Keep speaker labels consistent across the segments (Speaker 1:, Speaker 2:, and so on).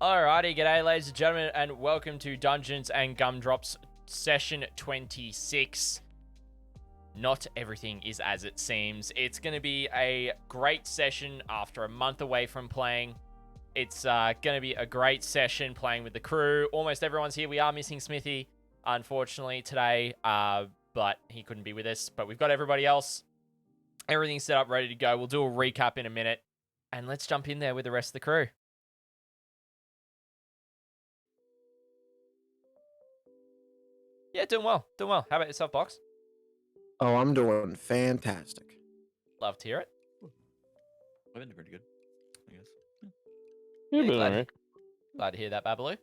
Speaker 1: Alrighty, g'day ladies and gentlemen, and welcome to Dungeons and Gumdrops session 26. Not everything is as it seems. It's going to be a great session after a month away from playing. It's going to be a great session playing with the crew. Almost everyone's here. We are missing Smithy, unfortunately, today, but he couldn't be with us. But we've got everybody else. Everything's set up, ready to go. We'll do a recap in a minute, and let's jump in there with the rest of the crew. Yeah, doing well. Doing well. How about yourself, Box?
Speaker 2: Oh, I'm doing fantastic.
Speaker 1: Love to hear it.
Speaker 3: I've been pretty good, I guess.
Speaker 1: Yeah,
Speaker 4: You're
Speaker 1: glad,
Speaker 4: alright.
Speaker 1: glad to hear that, Babaloo.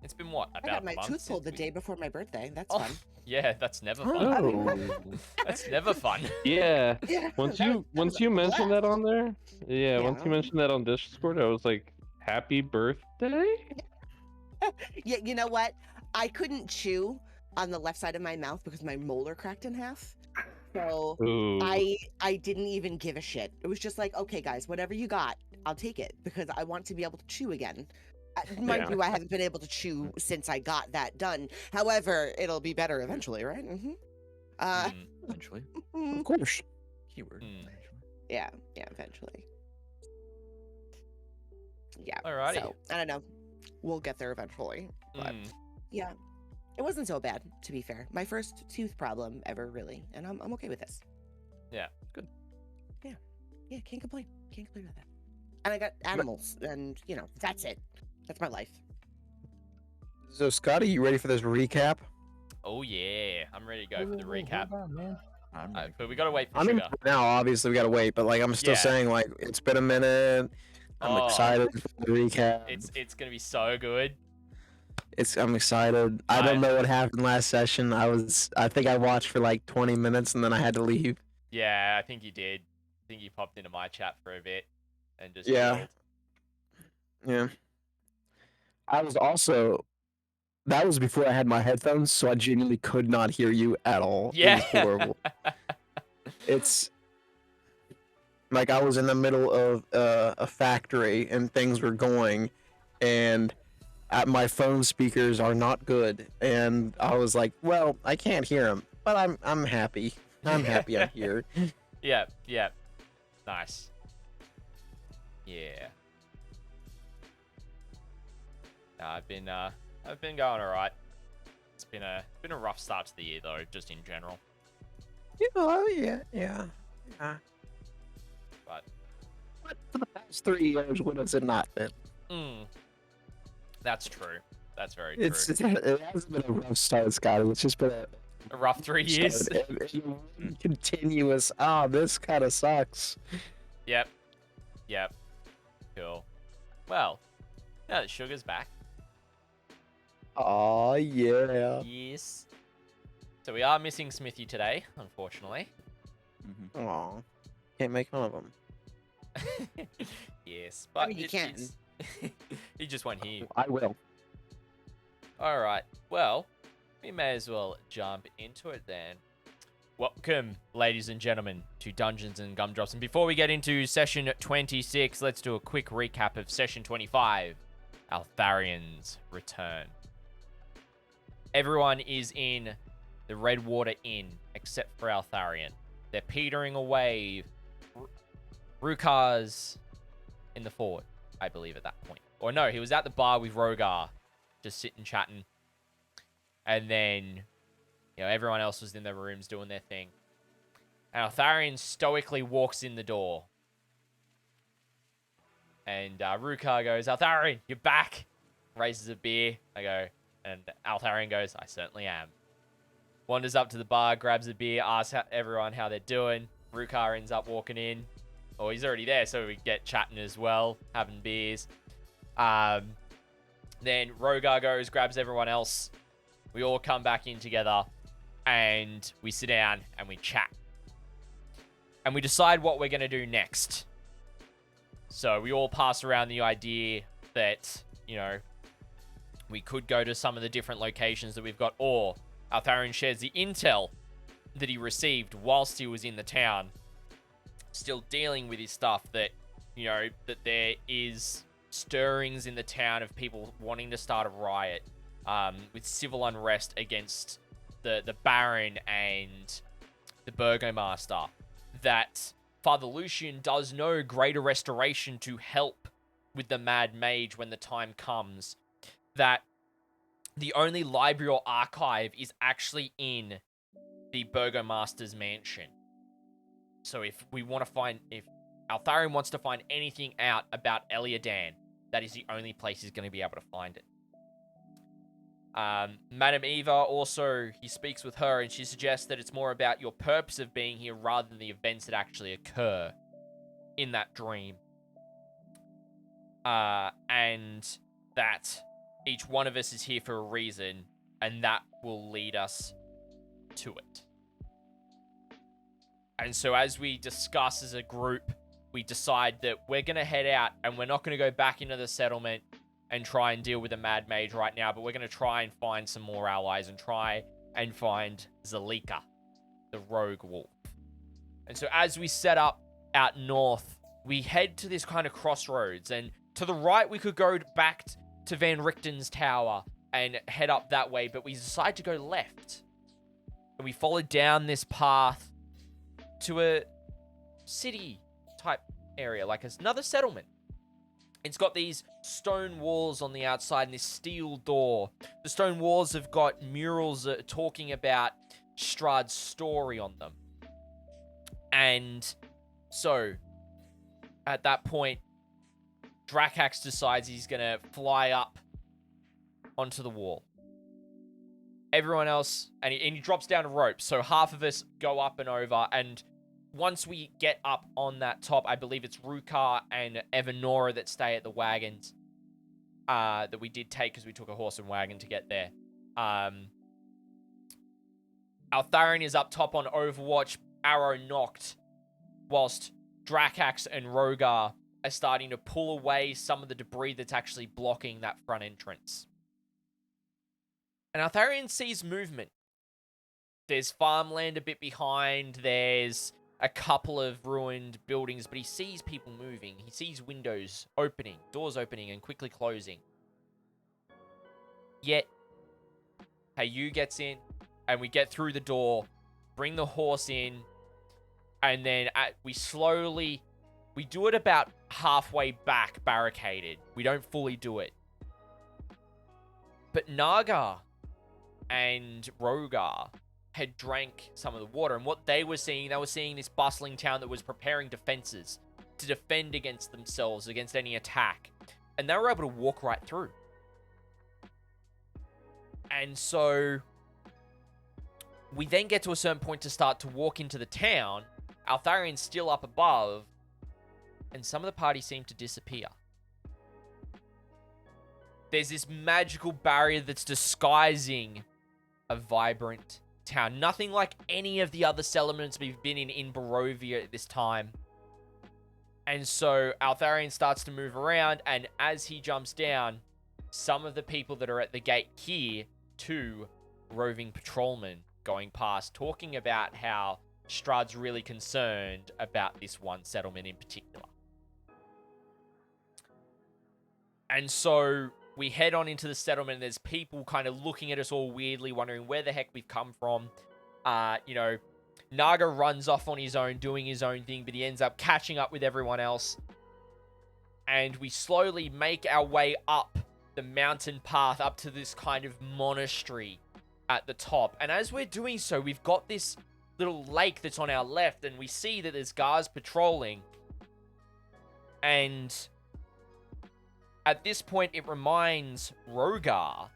Speaker 1: It's been what?
Speaker 5: I
Speaker 1: About
Speaker 5: got my
Speaker 1: a month
Speaker 5: tooth pulled the
Speaker 1: since
Speaker 5: day before my birthday. That's
Speaker 1: Oh,
Speaker 5: fun.
Speaker 1: yeah, that's never fun.
Speaker 4: Oh,
Speaker 1: That's never fun.
Speaker 4: yeah.
Speaker 5: Yeah,
Speaker 4: Once
Speaker 5: that
Speaker 4: you
Speaker 5: was
Speaker 4: mentioned
Speaker 5: blast.
Speaker 4: that on there, yeah. Once
Speaker 5: Yeah.
Speaker 4: you mentioned that on Discord, I was like, "Happy birthday!"
Speaker 5: Yeah, you know what? I couldn't chew on the left side of my mouth because my molar cracked in half. So
Speaker 4: Ooh.
Speaker 5: I didn't even give a shit. It was just like, okay, guys, whatever you got, I'll take it because I want to be able to chew again. Mind
Speaker 4: Yeah.
Speaker 5: you, I haven't been able to chew since I got that done. However, it'll be better eventually, right? Mm-hmm.
Speaker 3: Eventually.
Speaker 2: Of course.
Speaker 3: Keyword.
Speaker 1: Mm.
Speaker 3: Eventually.
Speaker 5: Yeah, eventually. Yeah.
Speaker 1: Alrighty.
Speaker 5: So I don't know. We'll get there eventually. But
Speaker 1: Mm.
Speaker 5: yeah, it wasn't so bad, to be fair. My first tooth problem ever, really, and I'm okay with this.
Speaker 1: Yeah.
Speaker 3: Good.
Speaker 5: Yeah, can't complain. Can't complain about that. And I got animals, and you know, that's it. That's my life.
Speaker 2: So, Scotty, you ready for this recap?
Speaker 1: Oh yeah, I'm ready to go for the recap.
Speaker 3: I'm ready.
Speaker 1: But we gotta wait for
Speaker 2: I'm in
Speaker 1: Sugar.
Speaker 2: now. Obviously, we gotta wait, but like, I'm still
Speaker 1: Yeah.
Speaker 2: saying, like, it's been a minute. I'm
Speaker 1: Oh.
Speaker 2: excited for the recap.
Speaker 1: It's gonna be so good.
Speaker 2: I'm excited. I don't know what happened last session. I think I watched for like 20 minutes and then I had to leave.
Speaker 1: Yeah, I think you did. I think you popped into my chat for a bit and just
Speaker 2: Yeah.
Speaker 1: chilled.
Speaker 2: Yeah. That was before I had my headphones, so I genuinely could not hear you at all.
Speaker 1: Yeah.
Speaker 2: It was horrible. It's like I was in the middle of a factory and things were going, and my phone speakers are not good, and I was like, well, I can't hear them, but I'm happy. I'm happy I'm here.
Speaker 1: Yeah. Nice. Yeah. No, I've been going alright. It's been a rough start to the year though, just in general.
Speaker 2: Yeah.
Speaker 1: But
Speaker 2: But for the past 3 years, when has it not been?
Speaker 1: that's true. That's very
Speaker 2: It hasn't been a rough start, Scotty. It's just been
Speaker 1: a rough 3 years.
Speaker 2: continuous. This kind of sucks.
Speaker 1: Yep. Cool. Well, now that Sugar's back.
Speaker 2: Oh yeah.
Speaker 1: Yes. So we are missing Smithy today, unfortunately.
Speaker 3: Mm-hmm.
Speaker 2: Aw, can't make fun of him.
Speaker 1: Yes, but
Speaker 5: mean, you can.
Speaker 1: He just won't hear you.
Speaker 2: I will.
Speaker 1: All right. Well, we may as well jump into it then. Welcome, ladies and gentlemen, to Dungeons and Gumdrops. And before we get into session 26, let's do a quick recap of session 25, Altharion's Return. Everyone is in the Redwater Inn except for Altharion. They're petering away. Rukar's in the fort, I believe, at that point. Or no, he was at the bar with Rogar, just sitting, chatting. And then, everyone else was in their rooms doing their thing. And Altharion stoically walks in the door. And Rukar goes, Altharion, you're back. Raises a beer. I go, and Altharion goes, I certainly am. Wanders up to the bar, grabs a beer, asks everyone how they're doing. Rukar ends up walking in. Or he's already there, so we get chatting as well, having beers. Then Rogar goes, grabs everyone else. We all come back in together, and we sit down and we chat. And we decide what we're going to do next. So we all pass around the idea that, we could go to some of the different locations that we've got, or Altharion shares the intel that he received whilst he was in the town still dealing with his stuff, that, you know, that there is stirrings in the town of people wanting to start a riot, with civil unrest against the Baron and the Burgomaster, that Father Lucian does know greater restoration to help with the Mad Mage when the time comes, that the only library or archive is actually in the Burgomaster's mansion. So if Altharion wants to find anything out about Eliadan, that is the only place he's going to be able to find it. Madame Eva also, he speaks with her, and she suggests that it's more about your purpose of being here rather than the events that actually occur in that dream. And that each one of us is here for a reason, and that will lead us to it. And so as we discuss as a group, we decide that we're going to head out, and we're not going to go back into the settlement and try and deal with the Mad Mage right now, but we're going to try and find some more allies and try and find Zalika, the rogue wolf. And so as we set up out north, we head to this kind of crossroads, and to the right we could go back to Van Richten's tower and head up that way, but we decide to go left. And we follow down this path to a city type area, like another settlement. It's got these stone walls on the outside and this steel door. The stone walls have got murals talking about Strahd's story on them. And so, at that point, Dracax decides he's going to fly up onto the wall. Everyone else, and he drops down a rope, so half of us go up and over, and once we get up on that top, I believe it's Rukar and Evanora that stay at the wagons that we did take because we took a horse and wagon to get there. Altharion is up top on Overwatch, arrow knocked, whilst Dracax and Rogar are starting to pull away some of the debris that's actually blocking that front entrance. And Altharion sees movement. There's farmland a bit behind, there's a couple of ruined buildings, but he sees people moving. He sees windows opening, doors opening and quickly closing. Yet, Hayu gets in, and we get through the door, bring the horse in, and then we do it about halfway back, barricaded. We don't fully do it. But nAga and Rogar had drank some of the water, and what they were seeing this bustling town that was preparing defenses to defend against themselves, against any attack. And they were able to walk right through. And so we then get to a certain point to start to walk into the town. Altharion's still up above, and some of the party seem to disappear. There's this magical barrier that's disguising a vibrant town. Nothing like any of the other settlements we've been in Barovia at this time. And so Altharion starts to move around, and as he jumps down, some of the people that are at the gate hear two roving patrolmen going past, talking about how Strahd's really concerned about this one settlement in particular. And so we head on into the settlement, and there's people kind of looking at us all weirdly, wondering where the heck we've come from. nAga runs off on his own, doing his own thing, but he ends up catching up with everyone else. And we slowly make our way up the mountain path up to this kind of monastery at the top. And as we're doing so, we've got this little lake that's on our left, and we see that there's guards patrolling. And at this point, it reminds Rogar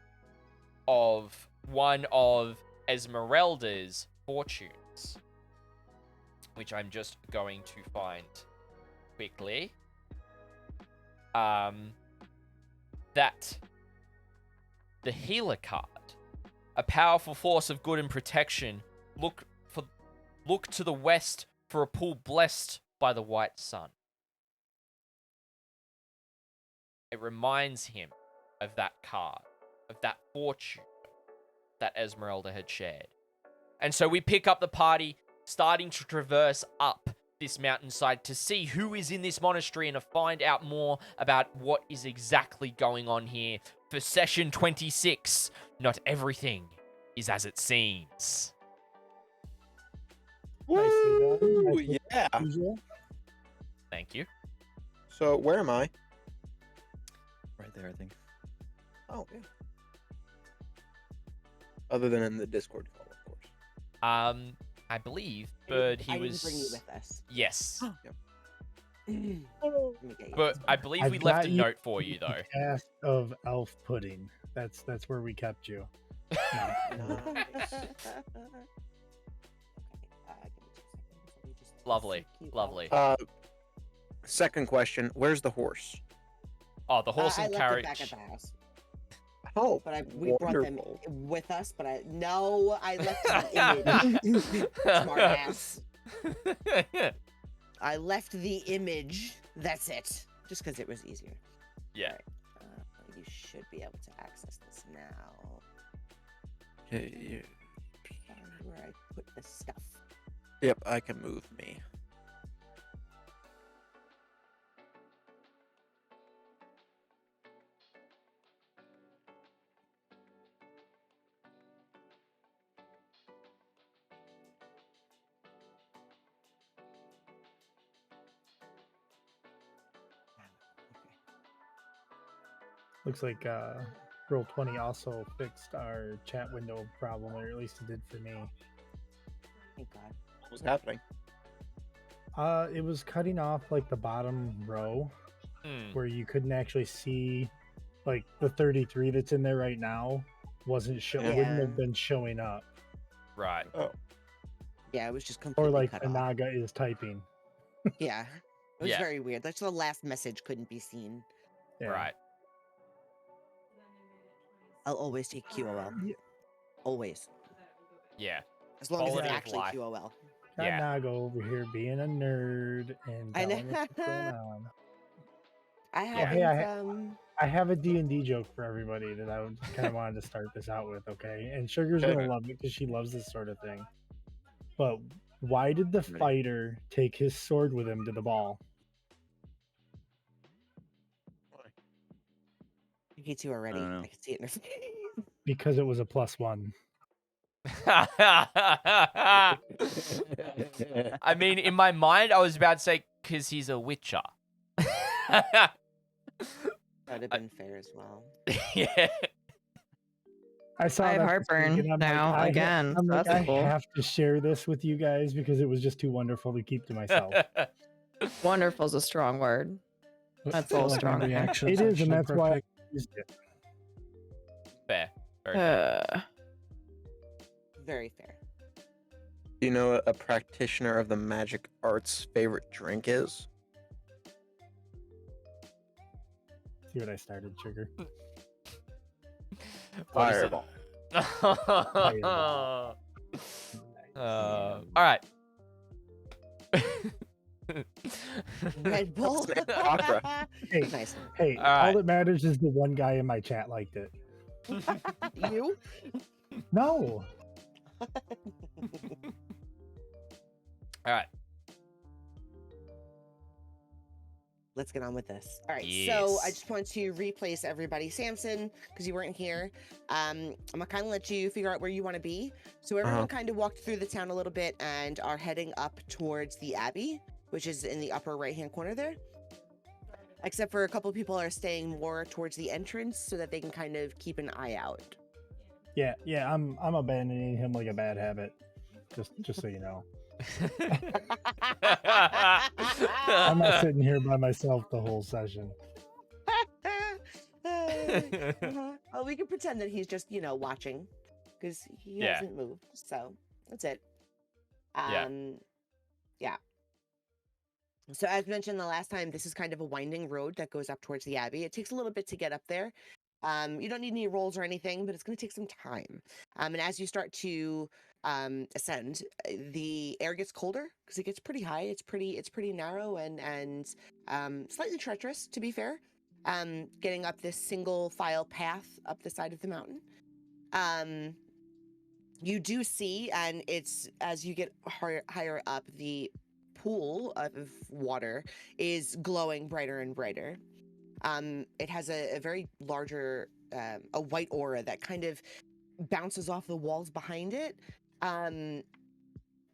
Speaker 1: of one of Esmeralda's fortunes, which I'm just going to find quickly. That the healer card, a powerful force of good and protection, look to the west for a pool blessed by the white sun. It reminds him of that card, of that fortune that Esmeralda had shared. And so we pick up the party, starting to traverse up this mountainside to see who is in this monastery and to find out more about what is exactly going on here for session 26. Not everything is as it seems.
Speaker 2: Woo!
Speaker 6: Nicely done.
Speaker 2: Yeah.
Speaker 6: Usual.
Speaker 1: Thank you.
Speaker 2: So where am I?
Speaker 3: Right there, I think.
Speaker 2: Oh, yeah. Other than in the Discord call, of course.
Speaker 1: I believe Bird, he
Speaker 5: I
Speaker 1: was.
Speaker 5: didn't bring you with us.
Speaker 1: Yes,
Speaker 5: Let me get you
Speaker 1: but
Speaker 5: this
Speaker 1: I
Speaker 5: one.
Speaker 1: believe
Speaker 6: I've
Speaker 1: we left
Speaker 6: got
Speaker 1: a
Speaker 6: you
Speaker 1: note for you though.
Speaker 6: Cast of elf pudding. That's where we kept you. No.
Speaker 2: Nice.
Speaker 5: Okay, give me 2 seconds. Let me just
Speaker 1: Lovely,
Speaker 5: sync you
Speaker 1: lovely.
Speaker 5: up.
Speaker 2: Second question: where's the horse?
Speaker 1: Oh, the horse
Speaker 5: I
Speaker 1: and
Speaker 5: left
Speaker 1: carriage.
Speaker 5: it back at the house,
Speaker 2: Oh,
Speaker 5: but we brought them
Speaker 2: wonderful.
Speaker 5: with us. But I left the image. Smart ass. I left the image. That's it. Just because it was easier.
Speaker 1: Yeah.
Speaker 5: You should be able to access this now.
Speaker 2: Yeah.
Speaker 5: Find where I put the stuff.
Speaker 2: Yep, I can move me.
Speaker 6: Looks like Roll20 also fixed our chat window problem, or at least it did for me.
Speaker 5: Thank God.
Speaker 2: What was happening?
Speaker 6: It was cutting off like the bottom row
Speaker 1: Hmm.
Speaker 6: where you couldn't actually see, like the 33 that's in there right now wasn't
Speaker 5: Yeah.
Speaker 6: wouldn't have been showing up,
Speaker 1: Right.
Speaker 2: Oh,
Speaker 5: Yeah, it was just completely
Speaker 6: or like
Speaker 5: cut
Speaker 6: the
Speaker 5: off.
Speaker 6: nAga is typing.
Speaker 5: Yeah. It was
Speaker 1: Yeah.
Speaker 5: very weird. That's the last message couldn't be seen.
Speaker 6: Yeah.
Speaker 1: Right.
Speaker 5: I'll always take QOL.
Speaker 6: Yeah.
Speaker 5: Always.
Speaker 1: Yeah.
Speaker 5: As long as
Speaker 1: Quality
Speaker 5: it's
Speaker 1: of
Speaker 5: actually
Speaker 1: life.
Speaker 5: QOL.
Speaker 6: Got
Speaker 1: Yeah.
Speaker 6: nAga over here being a nerd and
Speaker 5: I know.
Speaker 6: telling us what's going on.
Speaker 5: I
Speaker 1: Yeah.
Speaker 5: haven't,
Speaker 6: Hey, I have a D&D joke for everybody that I kind of wanted to start this out with, okay? And Sugar's
Speaker 2: Okay.
Speaker 6: gonna love it because she loves this sort of thing. But why did the
Speaker 3: Ready.
Speaker 6: fighter take his sword with him to the ball?
Speaker 5: I hate you already.
Speaker 3: don't know.
Speaker 5: I can see it in her face.
Speaker 6: Because it was a +1.
Speaker 1: I mean, in my mind, I was about to say, because he's a witcher.
Speaker 5: That would have been fair as well.
Speaker 1: Yeah.
Speaker 6: I saw
Speaker 7: I have
Speaker 6: that this
Speaker 7: heartburn
Speaker 6: week, and I'm
Speaker 7: now
Speaker 6: like,
Speaker 7: again,
Speaker 6: I'm
Speaker 7: so
Speaker 6: like,
Speaker 7: that's
Speaker 6: I
Speaker 7: cool.
Speaker 6: have to share this with you guys because it was just too wonderful to keep to myself.
Speaker 7: Wonderful is a strong word. That's a little
Speaker 6: Like,
Speaker 7: strong.
Speaker 6: It is, and that's why I used it.
Speaker 1: Fair. Very fair.
Speaker 5: Very fair.
Speaker 2: do you know what a practitioner of the magic arts' favorite drink is?
Speaker 6: See what I started, Sugar.
Speaker 1: What is it?
Speaker 2: Fireball.
Speaker 6: Fireball.
Speaker 1: All right.
Speaker 5: Red Bull.
Speaker 2: That's an opera.
Speaker 6: Hey,
Speaker 5: Nice.
Speaker 6: hey,
Speaker 1: All right.
Speaker 6: all that matters is the one guy in my chat liked it.
Speaker 5: You?
Speaker 6: No.
Speaker 1: All right.
Speaker 5: Let's get on with this. All right, so I
Speaker 1: Yes.
Speaker 5: just want to replace everybody. Samson, because you weren't here. I'm gonna kind of let you figure out where you want to be. So everyone kind of walked through the town a little bit and are heading up towards the Abbey, which is in the upper right-hand corner there. Except for a couple people are staying more towards the entrance so that they can kind of keep an eye out.
Speaker 6: Yeah, I'm abandoning him like a bad habit. Just so you know. I'm not sitting here by myself the whole session.
Speaker 5: Well, we can pretend that he's just, watching, because he
Speaker 1: Yeah.
Speaker 5: hasn't moved. So that's it.
Speaker 1: Yeah.
Speaker 5: Yeah. So as mentioned the last time, this is kind of a winding road that goes up towards the Abbey. It takes a little bit to get up there. You don't need any rolls or anything, but it's going to take some time. And as you start to ascend, the air gets colder because it gets pretty high. It's pretty narrow and slightly treacherous, to be fair. Getting up this single file path up the side of the mountain. You do see, and it's as you get higher up, the pool of water is glowing brighter and brighter. It has a very larger, a white aura that kind of bounces off the walls behind it.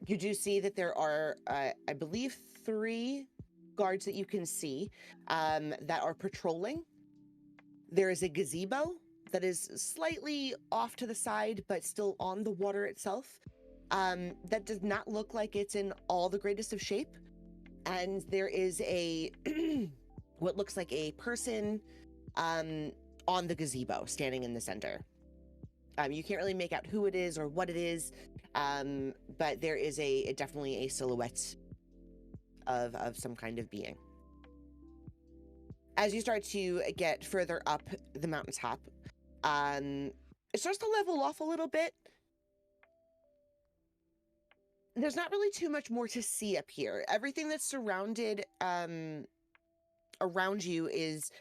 Speaker 5: You do see that there are, I believe, 3 guards that you can see that are patrolling. There is a gazebo that is slightly off to the side, but still on the water itself. That does not look like it's in all the greatest of shape. And there is a, what looks like a person on the gazebo standing in the center. You can't really make out who it is or what it is, but there is definitely a silhouette of some kind of being. As you start to get further up the mountaintop, it starts to level off a little bit. There's not really too much more to see up here. Everything that's surrounded around you is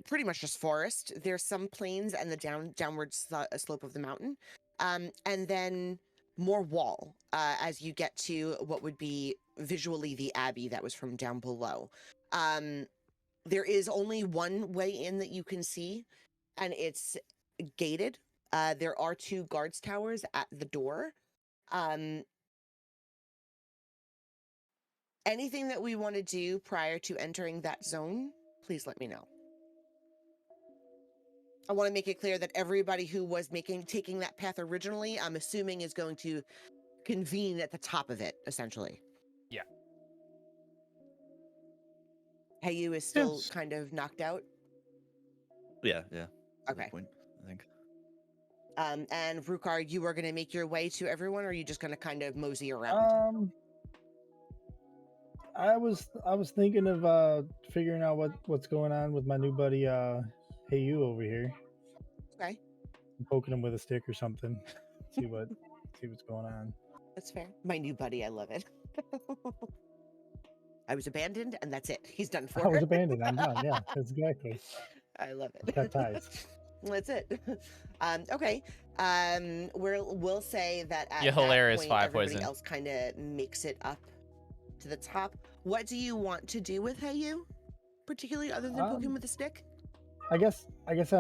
Speaker 5: pretty much just forest. There's some plains and the downward slope of the mountain, and then more wall as you get to what would be visually the abbey that was from down below. There is only one way in that you can see, and it's gated. There are 2 guards towers at the door. Anything that we want to do prior to entering that zone, please let me know. I want to make it clear that everybody who was taking that path originally, I'm assuming, is going to convene at the top of it, essentially.
Speaker 1: Yeah.
Speaker 5: Heyu is still
Speaker 3: Yes.
Speaker 5: kind of knocked out.
Speaker 3: Yeah, yeah. At this
Speaker 5: Okay.
Speaker 3: point, I think.
Speaker 5: And Rukar, you are going to make your way to everyone, or are you just going to kind of mosey around?
Speaker 6: I was thinking of figuring out what's going on with my new buddy Heyu over here.
Speaker 5: Okay.
Speaker 6: I'm poking him with a stick or something. See what's going on.
Speaker 5: That's fair. My new buddy, I love it. I was abandoned, and that's it. He's done for.
Speaker 6: I was abandoned. I'm done. Yeah, exactly.
Speaker 5: I love it.
Speaker 6: Cut ties.
Speaker 5: That's it. Okay. We'll say that at
Speaker 1: You're
Speaker 5: that
Speaker 1: hilarious,
Speaker 5: point,
Speaker 1: Firepoison.
Speaker 5: everybody else kind of makes it up to the top. What do you want to do with Heyu, particularly other than poke him with a stick?
Speaker 6: I guess because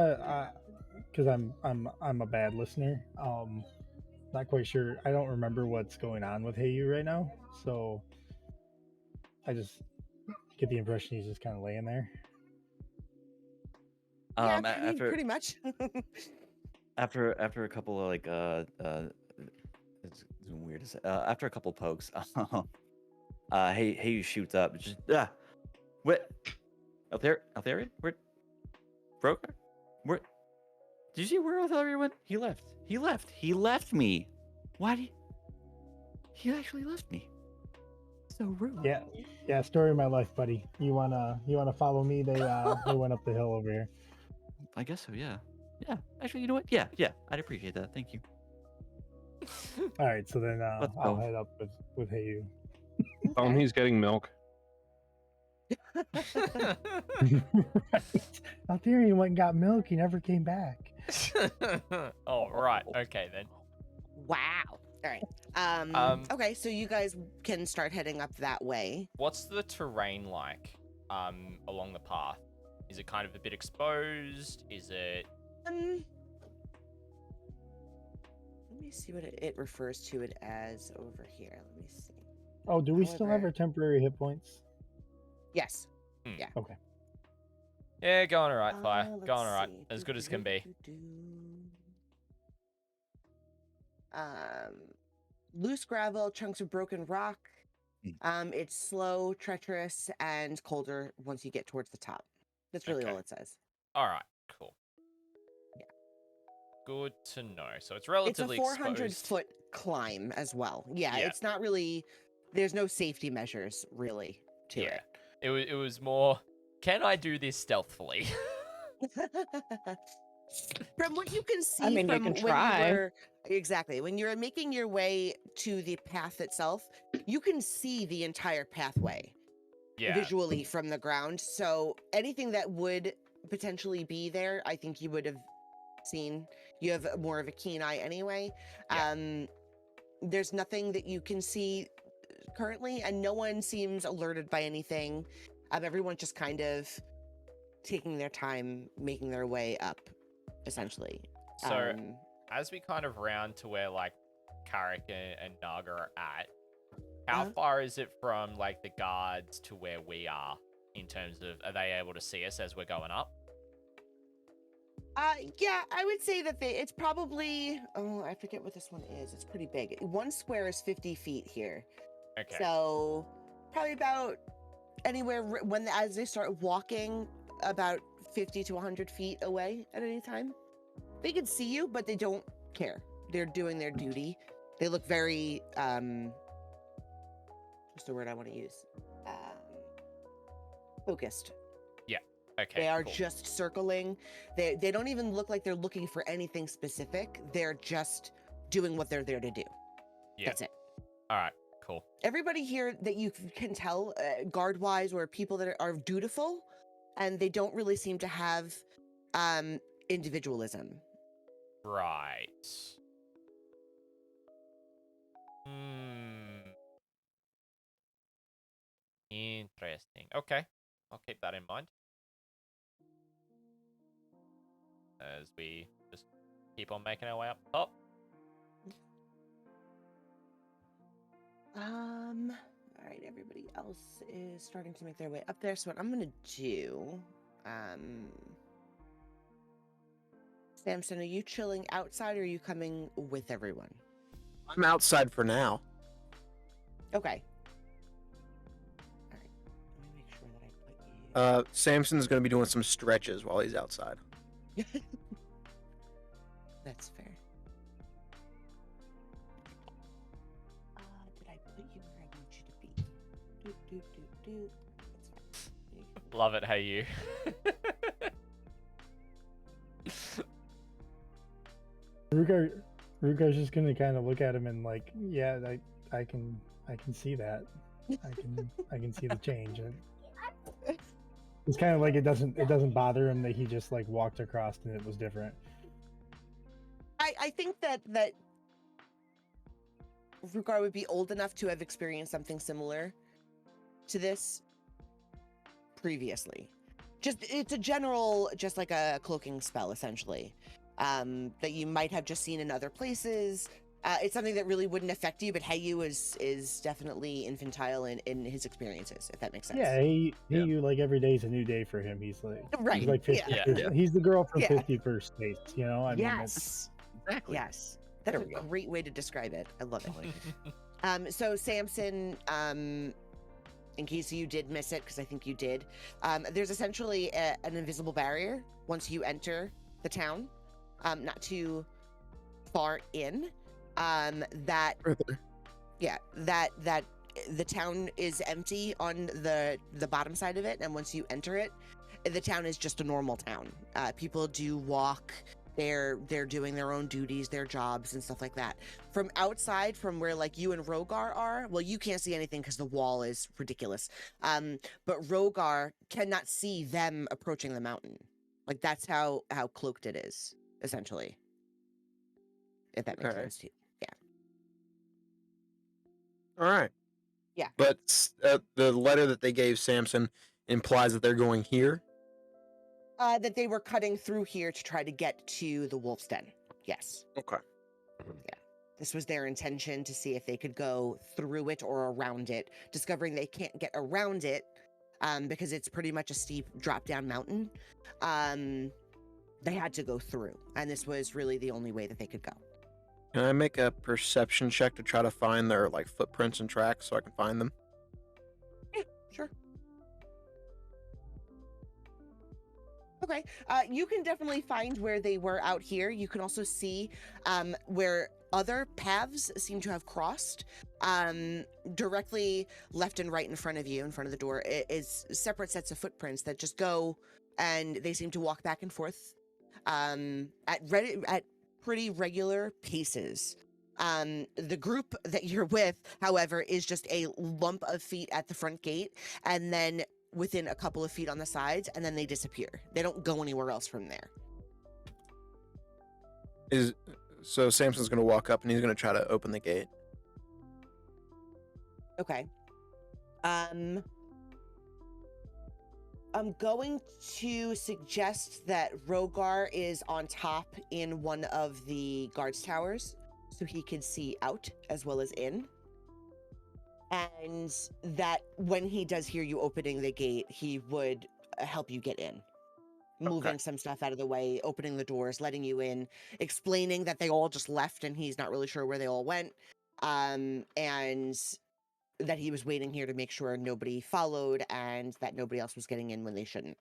Speaker 6: I'm a bad listener. Not quite sure. I don't remember what's going on with Heyu right now, so I just get the impression he's just kind of laying there.
Speaker 5: Yeah, I mean,
Speaker 3: After
Speaker 5: pretty much.
Speaker 3: after a couple of like it's weird to say. After a couple pokes, Heyu shoots up. Just what? Altharion? Where? Broker? Where? Did you see where Altharion went? He left. He left me. Why did he actually left me? So rude.
Speaker 6: Yeah. Story of my life, buddy. You wanna follow me? They went up the hill over here.
Speaker 3: I guess so. Yeah. Yeah. Actually, you know what? Yeah. I'd appreciate that. Thank you.
Speaker 6: All right, so then
Speaker 3: Let's
Speaker 6: I'll
Speaker 3: go.
Speaker 6: head up with Heyu.
Speaker 4: He's getting milk.
Speaker 6: Altharion went and got milk. He never came back.
Speaker 1: Oh, right. Okay, then.
Speaker 5: Wow. All right. Okay, so you guys can start heading up that way.
Speaker 1: What's the terrain like along the path? Is it kind of a bit exposed? Is it...
Speaker 5: Let me see what it refers to it as over here. Let me see.
Speaker 6: Oh, do we still have
Speaker 5: However-
Speaker 6: our temporary hit points?
Speaker 5: Yes.
Speaker 6: Okay.
Speaker 1: Yeah, going all right, Fire.
Speaker 5: Let's
Speaker 1: Going all right.
Speaker 5: see.
Speaker 1: As good as can be.
Speaker 5: Loose gravel, chunks of broken rock. It's slow, treacherous, and colder once you get towards the top. That's really
Speaker 1: Okay.
Speaker 5: all it says.
Speaker 1: All right, cool.
Speaker 5: Yeah.
Speaker 1: Good to know. So it's
Speaker 5: It's a
Speaker 1: relatively
Speaker 5: 400
Speaker 1: exposed.
Speaker 5: foot climb as well. Yeah,
Speaker 1: Yeah.
Speaker 5: it's not really. There's no safety measures really to
Speaker 1: Yeah. It was more, can I do this stealthily?
Speaker 5: it. From what you can see,
Speaker 7: I mean, you
Speaker 5: from
Speaker 7: can
Speaker 5: when
Speaker 7: try.
Speaker 5: you were exactly when you're making your way to the path itself, you can see the entire pathway
Speaker 1: Yeah.
Speaker 5: visually from the ground. So anything that would potentially be there, I think you would have seen. You have more of a keen eye anyway.
Speaker 1: Yeah.
Speaker 5: There's nothing that you can see currently, and no one seems alerted by anything. Everyone's just kind of taking their time, making their way up, essentially.
Speaker 1: So as we kind of round to where like Carrick and nAga are at, how
Speaker 5: Uh-huh.
Speaker 1: far is it from like the guards to where we are in terms of, are they able to see us as we're going up?
Speaker 5: Yeah, I would say that it's probably, oh, I forget what this one is. It's pretty big. One square is 50 feet here.
Speaker 1: Okay.
Speaker 5: So probably about anywhere as they start walking, about 50 to 100 feet away at any time. They can see you, but they don't care. They're doing their duty. They look very, what's the word I want to use? Focused.
Speaker 1: Okay.
Speaker 5: They are
Speaker 1: cool.
Speaker 5: just circling. They don't even look like they're looking for anything specific. They're just doing what they're there to do.
Speaker 1: Yeah.
Speaker 5: That's it.
Speaker 1: All right. Cool.
Speaker 5: Everybody here that you can tell, guard-wise, or people that are dutiful, and they don't really seem to have individualism.
Speaker 1: Right. Interesting. Okay. I'll keep that in mind. As we just keep on making our way up top.
Speaker 5: All right, everybody else is starting to make their way up there. So what I'm gonna do, Samson, are you chilling outside or are you coming with everyone?
Speaker 2: I'm outside for now.
Speaker 5: Okay. All right. Let me make sure that I put you.
Speaker 2: Samson's gonna be doing some stretches while he's outside.
Speaker 5: That's fair. Did I put you where I need you to be? Do. That's fine.
Speaker 1: Love it. Hey, you.
Speaker 6: Rugar's just gonna kind of look at him and like, yeah, I can see that. I can see the change. It's kind of like it doesn't bother him that he just like walked across and it was different.
Speaker 5: I think that Rugar would be old enough to have experienced something similar to this previously. It's a general, just like a cloaking spell, essentially, that you might have just seen in other places. It's something that really wouldn't affect you, but Heyu is definitely infantile in his experiences, if that makes sense.
Speaker 6: Yeah, you like every day's a new day for him. He's
Speaker 5: Right.
Speaker 6: He's like 50.
Speaker 1: Yeah.
Speaker 6: He's the girl from
Speaker 5: Yeah.
Speaker 6: 51st States, you know? I mean,
Speaker 5: Yes.
Speaker 3: Exactly.
Speaker 5: Yes. That's
Speaker 3: There
Speaker 5: a
Speaker 3: we go.
Speaker 5: great way to describe it. I love it. So Samson, in case you did miss it, because I think you did, there's essentially an invisible barrier once you enter the town, not too far in. That the town is empty on the bottom side of it, and once you enter it, the town is just a normal town. People do walk. They're doing their own duties, their jobs, and stuff like that. From outside, from where like you and Rogar are, well, you can't see anything because the wall is ridiculous. But Rogar cannot see them approaching the mountain. Like that's how cloaked it is, essentially. If that makes
Speaker 2: Okay.
Speaker 5: sense to you.
Speaker 2: All right.
Speaker 5: Yeah.
Speaker 2: But the letter that they gave Samson implies that they're going here.
Speaker 5: That they were cutting through here to try to get to the wolf's den. Yes.
Speaker 2: Okay.
Speaker 5: This was their intention, to see if they could go through it or around it. Discovering they can't get around it because it's pretty much a steep drop down mountain. They had to go through, and this was really the only way that they could go.
Speaker 2: Can I make a perception check to try to find their like footprints and tracks so I can find them?
Speaker 5: Yeah, sure. Okay, you can definitely find where they were out here. You can also see where other paths seem to have crossed. Directly left and right in front of you, in front of the door, is separate sets of footprints that just go, and they seem to walk back and forth at pretty regular paces. The group that you're with, however, is just a lump of feet at the front gate, and then within a couple of feet on the sides, and then they disappear. They don't go anywhere else from there.
Speaker 2: So Samson's gonna walk up and he's gonna try to open the gate.
Speaker 5: Okay. I'm going to suggest that Rogar is on top in one of the guards towers so he can see out as well as in. And that when he does hear you opening the gate, he would help you get in. Moving some stuff out of the way, opening the doors, letting you in, explaining that they all just left and he's not really sure where they all went. And that he was waiting here to make sure nobody followed and that nobody else was getting in when they shouldn't.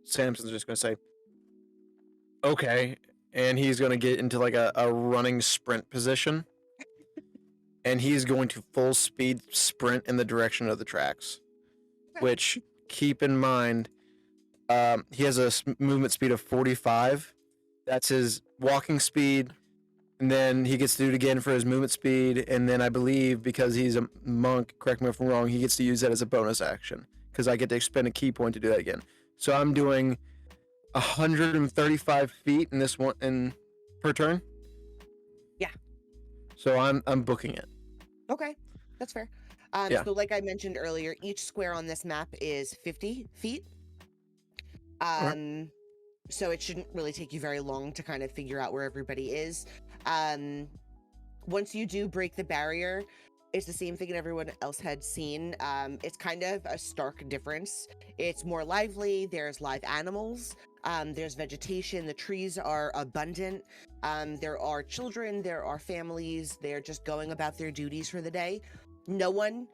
Speaker 2: Samson's just gonna say, okay, and he's gonna get into like a running sprint position, and he's going to full speed sprint in the direction of the tracks. Which, keep in mind, he has a movement speed of 45. That's his walking speed, and then he gets to do it again for his movement speed, and then I believe because he's a monk, correct me if I'm wrong, he gets to use that as a bonus action because I get to expend a key point to do that again. So I'm doing 135 feet in this one per turn.
Speaker 5: Yeah.
Speaker 2: So I'm booking it.
Speaker 5: Okay, that's fair.
Speaker 2: Yeah.
Speaker 5: So like I mentioned earlier, each square on this map is 50 feet. So it shouldn't really take you very long to kind of figure out where everybody is. Once you do break the barrier, it's the same thing that everyone else had seen. It's kind of a stark difference. It's more lively. There's live animals. There's vegetation. The trees are abundant. There are children. There are families. They're just going about their duties for the day. No one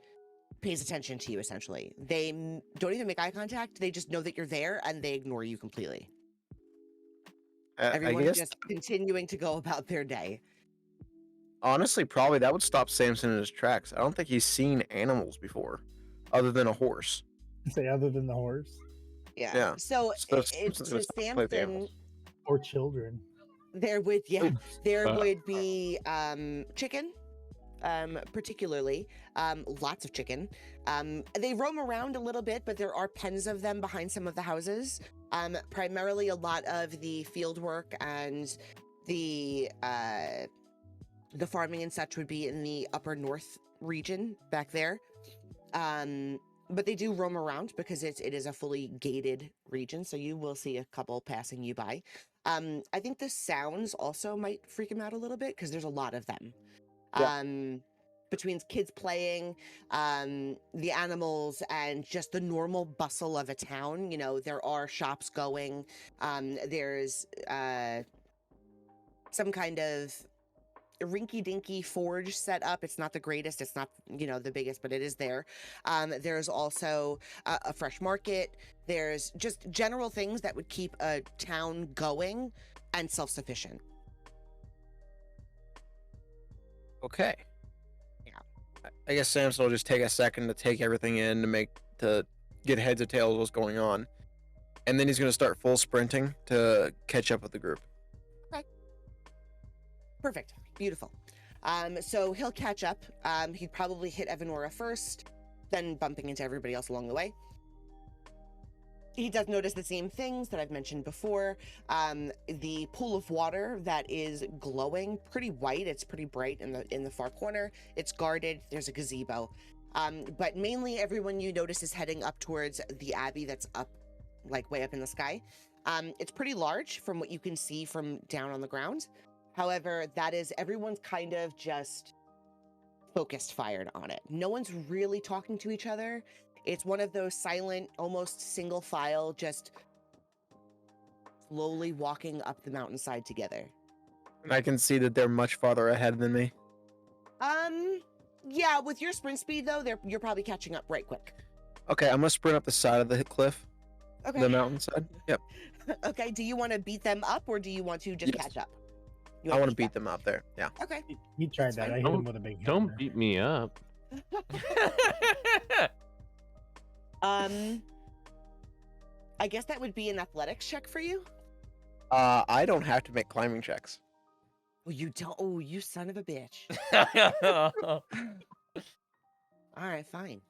Speaker 5: pays attention to you, essentially. They don't even make eye contact. They just know that you're there and they ignore you completely. Everyone's just continuing to go about their day.
Speaker 2: Honestly, probably that would stop Samson in his tracks. I don't think he's seen animals before, other than a horse.
Speaker 6: Say other than the horse
Speaker 5: Yeah. So it's
Speaker 2: Samson's
Speaker 5: to
Speaker 2: gonna stop playing with the
Speaker 5: Samson.
Speaker 2: animals.
Speaker 6: or children.
Speaker 5: There would would be chicken, particularly lots of chicken. They roam around a little bit, but there are pens of them behind some of the houses. Primarily, a lot of the field work and the farming and such would be in the upper north region back there. But they do roam around because it is a fully gated region, so you will see a couple passing you by. I think the sounds also might freak him out a little bit because there's a lot of them.
Speaker 2: Yeah.
Speaker 5: Between kids playing, the animals, and just the normal bustle of a town. You know, there are shops going. There's some kind of rinky-dinky forge set up. It's not the greatest. It's not, the biggest, but it is there. There's also a fresh market. There's just general things that would keep a town going and self-sufficient.
Speaker 2: Okay.
Speaker 5: Yeah.
Speaker 2: I guess Samson will just take a second to take everything in to get heads or tails of what's going on. And then he's going to start full sprinting to catch up with the group.
Speaker 5: Okay. Perfect. Beautiful. So he'll catch up. He'd probably hit Evanora first, then bumping into everybody else along the way. He does notice the same things that I've mentioned before. The pool of water that is glowing, pretty white. It's pretty bright in the far corner. It's guarded. There's a gazebo. But mainly everyone you notice is heading up towards the abbey that's up, like way up in the sky. It's pretty large from what you can see from down on the ground. However, everyone's kind of just focused fired on it. No one's really talking to each other. It's one of those silent, almost single file, just slowly walking up the mountainside together.
Speaker 2: I can see that they're much farther ahead than me.
Speaker 5: Yeah, with your sprint speed though, you're probably catching up right quick.
Speaker 2: Okay, I'm gonna sprint up the side of the cliff,
Speaker 5: Okay.
Speaker 2: the mountainside. Yep.
Speaker 5: Okay, do you want to beat them up or do you want to just
Speaker 2: Yes.
Speaker 5: catch up?
Speaker 2: I want to beat them up there. Yeah.
Speaker 5: Okay.
Speaker 6: He tried
Speaker 5: That's
Speaker 6: that.
Speaker 5: fine.
Speaker 6: I hit him with a big
Speaker 4: Don't
Speaker 6: hammer.
Speaker 4: beat me up.
Speaker 5: I guess that would be an athletics check for you.
Speaker 2: I don't have to make climbing checks.
Speaker 5: Oh, you don't. Oh, you son of a bitch. All right, fine.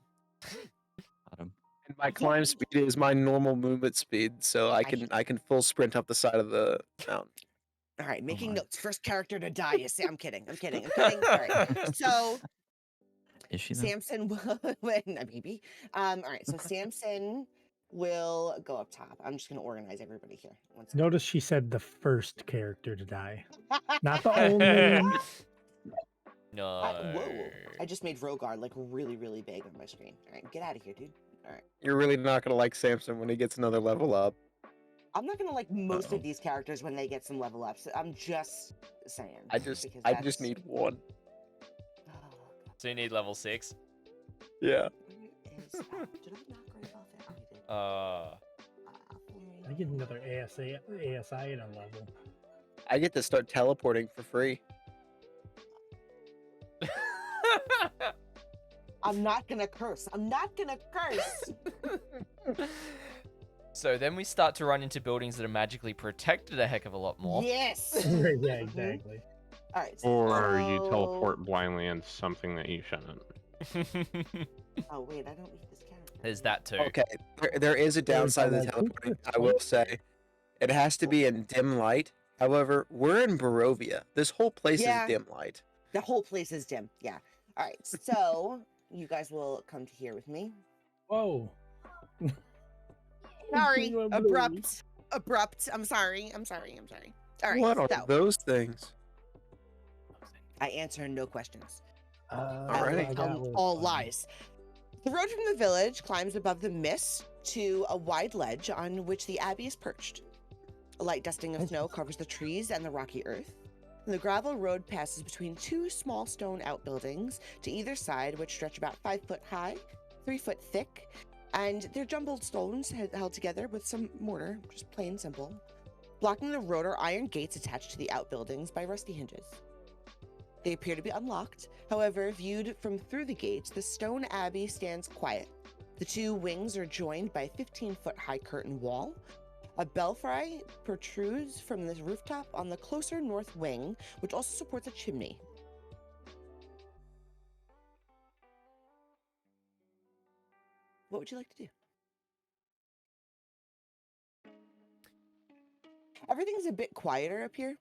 Speaker 3: Got him.
Speaker 2: And my climb speed is my normal movement speed, so I can full sprint up the side of the mountain.
Speaker 5: All right, making
Speaker 3: my.
Speaker 5: notes. First character to die is. I'm kidding. I'm kidding. All right. So
Speaker 3: Is she though?
Speaker 5: Samson will maybe. All right, so Samson will go up top. I'm just gonna organize everybody here. One second.
Speaker 6: Notice she said the first character to die, not the only.
Speaker 1: No.
Speaker 5: Whoa! I just made Rogar like really, really big on my screen. All right, get out of here, dude. All right,
Speaker 2: You're really not gonna like Samson when he gets another level up.
Speaker 5: I'm not gonna like most
Speaker 3: Uh-oh.
Speaker 5: of these characters when they get some level ups. I'm just saying.
Speaker 2: I just
Speaker 5: because
Speaker 2: need one.
Speaker 5: Oh,
Speaker 1: So you need level 6.
Speaker 2: Yeah.
Speaker 5: where is did I not grade off it? I did.
Speaker 6: I get another ASI at a level.
Speaker 2: I get to start teleporting for free.
Speaker 5: I'm not gonna curse. I'm not gonna curse.
Speaker 1: So then we start to run into buildings that are magically protected a heck of a lot more.
Speaker 5: Yes.
Speaker 6: Yeah, exactly.
Speaker 5: All right.
Speaker 4: Or you
Speaker 5: so-
Speaker 4: teleport blindly into something that you shouldn't.
Speaker 5: Oh wait, I don't need this character.
Speaker 1: There's that too.
Speaker 2: Okay, there is a downside to the
Speaker 6: like,
Speaker 2: teleporting. I will say, it has to be in dim light. However, we're in Barovia. This whole place
Speaker 5: Yeah.
Speaker 2: is dim light.
Speaker 5: The whole place is dim. Yeah. All right. So you guys will come to here with me.
Speaker 6: Whoa.
Speaker 5: Sorry.
Speaker 6: Blue.
Speaker 5: Abrupt. Abrupt. I'm sorry. All right.
Speaker 2: What are
Speaker 5: so
Speaker 2: those things?
Speaker 5: I answer no questions.
Speaker 2: Alrighty.
Speaker 6: I got one.
Speaker 5: All lies. The road from the village climbs above the mist to a wide ledge on which the abbey is perched. A light dusting of snow covers the trees and the rocky earth. And the gravel road passes between two small stone outbuildings to either side, which stretch about 5 foot high, 3 foot thick, and they're jumbled stones held together with some mortar, just plain simple. Blocking the road are iron gates attached to the outbuildings by rusty hinges. They appear to be unlocked. However, viewed from through the gates, the stone abbey stands quiet. The two wings are joined by a 15-foot high curtain wall. A belfry protrudes from the rooftop on the closer north wing, which also supports a chimney. What would you like to do? Everything's a bit quieter up here.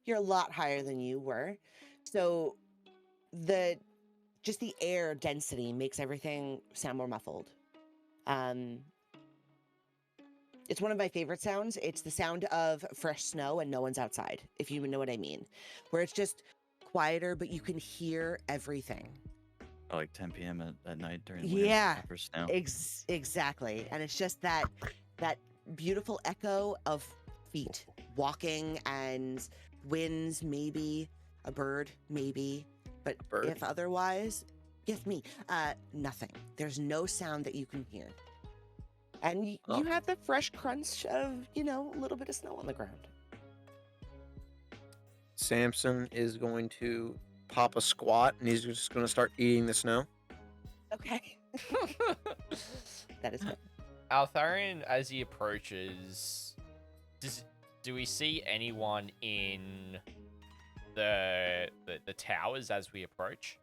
Speaker 5: You're a lot higher than you were. So just the air density makes everything sound more muffled. It's one of my favorite sounds. It's the sound of fresh snow and no one's outside, if you know what I mean. Where it's just quieter, but you can hear everything.
Speaker 3: Oh, like 10 p.m. at night during
Speaker 5: Yeah.
Speaker 3: winter for snow.
Speaker 5: Exactly. And it's just that beautiful echo of feet walking and winds, maybe a bird, maybe, but
Speaker 2: Bird.
Speaker 5: if otherwise, yes, me, nothing. There's no sound that you can hear. And you have the fresh crunch of, a little bit of snow on the ground.
Speaker 2: Samson is going to pop a squat, and he's just going to start eating the snow.
Speaker 5: Okay. That is good.
Speaker 1: Altharion, as he approaches, do we see anyone in the towers as we approach?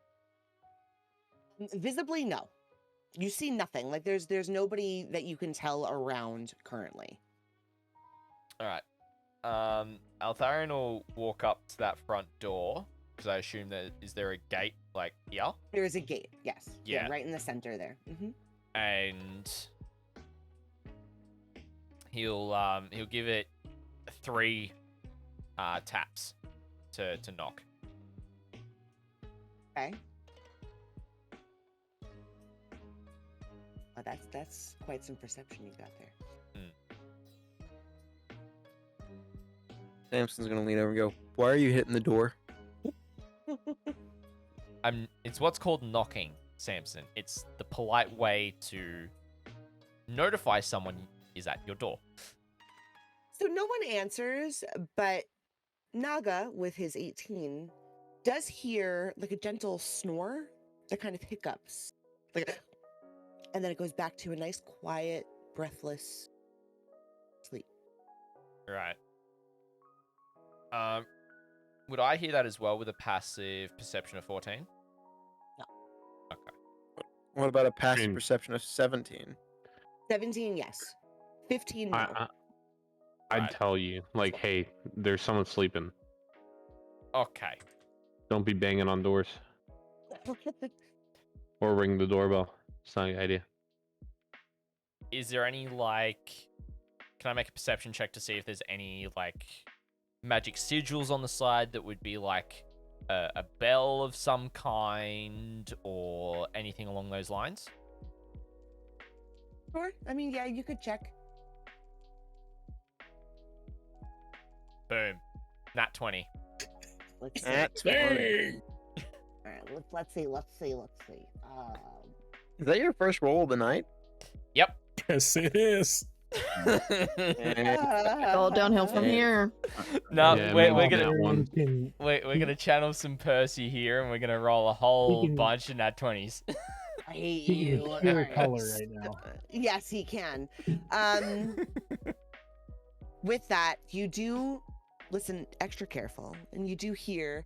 Speaker 5: Visibly, no. You see nothing. Like there's nobody that you can tell around currently.
Speaker 1: All right. Altharion will walk up to that front door because I assume is there a gate like here?
Speaker 5: There is a gate. Yes.
Speaker 1: Yeah.
Speaker 5: Right in the center there. Mm-hmm.
Speaker 1: And he'll give it 3 taps to knock.
Speaker 5: Okay. Oh, that's quite some perception you got there.
Speaker 2: Samson's going to lean over and go, "Why are you hitting the door?"
Speaker 1: It's what's called knocking, Samson. It's the polite way to notify someone is at your door.
Speaker 5: So no one answers, but nAga, with his 18, does hear like a gentle snore that kind of hiccups. And then it goes back to a nice, quiet, breathless sleep.
Speaker 1: Right. Would I hear that as well with a passive perception of 14?
Speaker 5: No.
Speaker 1: Okay.
Speaker 2: What about a passive
Speaker 4: mean-
Speaker 2: perception of 17?
Speaker 5: 17, yes. 15, no.
Speaker 4: I'd
Speaker 1: Right.
Speaker 4: tell you, like, hey, there's someone sleeping.
Speaker 1: Okay.
Speaker 4: Don't be banging on doors. Or ring the doorbell. It's not an idea.
Speaker 1: Is there any, like... Can I make a perception check to see if there's any, like, magic sigils on the side that would be, like, a bell of some kind or anything along those lines?
Speaker 5: Sure. I mean, yeah, you could check.
Speaker 1: Boom. Nat 20.
Speaker 5: Let's see.
Speaker 2: That's funny.
Speaker 5: All right, let's see.
Speaker 2: Is that your first roll of the night?
Speaker 1: Yep.
Speaker 8: Yes, it is.
Speaker 7: It's all downhill from here.
Speaker 1: No,
Speaker 4: Yeah,
Speaker 1: we're
Speaker 4: maybe
Speaker 1: gonna
Speaker 4: that one.
Speaker 1: we're gonna channel some Percy here, and we're gonna roll a whole
Speaker 6: can-
Speaker 1: bunch of nat 20s.
Speaker 5: I hate
Speaker 6: He
Speaker 5: you.
Speaker 6: can hear
Speaker 5: Alright.
Speaker 6: color right now.
Speaker 5: Yes, he can. With that, you do listen extra careful, and you do hear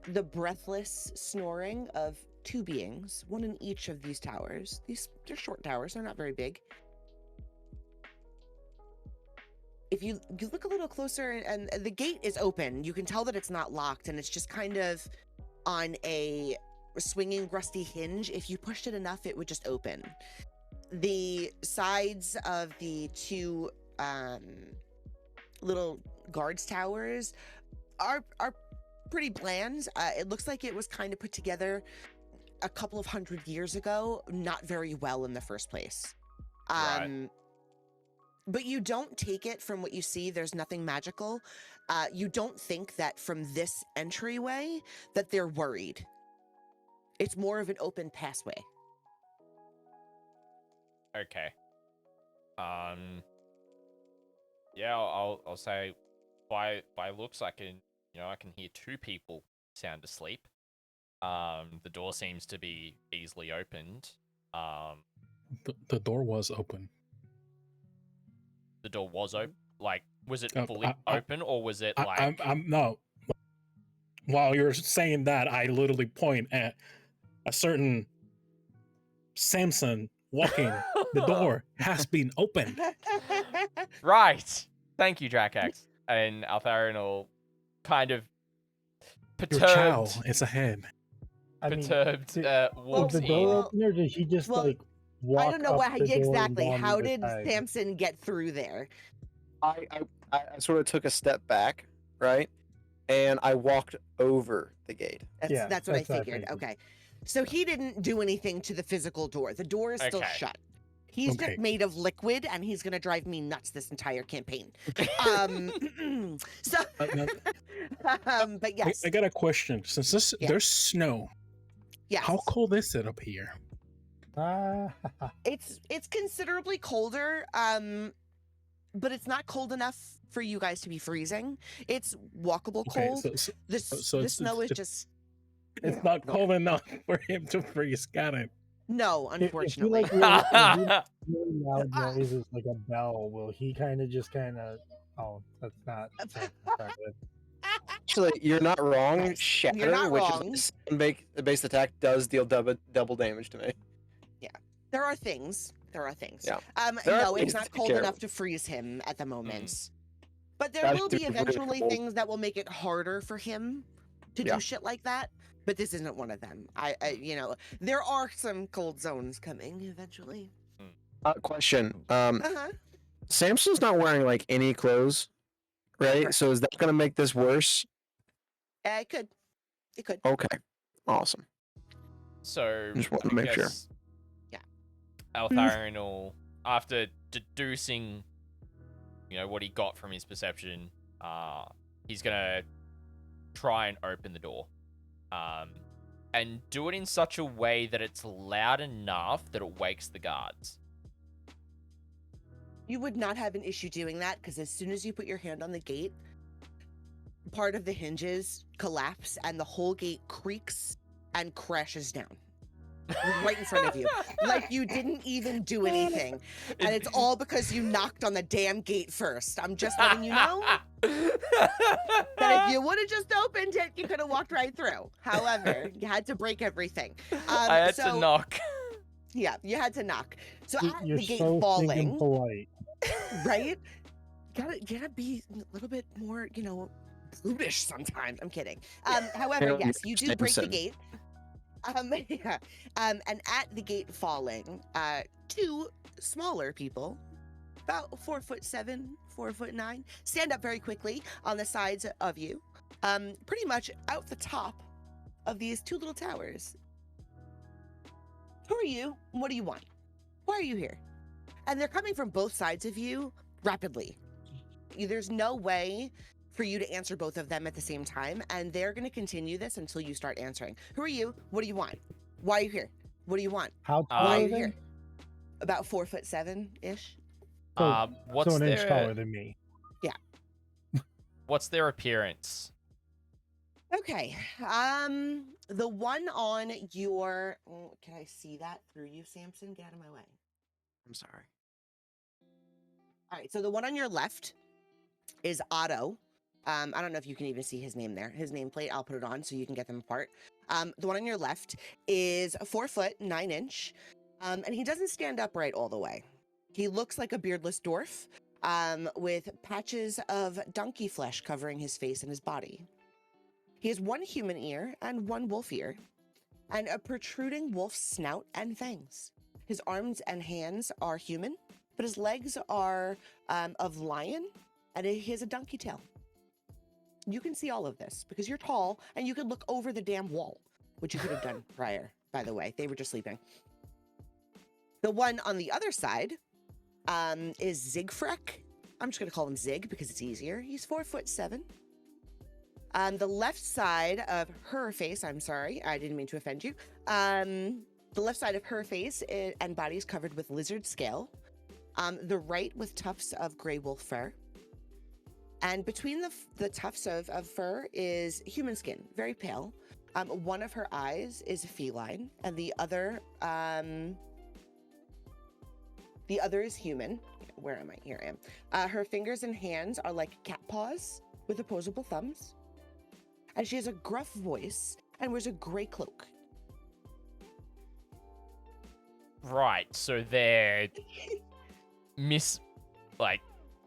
Speaker 5: the breathless snoring of two beings, one in each of these towers. They're short towers, they're not very big. If you look a little closer, and the gate is open, you can tell that it's not locked, and it's just kind of on a swinging rusty hinge. If you pushed it enough, it would just open. The sides of the two little guards towers are pretty bland. It looks like it was kind of put together a couple of 100 years ago, not very well in the first place.
Speaker 1: Right.
Speaker 5: But you don't take it from what you see. There's nothing magical. You don't think that from this entryway that they're worried. It's more of an open passway.
Speaker 1: Okay. Yeah, I'll say by looks I can hear two people sound asleep. The door seems to be easily opened.
Speaker 8: The door was open.
Speaker 1: The door was open. Like, was it
Speaker 8: Oh,
Speaker 1: fully open, or was it like?
Speaker 8: I'm no. While you're saying that, I literally point at a certain Samson walking. The door has been opened.
Speaker 1: Right. Thank you, Dracax. And Altharion will kind of
Speaker 8: Your chow
Speaker 1: perturbed,
Speaker 8: is ahead.
Speaker 6: I mean,
Speaker 1: perturbed
Speaker 6: did
Speaker 1: walks
Speaker 6: the
Speaker 1: in.
Speaker 6: door open or did he just
Speaker 5: well,
Speaker 6: like walk
Speaker 5: I don't know
Speaker 6: up
Speaker 5: what
Speaker 6: the door and
Speaker 5: exactly.
Speaker 6: down
Speaker 5: How
Speaker 6: the
Speaker 5: did
Speaker 6: side?
Speaker 5: Samson get through there?
Speaker 2: I sort of took a step back, right? And I walked over the gate.
Speaker 5: That's what I
Speaker 6: that's what I
Speaker 5: figured.
Speaker 6: figured.
Speaker 5: Okay. So he didn't do anything to the physical door. The door is still
Speaker 1: Okay.
Speaker 5: shut. He's
Speaker 8: Okay.
Speaker 5: just made of liquid, and he's gonna drive me nuts this entire campaign. So,
Speaker 8: Now,
Speaker 5: but yes,
Speaker 8: I got a question. Since
Speaker 5: Yeah.
Speaker 8: there's snow,
Speaker 5: yes,
Speaker 8: how cold is it up here?
Speaker 5: it's considerably colder. But it's not cold enough for you guys to be freezing. It's walkable
Speaker 8: Okay,
Speaker 5: cold.
Speaker 8: so
Speaker 5: The
Speaker 8: so it's
Speaker 5: snow is just
Speaker 8: it's not cold enough for him to freeze. Got it.
Speaker 5: no,
Speaker 6: If you
Speaker 5: unfortunately.
Speaker 6: like really loud noises like a bell, will he kind of? Oh, that's not good.
Speaker 2: Actually, you're not wrong.
Speaker 5: Yes,
Speaker 2: Shatter,
Speaker 5: you're not
Speaker 2: which
Speaker 5: wrong.
Speaker 2: is a base attack, does deal double damage to me.
Speaker 5: There are things.
Speaker 2: Yeah. There are
Speaker 5: No,
Speaker 2: things
Speaker 5: it's
Speaker 2: to
Speaker 5: not
Speaker 2: be
Speaker 5: cold
Speaker 2: careful.
Speaker 5: enough to freeze him at the moment. But there
Speaker 2: That's
Speaker 5: will be
Speaker 2: super
Speaker 5: eventually
Speaker 2: cold.
Speaker 5: things that will make it harder for him to
Speaker 2: Yeah.
Speaker 5: do shit like that. But this isn't one of them. There are some cold zones coming eventually.
Speaker 2: Question.
Speaker 5: Uh-huh.
Speaker 2: Samson's not wearing like any clothes, right?
Speaker 5: Correct.
Speaker 2: So is that gonna make this worse?
Speaker 5: It could.
Speaker 2: Okay. Awesome.
Speaker 1: So
Speaker 2: Just wanted to
Speaker 1: I
Speaker 2: make sure.
Speaker 1: guess
Speaker 5: Yeah.
Speaker 1: Altharion will, after deducing, what he got from his perception, he's gonna try and open the door, and do it in such a way that it's loud enough that it wakes the guards.
Speaker 5: You would not have an issue doing that because as soon as you put your hand on the gate, part of the hinges collapse and the whole gate creaks and crashes down right in front of you. Like you didn't even do anything. And it's all because you knocked on the damn gate first. I'm just letting you know that if you would have just opened it, you could have walked right through. However, you had to break everything.
Speaker 1: I had to knock.
Speaker 5: Yeah, you had to knock. So at
Speaker 6: You're
Speaker 5: the gate
Speaker 6: so
Speaker 5: falling,
Speaker 6: stinking polite.
Speaker 5: right? You gotta be a little bit more, brutish sometimes. I'm kidding. However,
Speaker 2: Hell,
Speaker 5: yes, you do break the
Speaker 2: Samson.
Speaker 5: gate. Yeah. And at the gate falling, two smaller people, about 4'7", 4'9", stand up very quickly on the sides of you, pretty much out the top of these two little towers. Who are you? What do you want? Why are you here? And they're coming from both sides of you rapidly. There's no way for you to answer both of them at the same time, and they're going to continue this until you start answering. Who are you? What do you want? Why are you here? What do you want?
Speaker 6: How tall
Speaker 5: Why
Speaker 6: are
Speaker 5: are you
Speaker 6: they?
Speaker 5: here? About 4'7" ish.
Speaker 1: What's
Speaker 6: So an inch
Speaker 1: their
Speaker 6: taller than me.
Speaker 1: what's their appearance?
Speaker 5: Okay. The one on your, can I see that through you, Samson? Get out of my way.
Speaker 2: I'm sorry.
Speaker 5: All right. So the one on your left is Otto. I don't know if you can even see his name there. His nameplate, I'll put it on so you can get them apart. The one on your left is 4'9". And he doesn't stand upright all the way. He looks like a beardless dwarf, with patches of donkey flesh covering his face and his body. He has one human ear and one wolf ear, and a protruding wolf's snout and fangs. His arms and hands are human, but his legs are of lion, and he has a donkey tail. You can see all of this because you're tall, and you could look over the damn wall, which you could have done prior, by the way. They were just sleeping. The one on the other side is Zigfrek. I'm just going to call him Zig because it's easier. He's 4'7". The left side of her face, I'm sorry, I didn't mean to offend you. The left side of her face and body is covered with lizard scale. The right with tufts of gray wolf fur. And between the tufts of fur is human skin, very pale. One of her eyes is feline, and the other is human. Where am I? Here I am. Her fingers and hands are like cat paws with opposable thumbs. And she has a gruff voice and wears a gray cloak.
Speaker 1: Right, so they're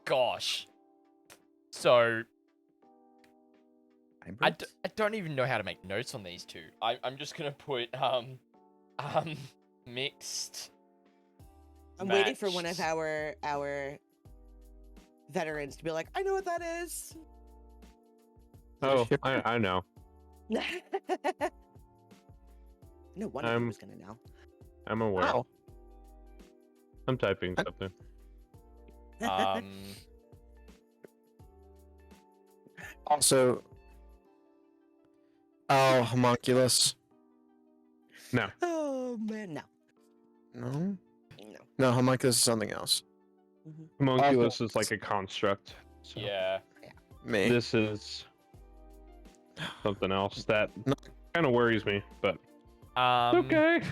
Speaker 1: gosh. So I don't even know how to make notes on these two. I'm just gonna put mixed.
Speaker 5: I'm waiting for one of our veterans to be like, I know what that is.
Speaker 4: Oh, I know.
Speaker 5: No one of you was gonna know.
Speaker 4: I'm aware.
Speaker 2: Wow.
Speaker 4: I'm typing something.
Speaker 2: Also, homunculus.
Speaker 4: No.
Speaker 5: Oh man, no.
Speaker 2: No,
Speaker 5: No.
Speaker 2: no, homunculus is something else.
Speaker 4: Homunculus is like a construct. So
Speaker 1: Yeah.
Speaker 2: Me.
Speaker 4: this is something else that
Speaker 2: No.
Speaker 4: kind of worries me, but
Speaker 1: Um,
Speaker 4: okay.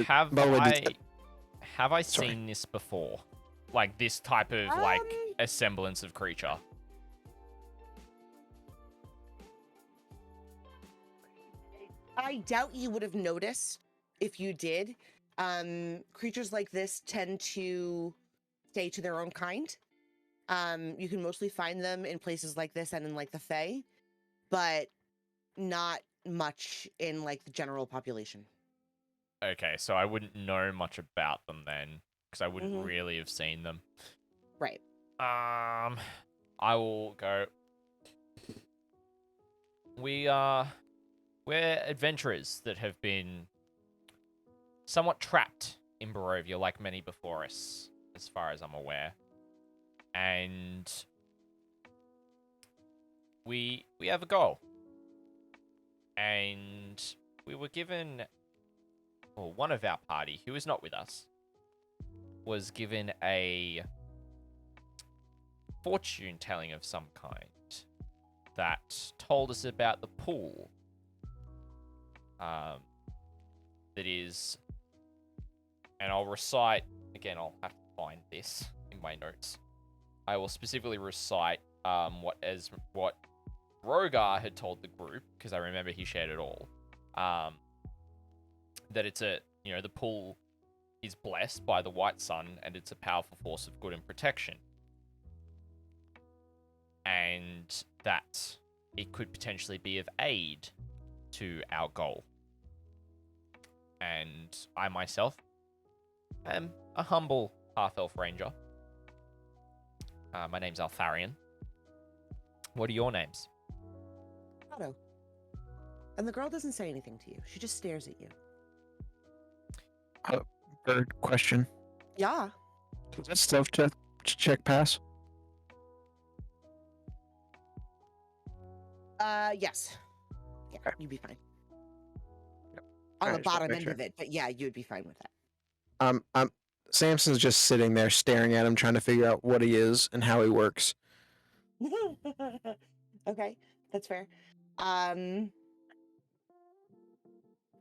Speaker 1: Have
Speaker 2: By the way,
Speaker 1: I
Speaker 2: Sorry.
Speaker 1: seen this before? Like this type of like a semblance of creature.
Speaker 5: I doubt you would have noticed if you did. Creatures like this tend to stay to their own kind. You can mostly find them in places like this and in like the Fae, but not much in like the general population.
Speaker 1: Okay, so I wouldn't know much about them then, because I wouldn't really have seen them.
Speaker 5: Right.
Speaker 1: I will go. We're adventurers that have been somewhat trapped in Barovia, like many before us, as far as I'm aware. And we have a goal. And we were given, well, one of our party, who is not with us, was given a fortune telling of some kind that told us about the pool. That is, and I'll recite, again, I'll have to find this in my notes. I will specifically recite what Rogar had told the group, because I remember he shared it all. That it's the pool is blessed by the white sun, and it's a powerful force of good and protection. And that it could potentially be of aid to our goal. And I myself am a humble half-elf ranger. My name's Altharion. What are your names?
Speaker 5: Otto. And the girl doesn't say anything to you. She just stares at you.
Speaker 2: Bird question.
Speaker 5: Yeah.
Speaker 2: Does that stealth check pass?
Speaker 5: Yes. Yeah,
Speaker 2: Okay.
Speaker 5: you'd be fine.
Speaker 2: I
Speaker 5: On the
Speaker 2: just wanna
Speaker 5: bottom
Speaker 2: make
Speaker 5: end
Speaker 2: sure.
Speaker 5: of it, but yeah, you'd be fine with that.
Speaker 2: Samson's just sitting there staring at him, trying to figure out what he is and how he works.
Speaker 5: Okay, that's fair.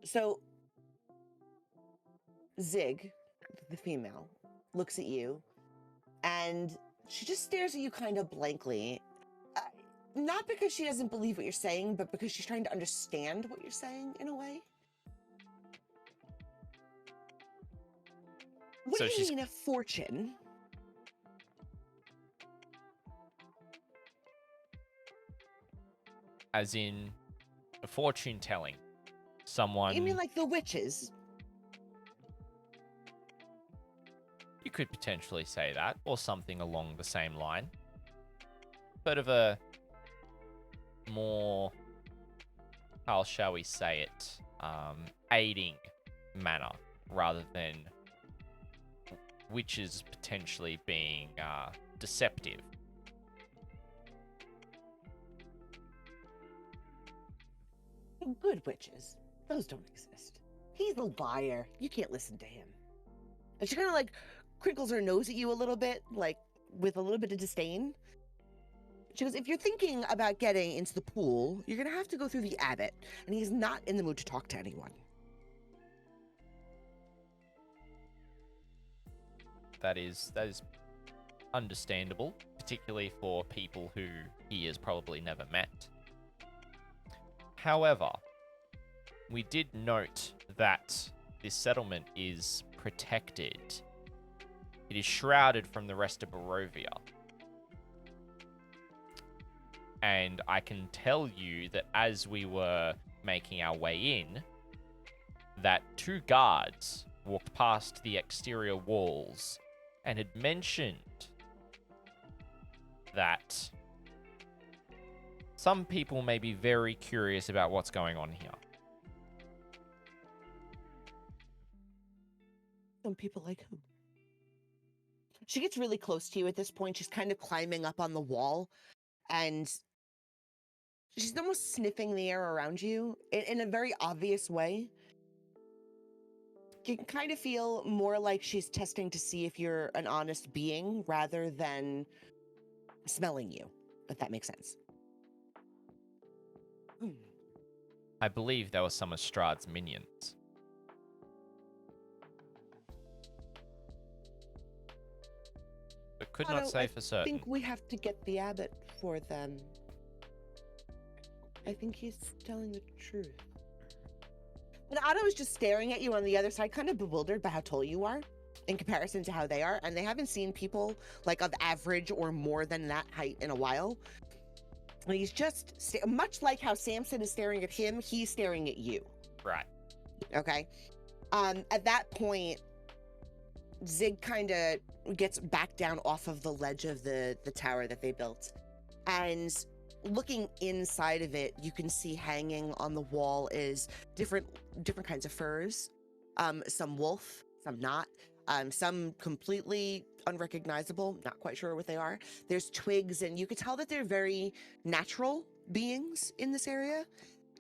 Speaker 5: So Zig, the female, looks at you and she just stares at you kind of blankly. Not because she doesn't believe what you're saying, but because she's trying to understand what you're saying in a way. What
Speaker 1: So
Speaker 5: do you
Speaker 1: she's-
Speaker 5: mean a fortune?
Speaker 1: As in a fortune telling. Someone.
Speaker 5: You mean like the witches?
Speaker 1: You could potentially say that, or something along the same line. But of a more, how shall we say it, aiding manner, rather than witches potentially being deceptive.
Speaker 5: Good witches. Those don't exist. He's a liar. You can't listen to him. And she kind of like crinkles her nose at you a little bit, like with a little bit of disdain. She goes, if you're thinking about getting into the pool, you're going to have to go through the abbot, and he's not in the mood to talk to anyone.
Speaker 1: That is understandable, particularly for people who he has probably never met. However, we did note that this settlement is protected. It is shrouded from the rest of Barovia. And I can tell you that as we were making our way in, that 2 guards walked past the exterior walls and had mentioned that some people may be very curious about what's going on here.
Speaker 5: Some people like who? She gets really close to you at this point. She's kind of climbing up on the wall, and she's almost sniffing the air around you in a very obvious way. You can kind of feel more like she's testing to see if you're an honest being rather than smelling you, if that makes sense.
Speaker 1: I believe there were some of Strahd's minions. But could not
Speaker 5: Otto,
Speaker 1: say for
Speaker 5: I
Speaker 1: certain.
Speaker 5: think we have to get the abbot for them. I think he's telling the truth. And Otto is just staring at you on the other side, kind of bewildered by how tall you are in comparison to how they are. And they haven't seen people like of average or more than that height in a while. And he's just, much like how Samson is staring at him, he's staring at you.
Speaker 1: Right.
Speaker 5: Okay. At that point, Zig kind of gets back down off of the ledge of the tower that they built. And looking inside of it, you can see hanging on the wall is different kinds of furs. Some wolf, some not. Some completely unrecognizable, not quite sure what they are. There's twigs, and you could tell that they're very natural beings in this area.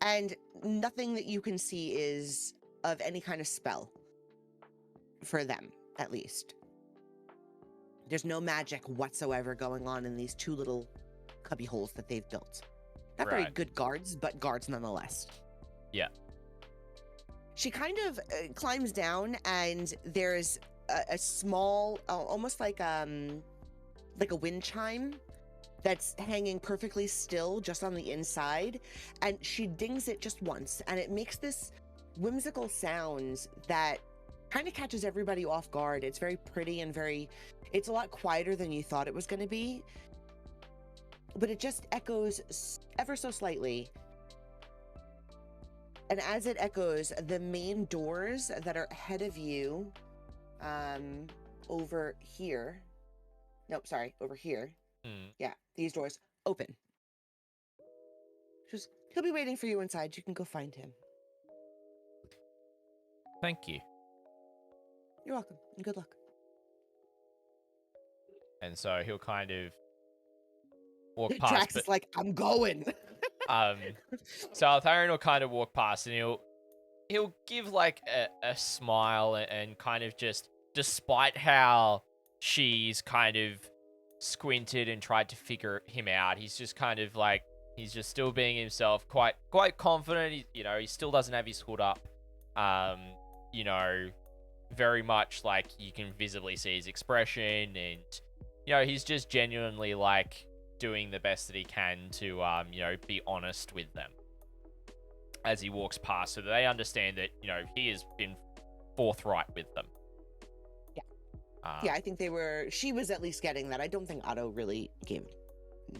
Speaker 5: And nothing that you can see is of any kind of spell for them, at least. There's no magic whatsoever going on in these 2 little cubby holes that they've built. Not very
Speaker 1: Right.
Speaker 5: good guards, but guards nonetheless.
Speaker 1: Yeah.
Speaker 5: She kind of climbs down, and there's a small, almost like a wind chime that's hanging perfectly still just on the inside, and she dings it just once, and it makes this whimsical sound that kind of catches everybody off guard. It's very pretty and it's a lot quieter than you thought it was going to be, but it just echoes ever so slightly. And as it echoes, the main doors that are ahead of you, over here. Nope, sorry, over here.
Speaker 1: Hmm.
Speaker 5: Yeah, these doors open. Just he'll be waiting for you inside. You can go find him.
Speaker 1: Thank you.
Speaker 5: You're welcome, and good luck.
Speaker 1: And so he'll kind of walk past,
Speaker 5: Drax
Speaker 1: but
Speaker 5: is like, I'm going.
Speaker 1: so Altharion will kind of walk past, and he'll give like a smile and kind of just, despite how she's kind of squinted and tried to figure him out, he's just kind of like, he's just still being himself, quite confident. He still doesn't have his hood up. Very much like you can visibly see his expression, and he's just genuinely like doing the best that he can to be honest with them as he walks past, so that they understand that he has been forthright with them.
Speaker 5: Yeah, I think she was at least getting that. I don't think Otto really gave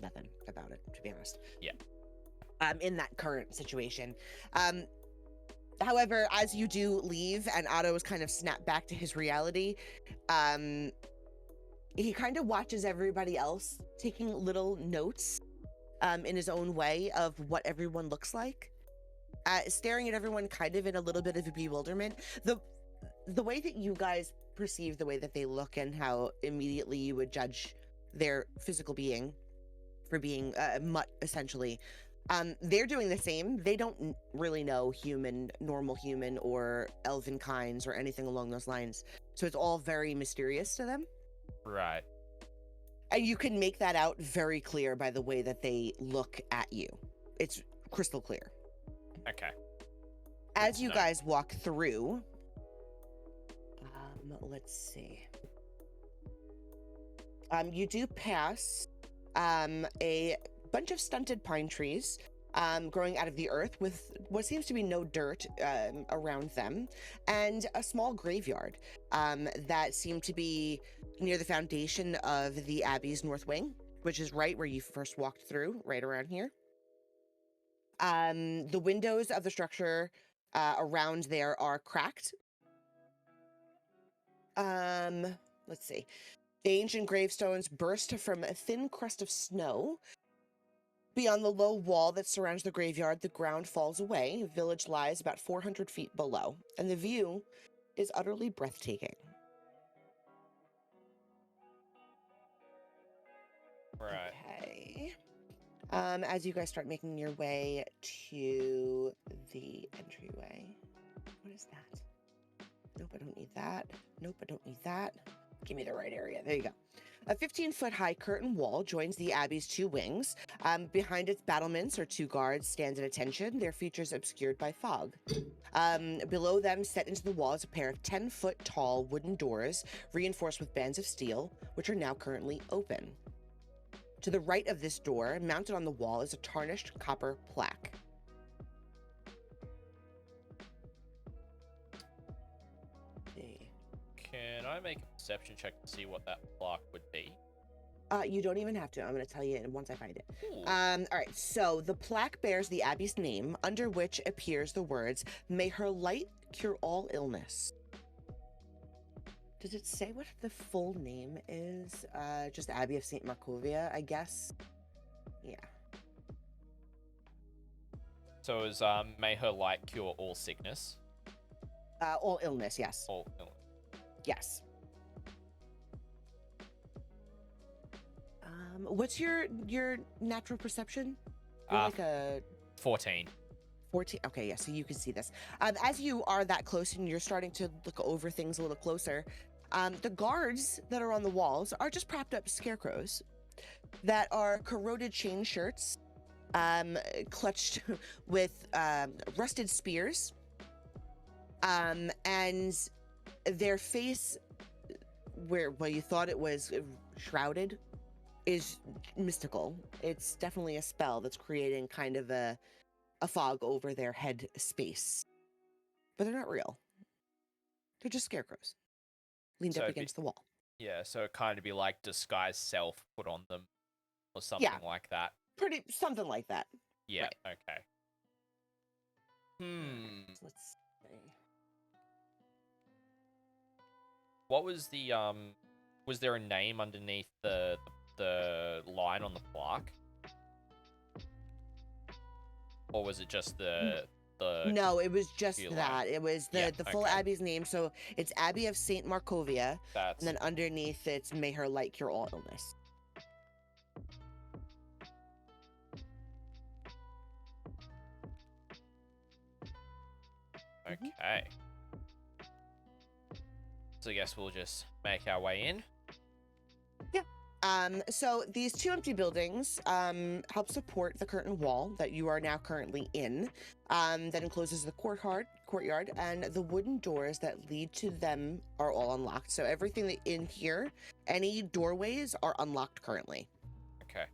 Speaker 5: nothing about it, to be honest.
Speaker 1: Yeah.
Speaker 5: In that current situation. However, as you do leave and Otto is kind of snapped back to his reality, he kind of watches everybody else taking little notes in his own way of what everyone looks like, staring at everyone kind of in a little bit of a bewilderment. The way that you guys perceive the way that they look and how immediately you would judge their physical being for being mutt, essentially, they're doing the same. They don't really know normal human, or elven kinds, or anything along those lines. So it's all very mysterious to them.
Speaker 1: Right.
Speaker 5: And you can make that out very clear by the way that they look at you. It's crystal clear.
Speaker 1: Okay.
Speaker 5: As you guys walk through, let's see. You do pass a bunch of stunted pine trees growing out of the earth with what seems to be no dirt around them, and a small graveyard that seemed to be near the foundation of the Abbey's north wing, which is right where you first walked through, right around here. The windows of the structure around there are cracked. Let's see. The ancient gravestones burst from a thin crust of snow. Beyond the low wall that surrounds the graveyard, the ground falls away. The village lies about 400 feet below, and the view is utterly breathtaking.
Speaker 1: Right.
Speaker 5: Okay. As you guys start making your way to the entryway. What is that? Nope, I don't need that. Nope, I don't need that. Give me the right area. There you go. A 15-foot high curtain wall joins the Abbey's two wings. Behind its battlements are two guards stand at attention, their features obscured by fog. Below them, set into the wall, is a pair of 10-foot tall wooden doors reinforced with bands of steel, which are now currently open. To the right of this door, mounted on the wall, is a tarnished copper plaque.
Speaker 1: Can I make a perception check to see what that plaque would be?
Speaker 5: You don't even have to. I'm going to tell you once I find it.
Speaker 1: Ooh.
Speaker 5: All right. So the plaque bears the Abbey's name, under which appears the words, "May her light cure all illness." Does it say what the full name is? Just Abbey of St. Markovia, I guess. Yeah.
Speaker 1: So is may her light cure all sickness?
Speaker 5: All illness, yes.
Speaker 1: All illness.
Speaker 5: Yes. What's your natural perception? You're like a
Speaker 1: 14.
Speaker 5: 14. Okay, yeah, so you can see this. As you are that close and you're starting to look over things a little closer, the guards that are on the walls are just propped up scarecrows that are corroded chain shirts, clutched with rusted spears, and their face, where you thought it was shrouded, is mystical. It's definitely a spell that's creating kind of a fog over their head space. But they're not real. They're just scarecrows leaned
Speaker 1: So
Speaker 5: up
Speaker 1: it'd be-
Speaker 5: against the wall.
Speaker 1: Yeah, so it kind of be like disguised self put on them, or something like that.
Speaker 5: Something like that.
Speaker 1: Yeah.
Speaker 5: Right.
Speaker 1: Okay.
Speaker 5: Let's see.
Speaker 1: What was the was there a name underneath the line on the plaque? Or was it just the
Speaker 5: No, it was just
Speaker 1: few
Speaker 5: that. It was
Speaker 1: Yeah,
Speaker 5: the full
Speaker 1: okay.
Speaker 5: abbey's name. So it's Abbey of Saint Markovia,
Speaker 1: that's
Speaker 5: and then underneath it's May her light cure all illness.
Speaker 1: okay. So I guess we'll just make our way in.
Speaker 5: So these two empty buildings help support the curtain wall that you are now currently in, that encloses the courtyard, and the wooden doors that lead to them are all unlocked. So everything that in here, any doorways are unlocked currently.
Speaker 1: Okay.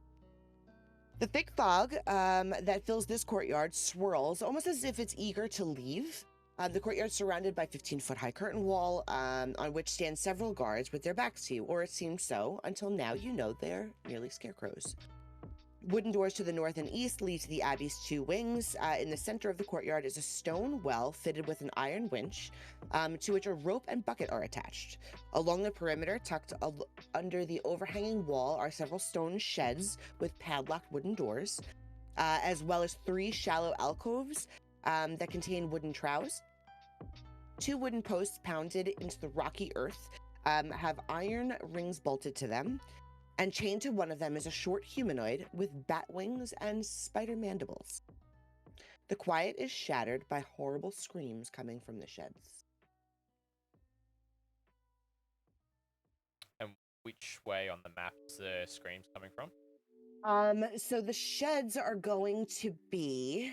Speaker 5: The thick fog that fills this courtyard swirls almost as if it's eager to leave. The courtyard is surrounded by 15-foot high curtain wall on which stand several guards with their backs to you, or it seems so, until now you know they're merely scarecrows. Wooden doors to the north and east lead to the Abbey's two wings. In the center of the courtyard is a stone well fitted with an iron winch, to which a rope and bucket are attached. Along the perimeter, tucked under the overhanging wall, are several stone sheds with padlocked wooden doors, as well as 3 shallow alcoves that contain wooden troughs. 2 wooden posts pounded into the rocky earth have iron rings bolted to them, and chained to one of them is a short humanoid with bat wings and spider mandibles. The quiet is shattered by horrible screams coming from the sheds.
Speaker 1: And which way on the map is the screams coming from?
Speaker 5: So the sheds are going to be,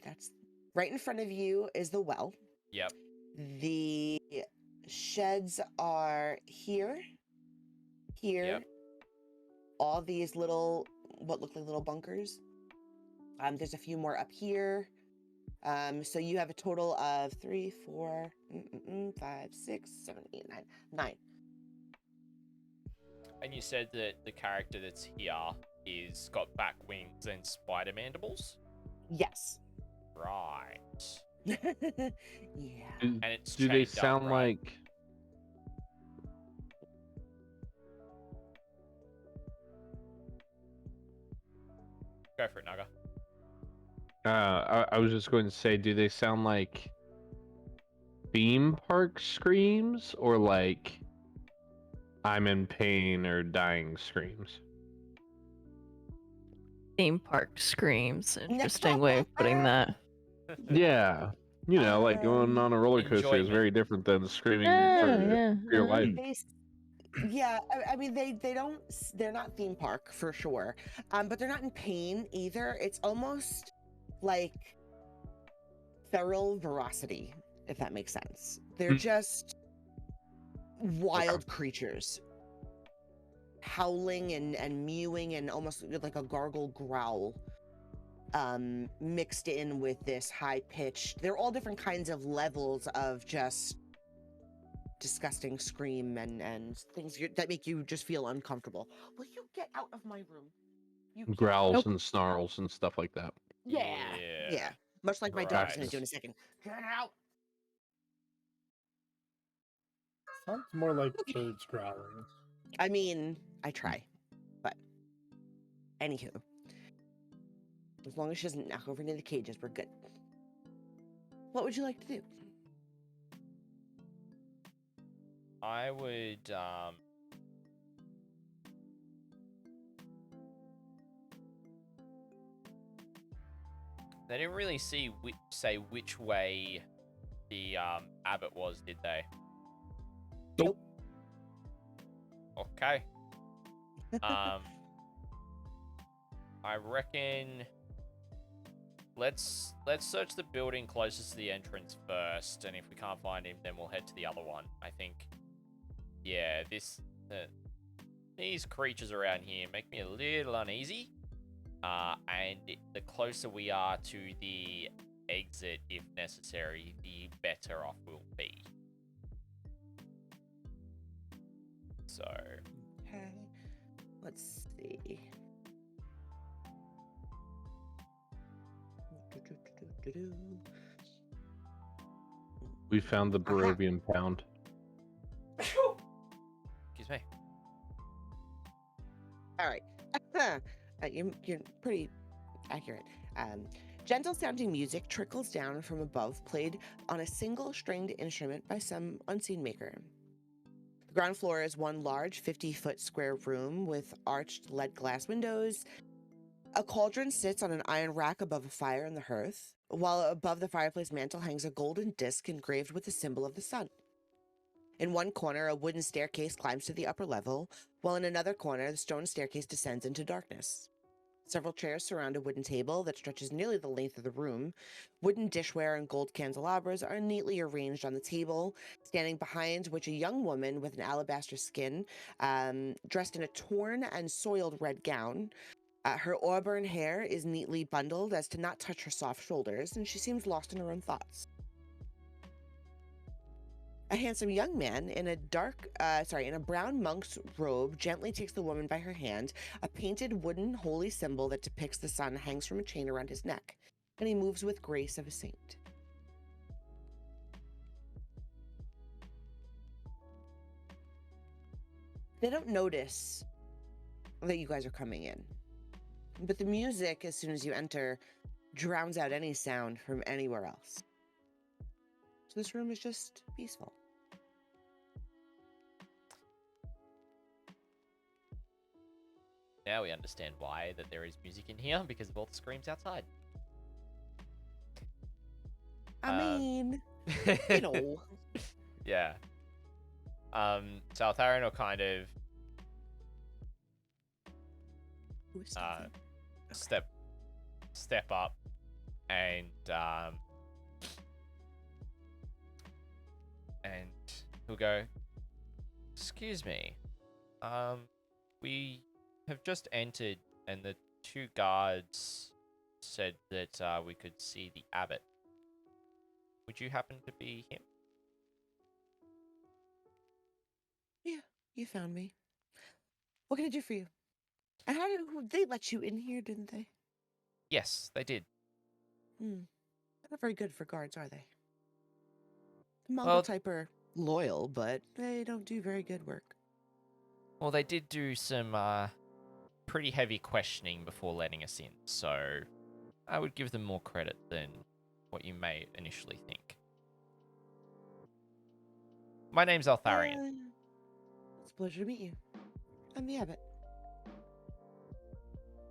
Speaker 5: that's right in front of you is the well.
Speaker 1: Yep.
Speaker 5: The sheds are here,
Speaker 1: Yep.
Speaker 5: all these little, what look like little bunkers. There's a few more up here. So you have a total of 3, 4, 5, 6, 7, 8, 9, 9.
Speaker 1: And you said that the character that's here is got back wings and spider mandibles?
Speaker 5: Yes.
Speaker 1: Right.
Speaker 5: Yeah.
Speaker 1: And it's
Speaker 4: Do they
Speaker 1: chained up,
Speaker 4: sound
Speaker 1: right?
Speaker 4: like?
Speaker 1: Go for it, nAga.
Speaker 4: I was just going to say, do they sound like theme park screams or like I'm in pain or dying screams?
Speaker 7: Theme park screams. Interesting way of putting that.
Speaker 4: Yeah, you know, like going on a roller coaster is
Speaker 1: Enjoyment.
Speaker 4: very different than screaming
Speaker 7: Yeah,
Speaker 4: for your life.
Speaker 5: Yeah, I mean they're not theme park for sure, but they're not in pain either. It's almost like feral ferocity, if that makes sense. They're just wild creatures, howling and mewing and almost like a gargle growl, mixed in with this high pitched. They're all different kinds of levels of just disgusting scream and things that make you just feel uncomfortable. Will you get out of my room? You can't.
Speaker 4: Growls
Speaker 7: Nope.
Speaker 4: and snarls and stuff like that.
Speaker 5: Yeah. Much like my dog is gonna
Speaker 1: Right.
Speaker 5: do in a second. Get out.
Speaker 6: Sounds more like birds growling.
Speaker 5: I mean, I try, but anywho, as long as she doesn't knock over any of the cages, we're good. What would you like to do?
Speaker 1: I would they didn't really say which way the abbot was, did they?
Speaker 8: Nope.
Speaker 1: Okay. I reckon let's search the building closest to the entrance first, and if we can't find him, then we'll head to the other one. I think, yeah, these creatures around here make me a little uneasy. And the closer we are to the exit, if necessary, the better off we'll be. So,
Speaker 5: Okay. Let's see. Do-do-do.
Speaker 4: We found the Barovian pound.
Speaker 1: Excuse me.
Speaker 5: All right. You're pretty accurate. Gentle sounding music trickles down from above, played on a single stringed instrument by some unseen maker. The ground floor is one large 50-foot square room with arched lead glass windows. A cauldron sits on an iron rack above a fire in the hearth, while above the fireplace mantel hangs a golden disc engraved with the symbol of the sun. In one corner, a wooden staircase climbs to the upper level, while in another corner, the stone staircase descends into darkness. Several chairs surround a wooden table that stretches nearly the length of the room. Wooden dishware and gold candelabras are neatly arranged on the table, standing behind which a young woman with an alabaster skin, dressed in a torn and soiled red gown. Her auburn hair is neatly bundled as to not touch her soft shoulders, and she seems lost in her own thoughts. A handsome young man in a brown monk's robe gently takes the woman by her hand. A painted wooden holy symbol that depicts the sun hangs from a chain around his neck, and he moves with grace of a saint. They don't notice that you guys are coming in, but the music, as soon as you enter, drowns out any sound from anywhere else. So this room is just peaceful.
Speaker 1: Now we understand why that there is music in here, because of all the screams outside.
Speaker 5: I mean, you know.
Speaker 1: Yeah. So Altharion will kind of step up and he'll go, "Excuse me. We have just entered, and the two guards said that we could see the abbot. Would you happen to be him?"
Speaker 5: Yeah, you found me. What can I do for you? And they let you in here, didn't they?
Speaker 1: Yes, they did.
Speaker 5: Not very good for guards, are they? The Mongol type are loyal, but they don't do very good work.
Speaker 1: Well, they did do some pretty heavy questioning before letting us in, so I would give them more credit than what you may initially think. My name's Altharion.
Speaker 5: It's a pleasure to meet you. I'm the abbot.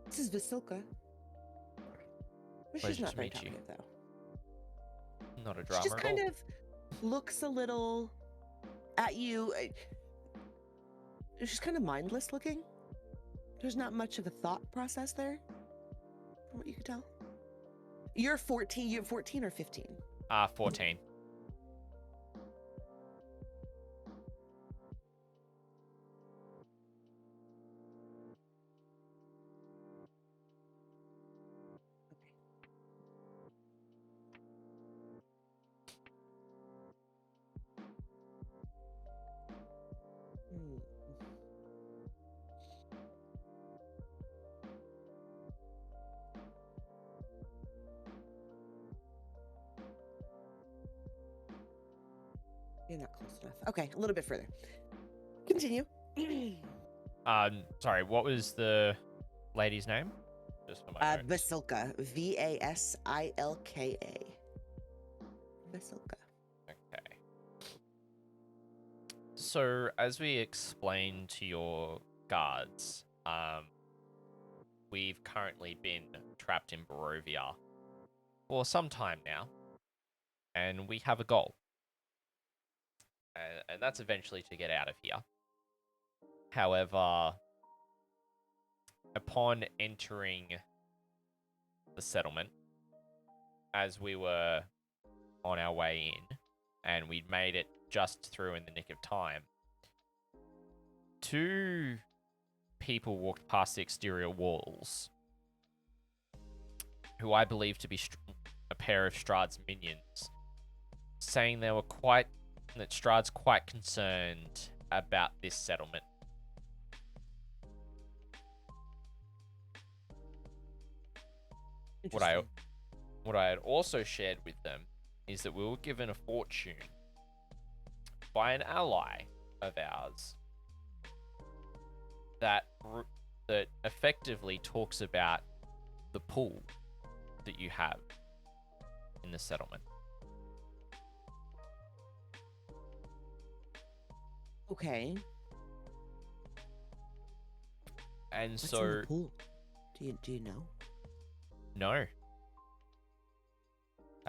Speaker 5: This is Vasilka. But she's
Speaker 1: Pleasure
Speaker 5: not
Speaker 1: to
Speaker 5: very
Speaker 1: meet you.
Speaker 5: talkative, though.
Speaker 1: Not a
Speaker 5: She
Speaker 1: drama
Speaker 5: just
Speaker 1: at
Speaker 5: kind
Speaker 1: all.
Speaker 5: of looks a little at you. She's kind of mindless looking. There's not much of a thought process there, from what you can tell. You're 14. You're 14 or 15?
Speaker 1: 14.
Speaker 5: You're not close enough. Okay, a little bit further. Continue.
Speaker 1: Sorry, what was the lady's name? Just for my notes.
Speaker 5: Vasilka. Vasilka. Vasilka.
Speaker 1: Okay. So, as we explained to your guards, we've currently been trapped in Barovia for some time now, and we have a goal. And that's eventually to get out of here. However, upon entering the settlement, as we were on our way in, and we'd made it just through in the nick of time, two people walked past the exterior walls, who I believe to be a pair of Strahd's minions, saying that Strahd's quite concerned about this settlement. what I had also shared with them is that we were given a fortune by an ally of ours that that effectively talks about the pool that you have in the settlement.
Speaker 5: Okay.
Speaker 1: And
Speaker 5: What's in
Speaker 1: so
Speaker 5: the pool? Do you know?
Speaker 1: no.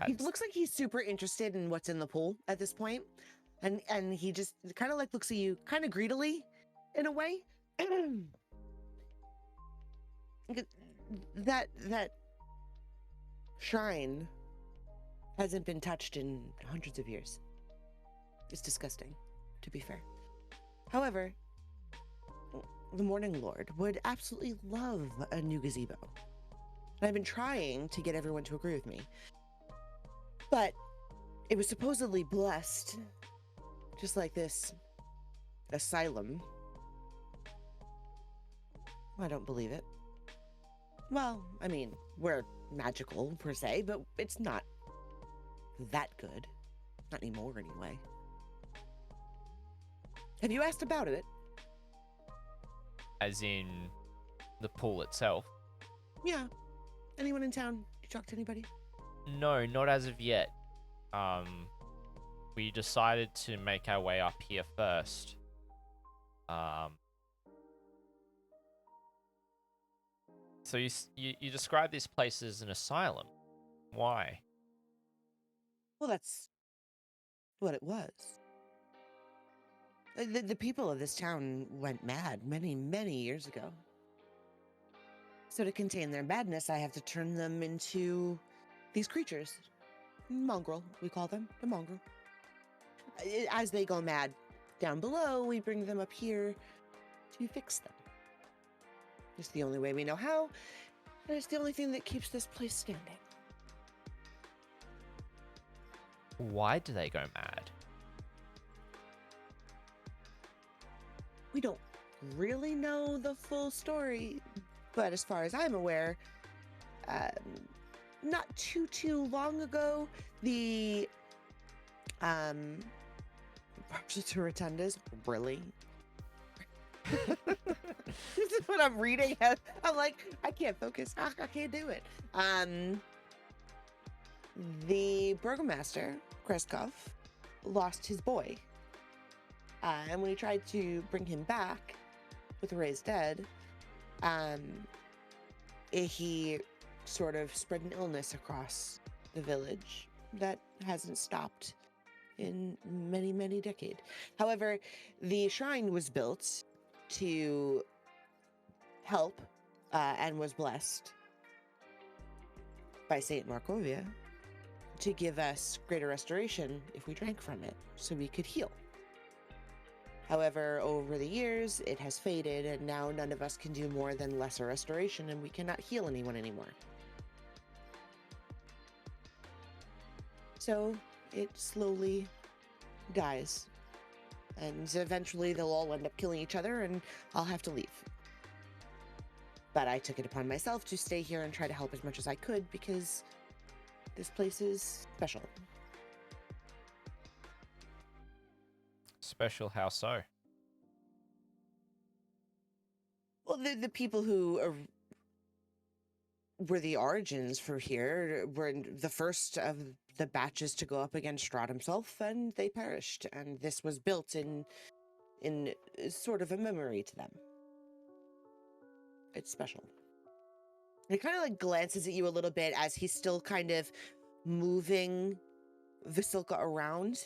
Speaker 5: He
Speaker 1: That's,
Speaker 5: looks like he's super interested in what's in the pool at this point, and he just kind of like looks at you kind of greedily, in a way. that shrine hasn't been touched in hundreds of years. It's disgusting, to be fair. However, the Morning Lord would absolutely love a new gazebo. And I've been trying to get everyone to agree with me. But it was supposedly blessed, just like this asylum. I don't believe it. Well, I mean, we're magical per se, but it's not that good. Not anymore, anyway. Have you asked about it?
Speaker 1: as in the pool itself.
Speaker 5: Yeah. Anyone in town? Did you talk to anybody?
Speaker 1: No, not as of yet. We decided to make our way up here first. So you describe this place as an asylum. Why?
Speaker 5: Well, that's what it was. The people of this town went mad many, many years ago. So to contain their madness, I have to turn them into these creatures. Mongrel, we call them, the mongrel. As they go mad down below, we bring them up here to fix them. It's the only way we know how, and it's the only thing that keeps this place standing.
Speaker 1: Why do they go mad?
Speaker 5: We don't really know the full story, but as far as I'm aware, not too long ago, the to rotundas, really? This is what I'm reading. I'm like, I can't focus. I can't do it. The burgomaster, Kreskov, lost his boy. And when he tried to bring him back with raised dead, he sort of spread an illness across the village that hasn't stopped in many, many decades. However, the shrine was built to help and was blessed by Saint Markovia to give us greater restoration if we drank from it, so we could heal. However, over the years, it has faded, and now none of us can do more than lesser restoration, and we cannot heal anyone anymore. So it slowly dies, and eventually they'll all end up killing each other, and I'll have to leave. But I took it upon myself to stay here and try to help as much as I could, because this place is special.
Speaker 1: Special, how so?
Speaker 5: Well, the people who were the origins for here were the first of the batches to go up against Strahd himself, and they perished. And this was built in sort of a memory to them. It's special. He kind of like glances at you a little bit as he's still kind of moving Vasilka around.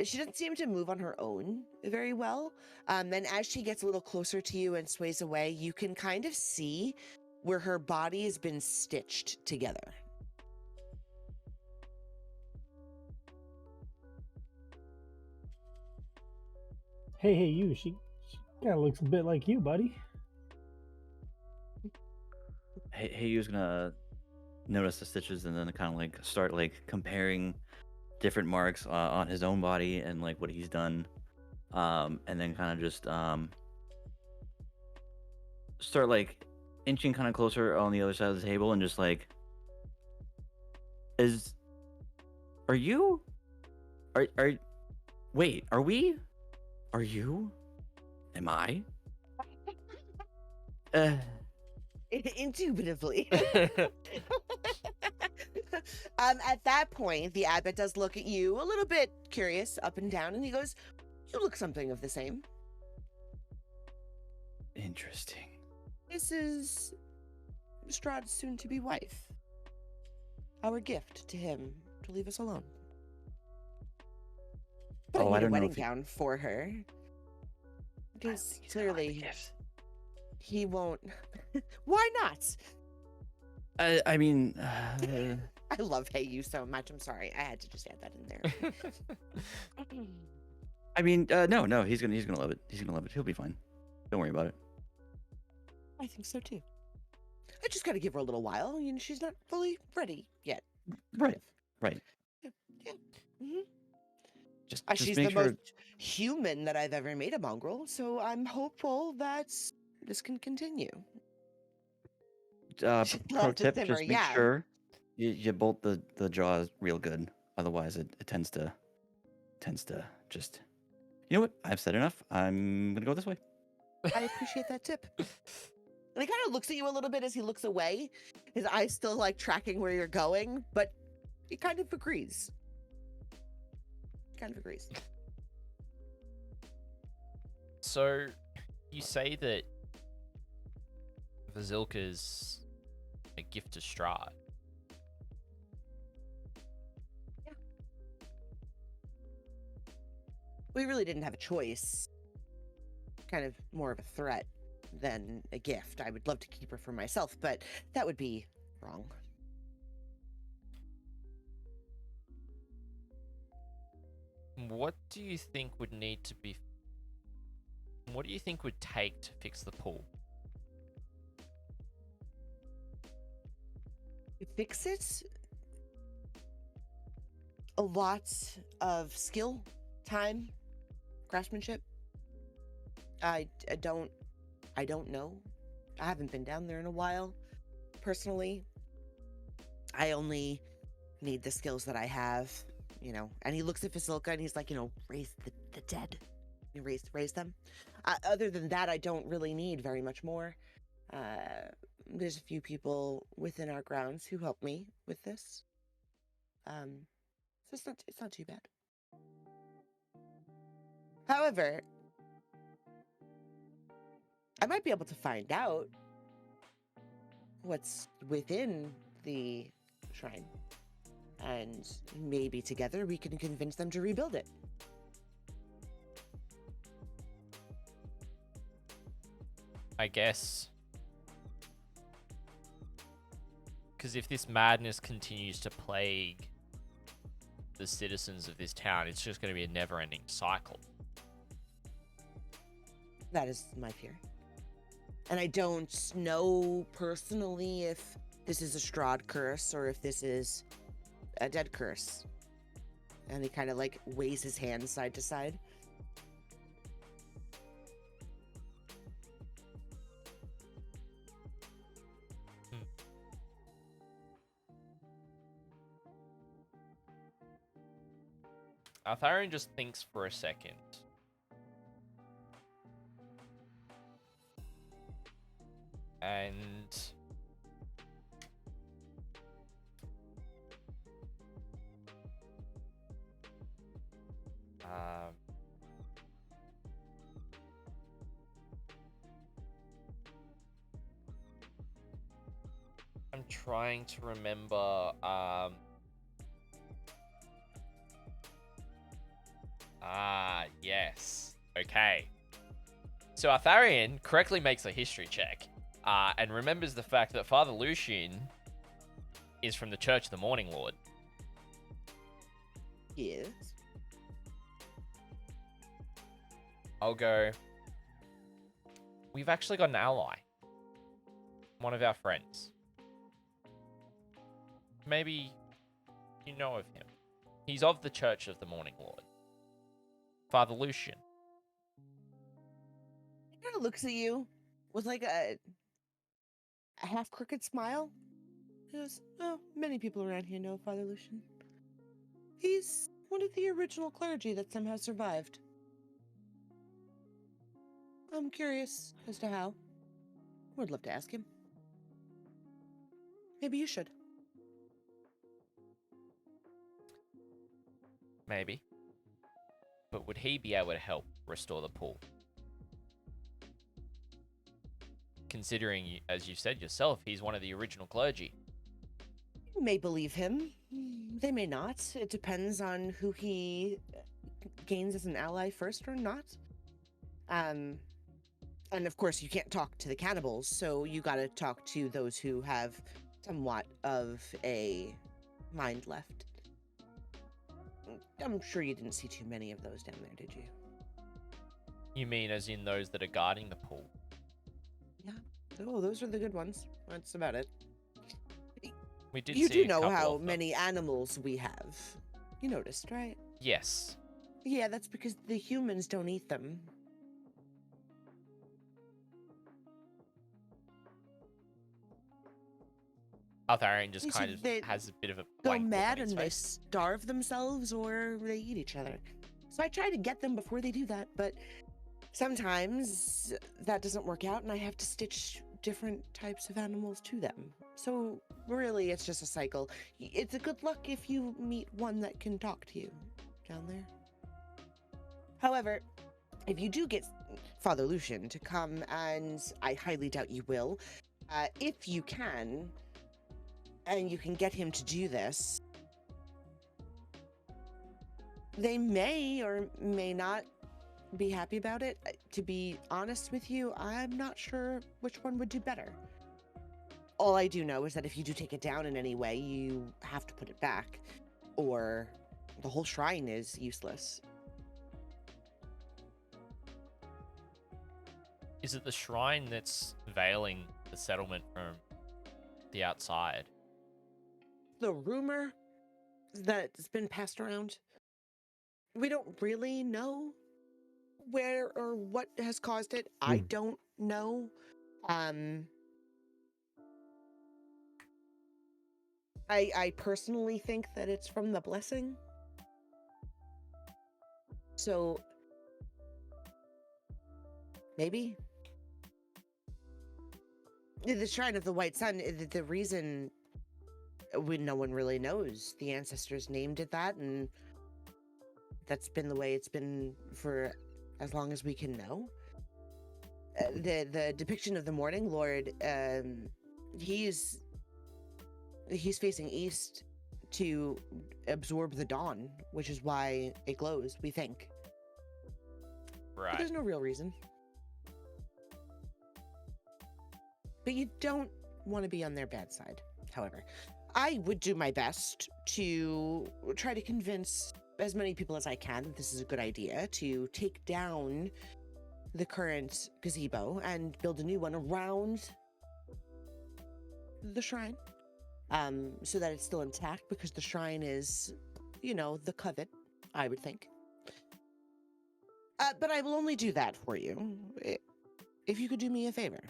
Speaker 5: She doesn't seem to move on her own very well. And as she gets a little closer to you and sways away, you can kind of see where her body has been stitched together.
Speaker 6: Hey, you. She kind of looks a bit like you, buddy.
Speaker 3: Hey, he was gonna notice the stitches and then kind of like start like comparing different marks on his own body and like what he's done, and then kind of just start like inching kind of closer on the other side of the table and just like Are you? Wait, are we? Are you? Am I?
Speaker 5: Indubitably. At that point, the abbot does look at you a little bit curious, up and down, and he goes, "You look something of the same.
Speaker 3: Interesting.
Speaker 5: This is Strahd's soon-to-be wife. Our gift to him to leave us alone. But
Speaker 3: Oh,
Speaker 5: I
Speaker 3: I
Speaker 5: need a
Speaker 3: don't know
Speaker 5: wedding
Speaker 3: if he-
Speaker 5: gown for her. Because clearly he won't. Why not?
Speaker 3: I mean,
Speaker 5: I love Hey You so much. I'm sorry. I had to just add that in there.
Speaker 3: I mean, no, he's gonna love it. He's gonna love it. He'll be fine. Don't worry about it.
Speaker 5: I think so too. I just got to give her a little while. You know, she's not fully ready yet.
Speaker 3: Right. Right.
Speaker 5: Yeah. hmm
Speaker 3: Just
Speaker 5: She's
Speaker 3: make
Speaker 5: the
Speaker 3: sure.
Speaker 5: most human that I've ever made a mongrel, so I'm hopeful that this can continue. She
Speaker 3: Pro
Speaker 5: loves to
Speaker 3: tip:
Speaker 5: simmer,
Speaker 3: just make
Speaker 5: yeah.
Speaker 3: sure you bolt the jaws real good. Otherwise, it tends to just. You know what? I've said enough. I'm gonna go this way.
Speaker 5: I appreciate that tip. And he kind of looks at you a little bit as he looks away. His eyes still like tracking where you're going, but he kind of agrees.
Speaker 1: So, you say that Vasilka's a gift to Strahd.
Speaker 5: Yeah. We really didn't have a choice. Kind of more of a threat than a gift. I would love to keep her for myself, but that would be wrong.
Speaker 1: What do you think would need to be... What do you think would take to fix the pool?
Speaker 5: To fix it, a lot of skill, time, craftsmanship. I don't know. I haven't been down there in a while, personally. I only need the skills that I have, you know. And he looks at Vasilka and he's like, you know, raise the dead. You raise them. Other than that, I don't really need very much more. There's a few people within our grounds who help me with this. So it's not too bad. However, I might be able to find out what's within the shrine. And maybe together we can convince them to rebuild it.
Speaker 1: I guess. Because if this madness continues to plague the citizens of this town, it's just going to be a never-ending cycle.
Speaker 5: That is my fear. And I don't know personally if this is a Strahd curse or if this is a dead curse. And he kind of like waves his hands side to side.
Speaker 1: Altharion just thinks for a second. And I'm trying to remember yes. Okay. So Altharion correctly makes a history check and remembers the fact that Father Lucian is from the Church of the Morning Lord.
Speaker 5: Yes.
Speaker 1: I'll go. We've actually got an ally. One of our friends. Maybe you know of him. He's of the Church of the Morning Lord. Father Lucian.
Speaker 5: He kind of looks at you with like a half crooked smile. Yes. Oh, many people around here know Father Lucian. He's one of the original clergy that somehow survived. I'm curious as to how. Would love to ask him. Maybe you should.
Speaker 1: Maybe. But would he be able to help restore the pool? Considering, as you said yourself, he's one of the original clergy.
Speaker 5: You may believe him. They may not. It depends on who he gains as an ally first or not. And of course, you can't talk to the cannibals, so you gotta talk to those who have somewhat of a mind left. I'm sure you didn't see too many of those down there, did you?
Speaker 1: You mean as in those that are guarding the pool?
Speaker 5: Yeah. Oh, those are the good ones. That's about it.
Speaker 1: We did
Speaker 5: You
Speaker 1: see
Speaker 5: do
Speaker 1: a
Speaker 5: know
Speaker 1: couple
Speaker 5: how
Speaker 1: of them.
Speaker 5: many animals we have. You noticed, right?
Speaker 1: Yes.
Speaker 5: Yeah, that's because the humans don't eat them.
Speaker 1: Altharion just
Speaker 5: You see,
Speaker 1: kind of
Speaker 5: they
Speaker 1: has a bit of a
Speaker 5: Go
Speaker 1: blank look
Speaker 5: mad
Speaker 1: on his
Speaker 5: and they
Speaker 1: face.
Speaker 5: starve themselves or they eat each other. So I try to get them before they do that, but sometimes that doesn't work out and I have to stitch different types of animals to them. So really, it's just a cycle. It's a good luck if you meet one that can talk to you down there. However, if you do get Father Lucian to come, and I highly doubt you will, if you can, and you can get him to do this, they may or may not be happy about it. To be honest with you, I'm not sure which one would do better. All I do know is that if you do take it down in any way, you have to put it back, or the whole shrine is useless.
Speaker 1: Is it the shrine that's veiling the settlement from the outside?
Speaker 5: The rumor that's been passed around, we don't really know where or what has caused it. I don't know. I personally think that it's from the blessing. So maybe the Shrine of the White Sun, the reason no one really knows. The ancestors named it that, and that's been the way it's been for as long as we can know. The depiction of the Morning Lord, he's facing east to absorb the dawn, which is why it glows, we think. But
Speaker 1: Right.
Speaker 5: there's no real reason. But you don't want to be on their bad side, however. I would do my best to try to convince as many people as I can that this is a good idea, to take down the current gazebo and build a new one around the shrine, so that it's still intact, because the shrine is, the covet, I would think. But I will only do that for you if you could do me a favor.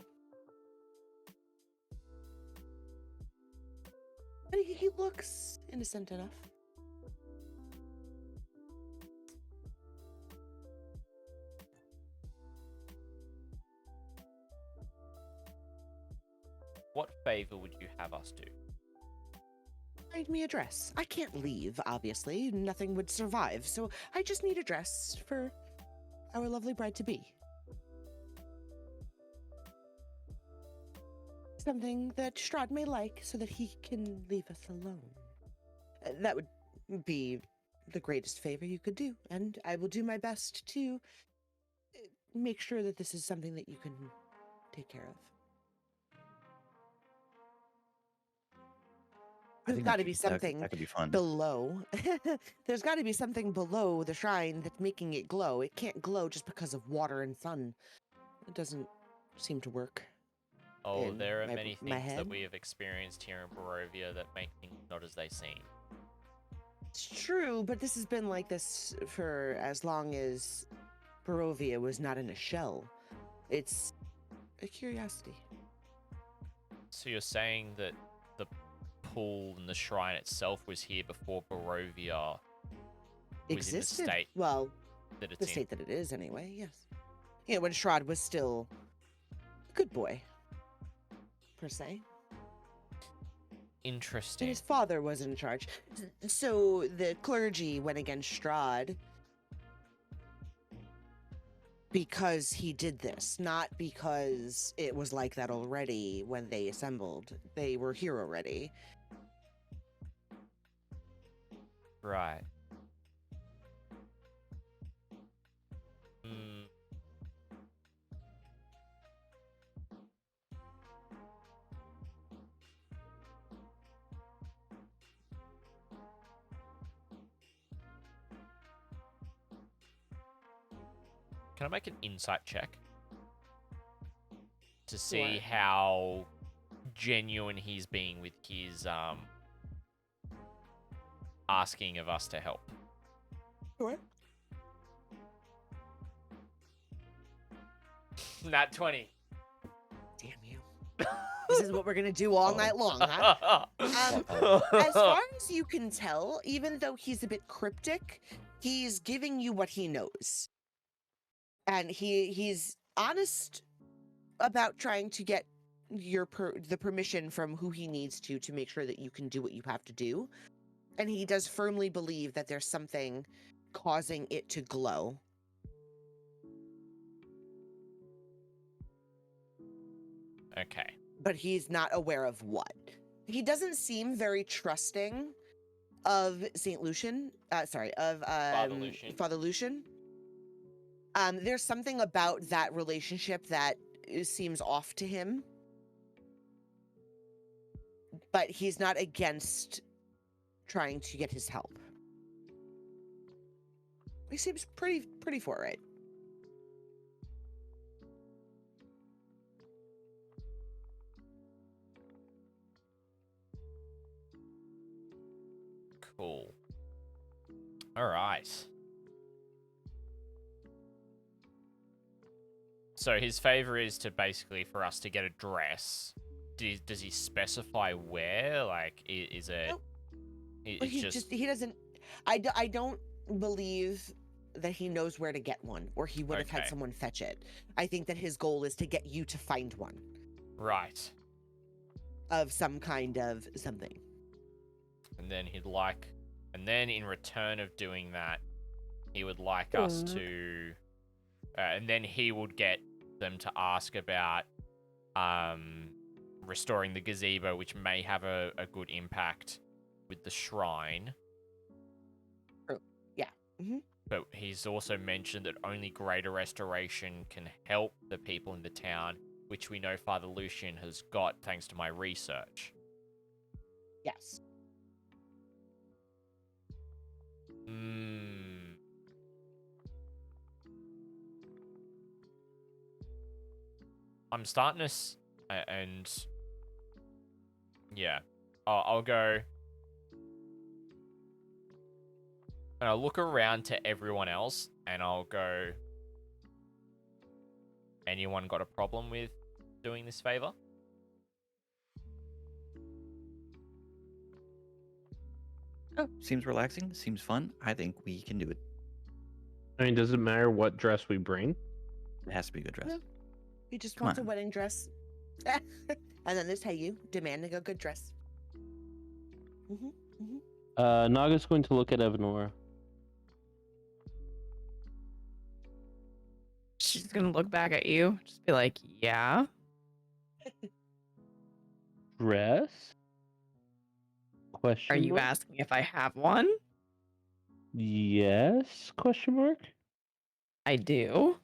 Speaker 5: But he looks innocent enough.
Speaker 1: What favor would you have us do?
Speaker 5: Find me a dress. I can't leave, obviously. Nothing would survive, so I just need a dress for our lovely bride-to-be. Something that Strahd may like, so that he can leave us alone. That would be the greatest favor you could do, and I will do my best to make sure that this is something that you can take care of.
Speaker 3: I
Speaker 5: There's
Speaker 3: think
Speaker 5: got
Speaker 3: that
Speaker 5: to
Speaker 3: could-
Speaker 5: be
Speaker 3: that-
Speaker 5: something
Speaker 3: that could be fun.
Speaker 5: below. There's got to be something below the shrine that's making it glow. It can't glow just because of water and sun. It doesn't seem to work.
Speaker 1: Oh,
Speaker 5: In
Speaker 1: there are
Speaker 5: my-
Speaker 1: many
Speaker 5: my
Speaker 1: things that
Speaker 5: head?
Speaker 1: we have experienced here in Barovia that make things not as they seem.
Speaker 5: It's true, but this has been like this for as long as Barovia was not in a shell. It's a curiosity.
Speaker 1: So you're saying that the pool and the shrine itself was here before Barovia was in the
Speaker 5: Existed.
Speaker 1: state
Speaker 5: Well,
Speaker 1: that
Speaker 5: the
Speaker 1: it's in.
Speaker 5: state that it is, anyway. Yes. Yeah, when Strahd was still a good boy, per se. And
Speaker 1: Interesting.
Speaker 5: his father was in charge. So the clergy went against Strahd because he did this, not because it was like that already when they assembled. They were hero ready.
Speaker 1: Right. Hmm. Can I make an insight check to see
Speaker 5: Sure.
Speaker 1: how genuine he's being with his asking of us to help?
Speaker 5: Sure.
Speaker 1: Nat 20.
Speaker 5: Damn you. This is what we're gonna do all night long, huh? As
Speaker 1: As
Speaker 5: far as you can tell, even though he's a bit cryptic, he's giving you what he knows. And he's honest about trying to get the permission from who he needs to make sure that you can do what you have to do. And he does firmly believe that there's something causing it to glow.
Speaker 1: Okay.
Speaker 5: But he's not aware of what. He doesn't seem very trusting of Saint Lucian.
Speaker 1: Father Lucian.
Speaker 5: Father Lucian. There's something about that relationship that seems off to him. But he's not against trying to get his help. He seems pretty for it.
Speaker 1: Cool. All right. So his favor is to basically for us to get a dress. Does he specify where? Like, is it?
Speaker 5: Nope.
Speaker 1: It's just
Speaker 5: he doesn't. I don't believe that he knows where to get one, or he would have had
Speaker 1: Okay.
Speaker 5: someone fetch it. I think that his goal is to get you to find one
Speaker 1: right.
Speaker 5: of some kind of something.
Speaker 1: And then and then in return of doing that, he would like us to, and then he would get them to ask about restoring the gazebo, which may have a good impact with the shrine.
Speaker 5: Yeah. Mm-hmm.
Speaker 1: But he's also mentioned that only greater restoration can help the people in the town, which we know Father Lucian has got thanks to my research.
Speaker 5: Yes.
Speaker 1: I'm starting to, and yeah, I'll go, and I'll look around to everyone else, and I'll go, anyone got a problem with doing this favor?
Speaker 3: Oh, seems relaxing. Seems fun. I think we can do it.
Speaker 4: I mean, does it matter what dress we bring?
Speaker 3: It has to be a good dress.
Speaker 5: Yeah. He just
Speaker 3: Come
Speaker 5: wants a
Speaker 3: on.
Speaker 5: wedding dress. And then this how you demanding a good dress.
Speaker 4: Naga's going to look at Evanora.
Speaker 7: She's gonna look back at you, just be like, "Yeah."
Speaker 4: Dress? Question
Speaker 7: Are you
Speaker 4: mark?
Speaker 7: asking if I have one?
Speaker 4: Yes? Question mark?
Speaker 7: I do.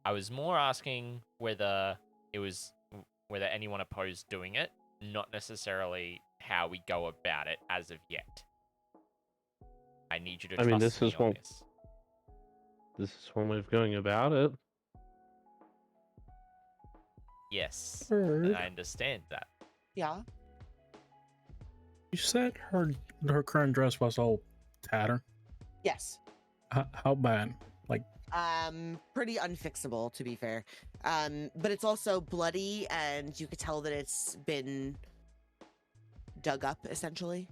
Speaker 1: I was more asking whether anyone opposed doing it, not necessarily how we go about it as of yet. I need you to trust
Speaker 4: this
Speaker 1: me
Speaker 4: is
Speaker 1: on
Speaker 4: one-
Speaker 1: this.
Speaker 4: This is one way of going about it.
Speaker 1: Yes,
Speaker 8: Bird.
Speaker 1: and I understand that.
Speaker 5: Yeah.
Speaker 8: You said her current dress was all tattered.
Speaker 5: Yes.
Speaker 8: How bad? Like
Speaker 5: Pretty unfixable, to be fair. But it's also bloody, and you could tell that it's been dug up, essentially.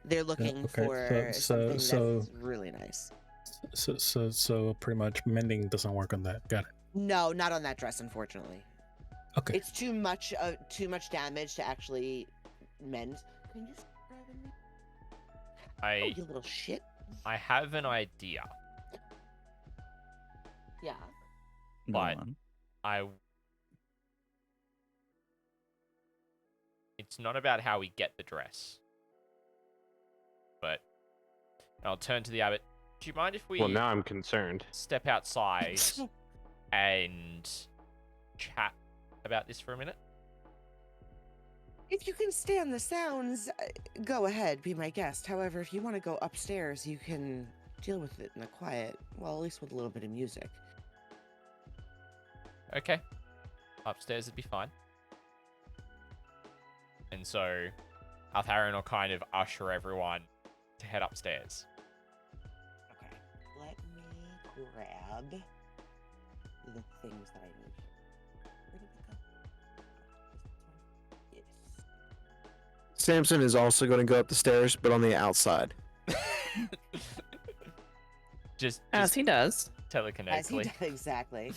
Speaker 5: They're looking
Speaker 8: okay,
Speaker 5: for something
Speaker 8: so
Speaker 5: that's really nice.
Speaker 8: so pretty much mending doesn't work on that. Got it.
Speaker 5: No, not on that dress, unfortunately.
Speaker 8: Okay.
Speaker 5: It's too much damage to actually mend. Can you just grab me? Oh, you little shit.
Speaker 1: I have an idea,
Speaker 5: Yeah.
Speaker 3: Go
Speaker 1: but
Speaker 3: on.
Speaker 1: it's not about how we get the dress. But I'll turn to the abbot. Do you mind if we
Speaker 4: Well, now I'm concerned.
Speaker 1: step outside and chat about this for a minute?
Speaker 5: If you can stand the sounds, go ahead, be my guest. However, if you want to go upstairs, you can deal with it in the quiet. Well, at least with a little bit of music.
Speaker 1: Okay. Upstairs would be fine. And so Altharion will kind of usher everyone to head upstairs.
Speaker 5: Okay. Let me grab the things that I need. Where did it go? Yes.
Speaker 2: Samson is also going to go up the stairs, but on the outside.
Speaker 1: just
Speaker 7: As he does.
Speaker 5: As he
Speaker 1: telekinetically,
Speaker 5: does, exactly.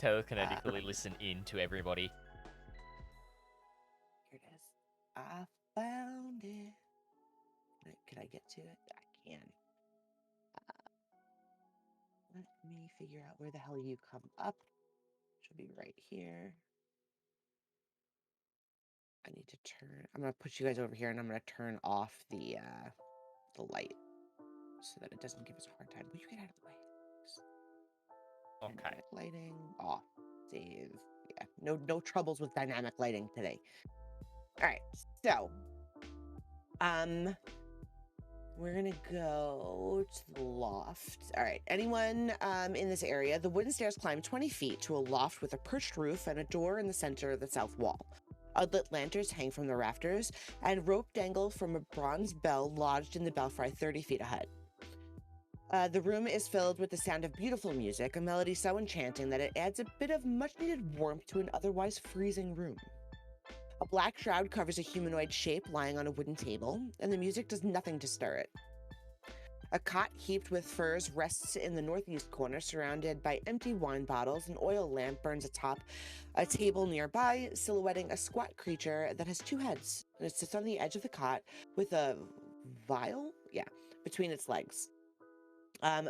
Speaker 1: telekinetically listen in to everybody.
Speaker 5: Here it is. I found it. Can I get to it? I can. Let me figure out where the hell you come up. Should be right here. I need to turn. I'm gonna put you guys over here, and I'm gonna turn off the light so that it doesn't give us a hard time. Will you get out of the way?
Speaker 1: Okay.
Speaker 5: Dynamic lighting off. Save. Yeah. No troubles with dynamic lighting today. All right. So, we're gonna go to the loft. All right. Anyone in this area? The wooden stairs climb 20 feet to a loft with a perched roof and a door in the center of the south wall. Unlit lanterns hang from the rafters, and rope dangle from a bronze bell lodged in the belfry 30 feet ahead. The room is filled with the sound of beautiful music, a melody so enchanting that it adds a bit of much-needed warmth to an otherwise freezing room. A black shroud covers a humanoid shape lying on a wooden table, and the music does nothing to stir it. A cot heaped with furs rests in the northeast corner, surrounded by empty wine bottles. An oil lamp burns atop a table nearby, silhouetting a squat creature that has two heads. And it sits on the edge of the cot with a vial, between its legs.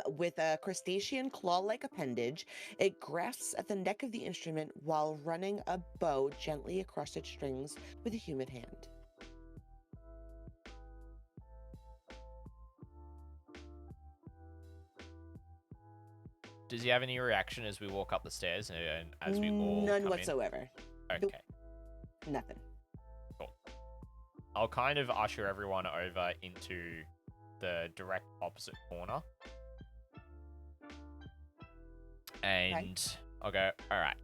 Speaker 5: With a crustacean claw-like appendage, it grasps at the neck of the instrument while running a bow gently across its strings with a humid hand.
Speaker 1: Does he have any reaction as we walk up the stairs and as we all
Speaker 5: None
Speaker 1: come
Speaker 5: whatsoever.
Speaker 1: in?
Speaker 5: Nope.
Speaker 1: Okay.
Speaker 5: Nothing.
Speaker 1: Cool. I'll kind of usher everyone over into the direct opposite corner. And I'll go, all right.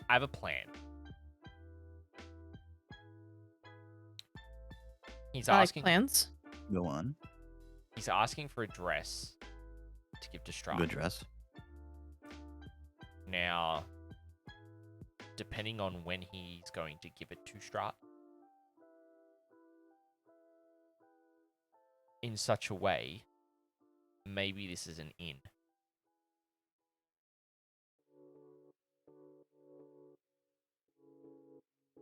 Speaker 1: I have a plan. He's
Speaker 7: I like
Speaker 1: asking
Speaker 7: plans.
Speaker 3: Go on.
Speaker 1: He's asking for a dress to give to Strahd.
Speaker 3: Good dress.
Speaker 1: Now, depending on when he's going to give it to Strahd, in such a way, maybe this is an inn.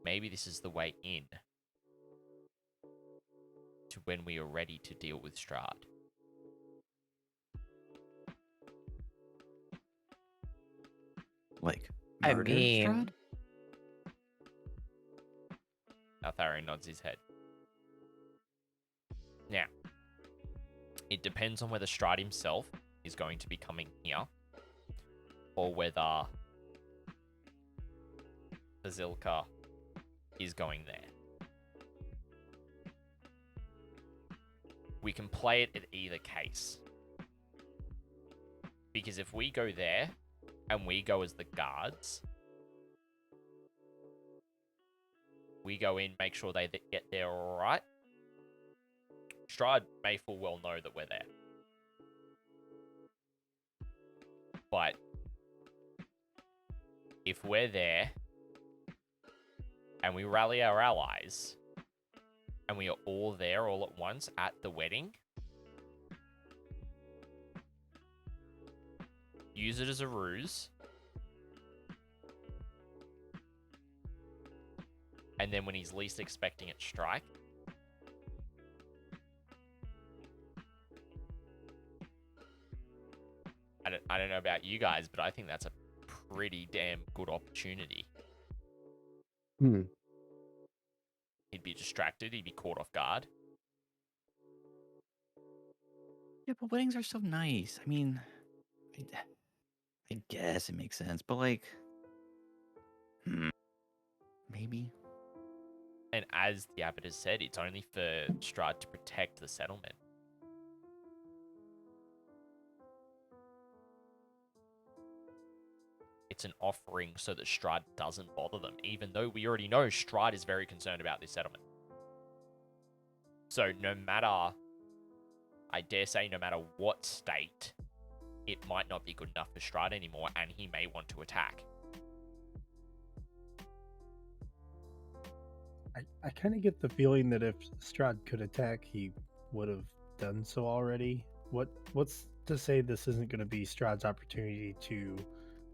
Speaker 1: Maybe this is the way in to when we are ready to deal with Strahd.
Speaker 3: Like,
Speaker 7: I
Speaker 3: murder
Speaker 7: mean-
Speaker 3: Strahd?
Speaker 1: Altharion nods his head. Now, it depends on whether Strahd himself is going to be coming here, or whether Bazilka is going there. We can play it at either case. Because if we go there, and we go as the guards, we go in, make sure they get there alright, Strahd may full well know that we're there. But if we're there and we rally our allies and we are all there all at once at the wedding, use it as a ruse, and then when he's least expecting it, strike. I don't know about you guys, but I think that's a pretty damn good opportunity.
Speaker 4: Hmm.
Speaker 1: He'd be distracted. He'd be caught off guard.
Speaker 3: Yeah, but weddings are so nice. I mean, I guess it makes sense, but like, maybe.
Speaker 1: And as the abbot has said, it's only for Strahd to protect the settlement. It's an offering so that Strahd doesn't bother them, even though we already know Strahd is very concerned about this settlement. So no matter, I dare say, no matter what state, it might not be good enough for Strahd anymore, and he may want to attack.
Speaker 6: I kind of get the feeling that if Strahd could attack, he would have done so already. What's to say this isn't going to be Strahd's opportunity to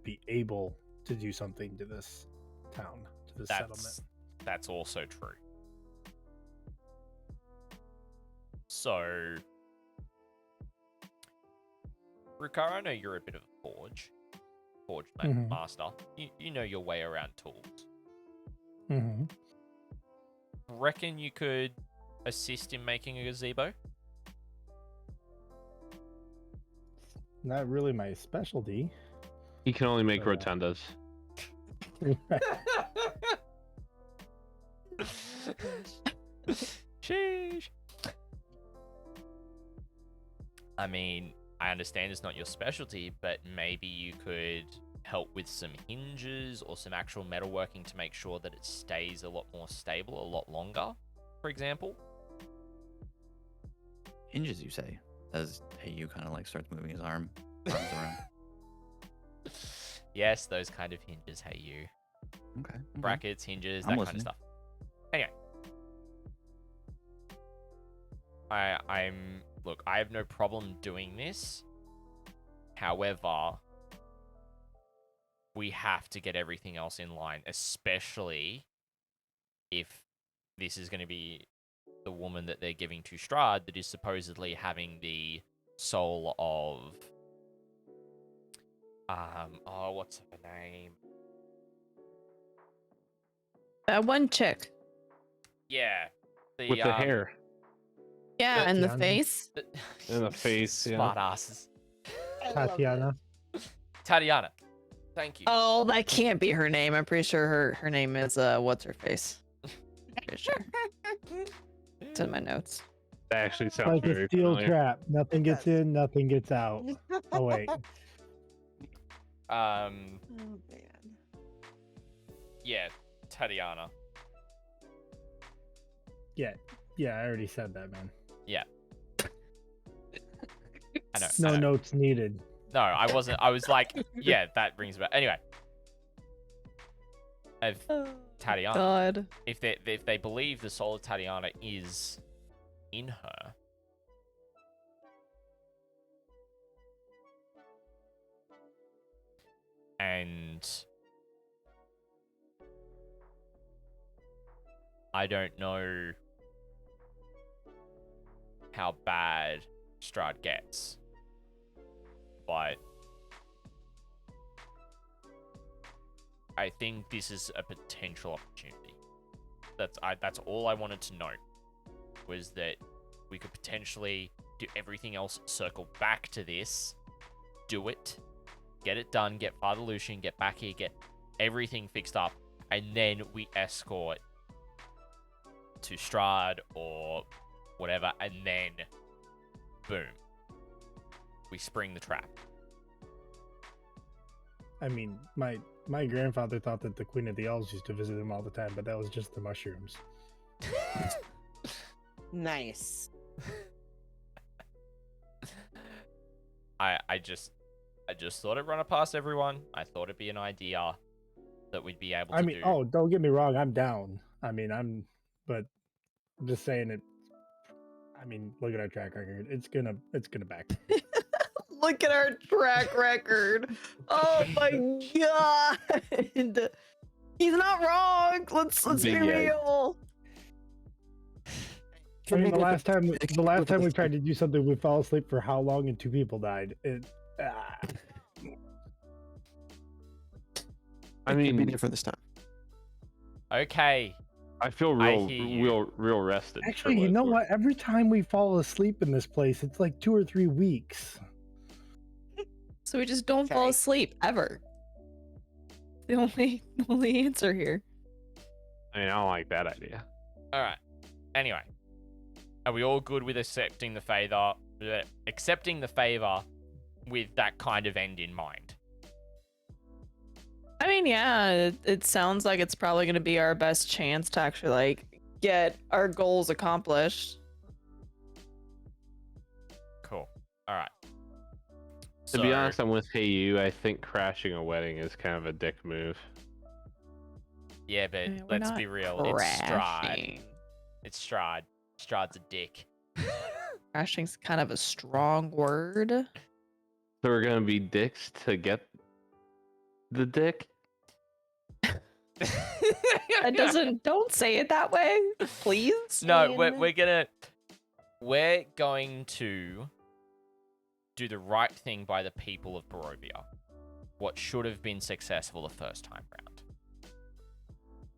Speaker 6: be able to do something to this town, to this settlement?
Speaker 1: That's also true. So, Rukar, I know you're a bit of a forge master. You know your way around tools.
Speaker 6: Mm-hmm.
Speaker 1: Reckon you could assist in making a gazebo?
Speaker 6: Not really my specialty.
Speaker 4: He can only make
Speaker 6: But,
Speaker 4: rotundas.
Speaker 1: Sheesh. I mean, I understand it's not your specialty, but maybe you could help with some hinges or some actual metalworking to make sure that it stays a lot more stable, a lot longer, for example.
Speaker 3: Hinges, you say? As Heyu kind of like starts moving his arms around.
Speaker 1: Yes, those kind of hinges, hey you.
Speaker 3: Okay.
Speaker 1: Brackets, hinges,
Speaker 3: I'm
Speaker 1: that kind of
Speaker 3: listening.
Speaker 1: stuff. Anyway. Look, I have no problem doing this. However, we have to get everything else in line, especially if this is going to be the woman that they're giving to Strahd that is supposedly having the soul of what's her name?
Speaker 7: That one chick.
Speaker 1: Yeah.
Speaker 4: With the hair
Speaker 7: Yeah, and the
Speaker 6: Tatiana.
Speaker 7: face.
Speaker 4: in the face. Yeah.
Speaker 1: Smart asses.
Speaker 6: Tatiana.
Speaker 1: Tatiana. Thank you.
Speaker 7: Oh, that can't be her name. I'm pretty sure her name is what's her face. Pretty sure. It's in my notes.
Speaker 4: That actually sounds
Speaker 6: Like
Speaker 4: very
Speaker 6: a steel
Speaker 4: familiar.
Speaker 6: trap. Nothing
Speaker 5: It
Speaker 6: gets
Speaker 5: does.
Speaker 6: in, nothing gets out. Oh wait.
Speaker 5: Oh man.
Speaker 1: Yeah, Tatiana.
Speaker 6: Yeah, I already said that, man.
Speaker 1: Yeah. I know.
Speaker 6: No
Speaker 1: I know.
Speaker 6: notes needed.
Speaker 1: No, I wasn't. I was like, yeah, that rings a bell. Anyway. Of Tatiana.
Speaker 7: God.
Speaker 1: If they believe the soul of Tatiana is in her, and I don't know how bad Strahd gets, but I think this is a potential opportunity. That's all I wanted to know, was that we could potentially do everything else, circle back to this, do it, get it done, get Father Lucian, get back here, get everything fixed up, and then we escort to Strahd or whatever, and then boom, we spring the trap.
Speaker 6: I mean, my grandfather thought that the Queen of the Elves used to visit him all the time, but that was just the mushrooms.
Speaker 5: Nice.
Speaker 1: I just I just thought I'd run it past everyone. I thought it'd be an idea that we'd be able to
Speaker 6: I mean,
Speaker 1: do.
Speaker 6: oh, don't get me wrong, I'm down. I mean, but I'm just saying it. I mean, look at our track record. It's gonna back.
Speaker 7: Look at our track record. Oh my god. He's not wrong. Let's be
Speaker 4: Big yikes.
Speaker 7: real.
Speaker 6: I mean, the last time we tried to do something, we fell asleep for how long and 2 people died.
Speaker 4: I
Speaker 2: It could be
Speaker 4: mean,
Speaker 2: different this time.
Speaker 1: Okay.
Speaker 4: I feel
Speaker 1: I
Speaker 4: real,
Speaker 1: hear you.
Speaker 4: real rested. for
Speaker 6: Actually, you
Speaker 4: it's
Speaker 6: know
Speaker 4: worth.
Speaker 6: what? Every time we fall asleep in this place, it's like 2 or 3 weeks.
Speaker 7: So we just don't fall
Speaker 5: Okay.
Speaker 7: asleep ever. The only answer here.
Speaker 4: I mean, I don't like that idea.
Speaker 1: All right. Anyway, are we all good with accepting the favor? Accepting the favor with that kind of end in mind.
Speaker 7: I mean, yeah, it sounds like it's probably going to be our best chance to actually like get our goals accomplished.
Speaker 1: Cool. All right.
Speaker 4: To be honest, I'm with Hey You. I think crashing a wedding is kind of a dick move.
Speaker 1: yeah, but
Speaker 7: We're
Speaker 1: let's
Speaker 7: not
Speaker 1: be real. It's Strahd.
Speaker 7: crashing.
Speaker 1: It's Strahd. Strahd's a dick.
Speaker 7: Crashing's kind of a strong word.
Speaker 4: So we're gonna be dicks to get the dick.
Speaker 7: That doesn't. Don't say it that way, please.
Speaker 1: No,
Speaker 5: Ian.
Speaker 1: we're going to do the right thing by the people of Barovia. What should have been successful the first time round.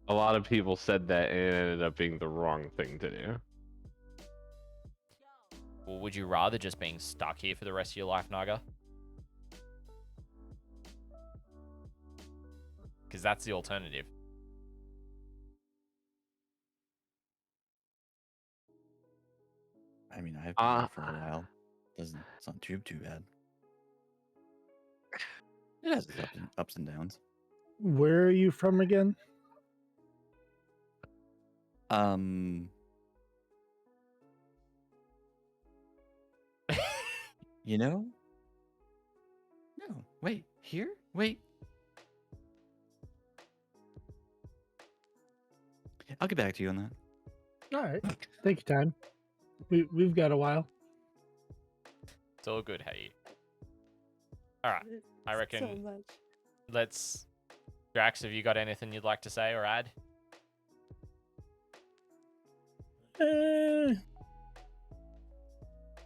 Speaker 4: A lot of people said that, and it ended up being the wrong thing to do.
Speaker 1: Or would you rather just being stuck here for the rest of your life, nAga? Because that's the alternative.
Speaker 3: I mean, I've been here for a while. It's not too bad. It has its ups and downs.
Speaker 6: Where are you from again?
Speaker 3: You know? No, wait, here? Wait. I'll get back to you on that.
Speaker 6: All right, take your time. We've got a while.
Speaker 1: It's all good, hey. All right, I reckon. Let's. Drax, have you got anything you'd like to say or add?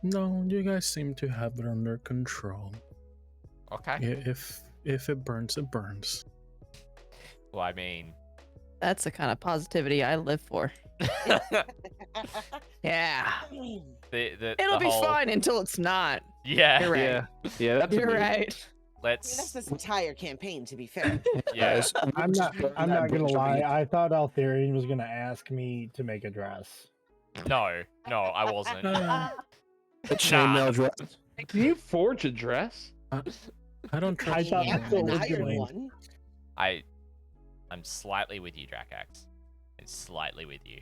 Speaker 8: No, you guys seem to have it under control.
Speaker 1: Okay.
Speaker 8: Yeah, if it burns, it burns.
Speaker 1: Well, I mean.
Speaker 7: That's the kind of positivity I live for. Yeah. It'll be
Speaker 1: whole...
Speaker 7: fine until it's not.
Speaker 1: Yeah.
Speaker 7: You're right.
Speaker 4: Yeah, that's
Speaker 7: You're
Speaker 4: a
Speaker 7: right.
Speaker 5: That's
Speaker 1: Let's.
Speaker 5: this entire campaign, to be fair.
Speaker 1: Yeah.
Speaker 6: I'm not gonna lie. I thought Altharion was gonna ask me to make a dress.
Speaker 1: No, I wasn't.
Speaker 8: Uh,
Speaker 2: The chainmail dress.
Speaker 4: Can you forge a dress?
Speaker 8: I don't
Speaker 6: I
Speaker 8: trust
Speaker 6: thought
Speaker 5: Yeah,
Speaker 6: that's what
Speaker 5: an
Speaker 6: was
Speaker 5: iron
Speaker 6: doing.
Speaker 5: one.
Speaker 1: I'm slightly with you, Dracax. I'm slightly with you.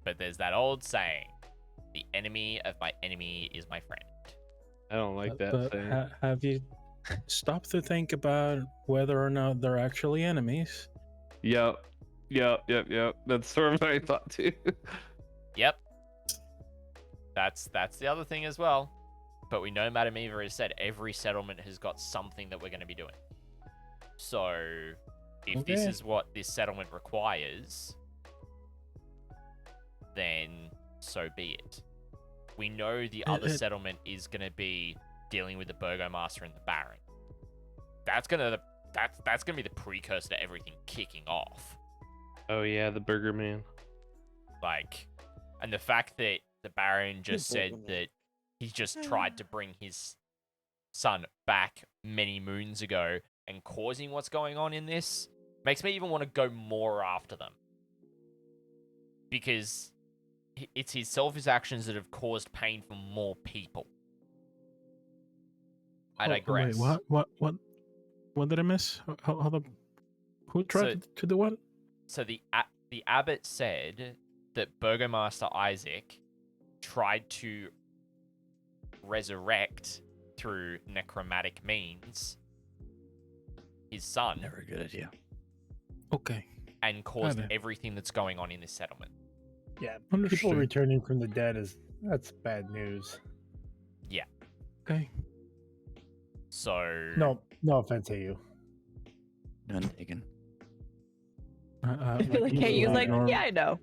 Speaker 1: But there's that old saying, the enemy of my enemy is my friend.
Speaker 4: I don't like that
Speaker 8: But
Speaker 4: thing.
Speaker 8: have you stopped to think about whether or not they're actually enemies?
Speaker 4: Yep. That's sort of what I thought too.
Speaker 1: Yep. That's the other thing as well. But we know Madame Eva has said every settlement has got something that we're going to be doing. So, if this
Speaker 8: Okay.
Speaker 1: is what this settlement requires, then so be it. We know the other settlement is going to be dealing with the Burgomaster and the Baron. That's gonna be the precursor to everything kicking off.
Speaker 4: Oh yeah, the Burger Man.
Speaker 1: Like, and the fact that the Baron just
Speaker 5: The
Speaker 1: said
Speaker 5: Burger Man.
Speaker 1: that he just tried to bring his son back many moons ago and causing what's going on in this makes me even want to go more after them. Because it's his selfish actions that have caused pain for more people. I digress.
Speaker 8: Wait, what did I miss? Who tried to do what?
Speaker 1: So the abbot said that Burgomaster Isaac tried to resurrect through necromantic means his son
Speaker 3: Never a good idea.
Speaker 8: Okay.
Speaker 1: and caused
Speaker 8: Got it.
Speaker 1: everything that's going on in this settlement.
Speaker 6: Yeah,
Speaker 8: Understood.
Speaker 6: people returning from the dead that's bad news.
Speaker 8: Okay.
Speaker 1: So
Speaker 6: No offense to you.
Speaker 3: None taken.
Speaker 7: I feel like Hey, like, yeah, I know.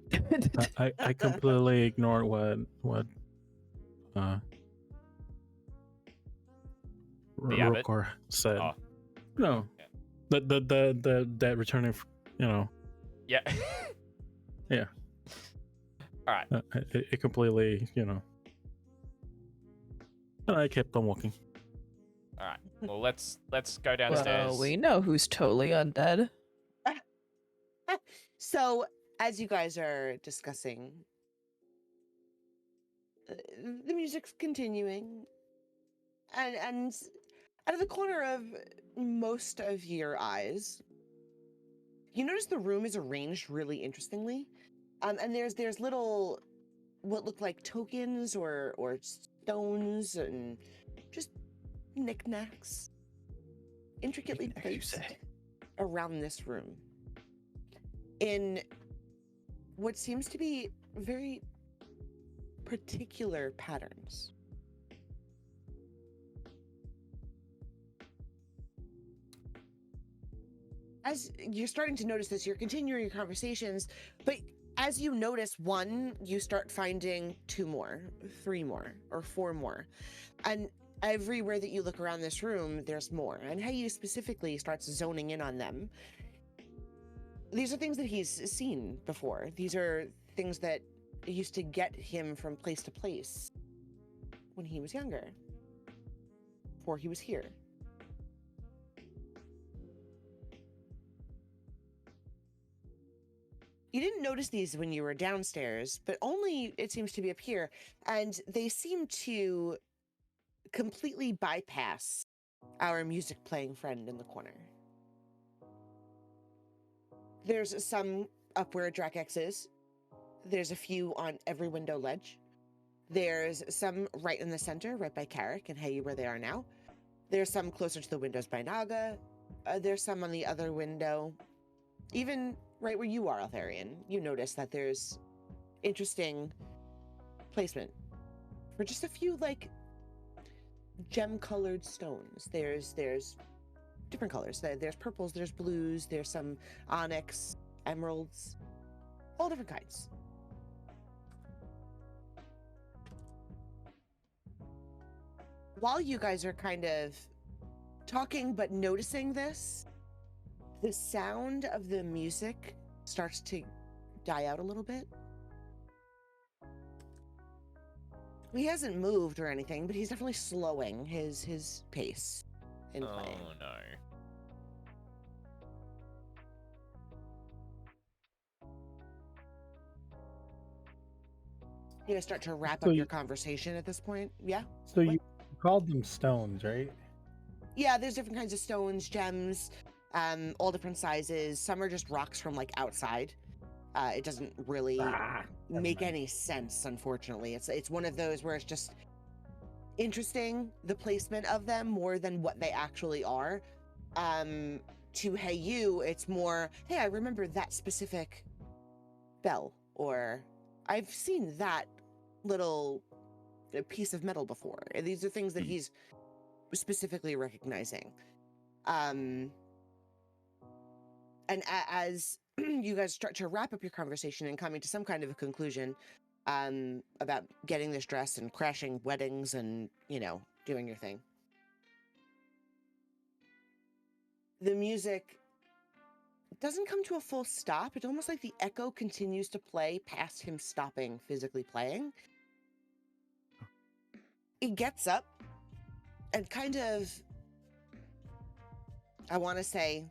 Speaker 8: I completely ignored what
Speaker 1: abbot?
Speaker 8: Rokor said.
Speaker 1: Oh.
Speaker 8: No,
Speaker 1: Yeah.
Speaker 8: the that returning,
Speaker 1: yeah.
Speaker 8: Yeah.
Speaker 1: All right.
Speaker 8: It completely, and I kept on walking.
Speaker 1: All right. Well, let's go downstairs.
Speaker 7: Well, we know who's totally undead.
Speaker 5: So, as you guys are discussing, the music's continuing, and out of the corner of most of your eyes, you notice the room is arranged really interestingly, and there's little what look like tokens or stones and just knickknacks intricately
Speaker 3: Knickknacks, you
Speaker 5: placed
Speaker 3: say?
Speaker 5: around this room in what seems to be very particular patterns. As you're starting to notice this, you're continuing your conversations, but as you notice one, you start finding 2 more, 3 more, or 4 more. And everywhere that you look around this room, there's more. And Hayu specifically starts zoning in on them. These are things that he's seen before. These are things that used to get him from place to place when he was younger, before he was here. You didn't notice these when you were downstairs, but only it seems to be up here, and they seem to completely bypass our music playing friend in the corner. There's some up where Drakex is. There's a few on every window ledge. There's some right in the center, right by Carrick and Hayu where they are now. There's some closer to the windows by nAga. There's some on the other window. Even right where you are, Altharion, you notice that there's interesting placement for just a few, like, gem-colored stones. There's different colors. There's purples, there's blues, there's some onyx, emeralds, all different kinds. While you guys are kind of talking but noticing this, the sound of the music starts to die out a little bit. He hasn't moved or anything, but he's definitely slowing his pace in playing.
Speaker 1: Oh no.
Speaker 5: You guys start to wrap
Speaker 6: So
Speaker 5: up your
Speaker 6: you-
Speaker 5: conversation at this point? Yeah?
Speaker 6: So you called them stones, right?
Speaker 5: Yeah, there's different kinds of stones, gems, all different sizes. Some are just rocks from, like, outside. It doesn't really make any sense, unfortunately. It's one of those where it's just interesting, the placement of them, more than what they actually are. To Hayu, it's more, hey, I remember that specific bell, or I've seen that little piece of metal before. These are things that he's specifically recognizing. And as you guys start to wrap up your conversation and coming to some kind of a conclusion about getting this dress and crashing weddings and, doing your thing, the music doesn't come to a full stop. It's almost like the echo continues to play past him stopping physically playing. He gets up and kind of, I want to say,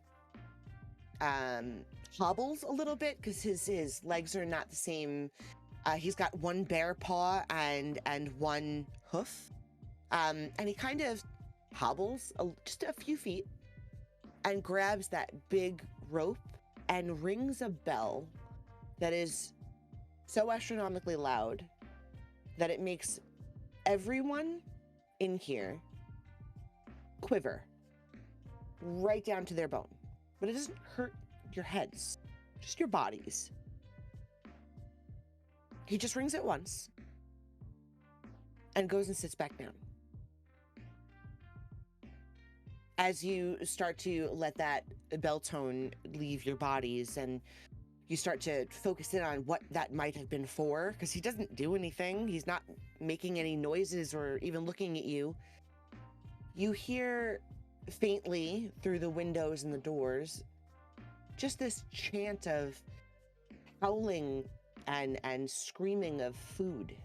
Speaker 5: hobbles a little bit because his legs are not the same. He's got one bare paw and one hoof, and he kind of hobbles just a few feet and grabs that big rope and rings a bell that is so astronomically loud that it makes everyone in here quiver right down to their bone. But it doesn't hurt your heads, just your bodies. He just rings it once and goes and sits back down. As you start to let that bell tone leave your bodies and you start to focus in on what that might have been for, because he doesn't do anything. He's not making any noises or even looking at you. You hear faintly through the windows and the doors just this chant of howling and screaming of food.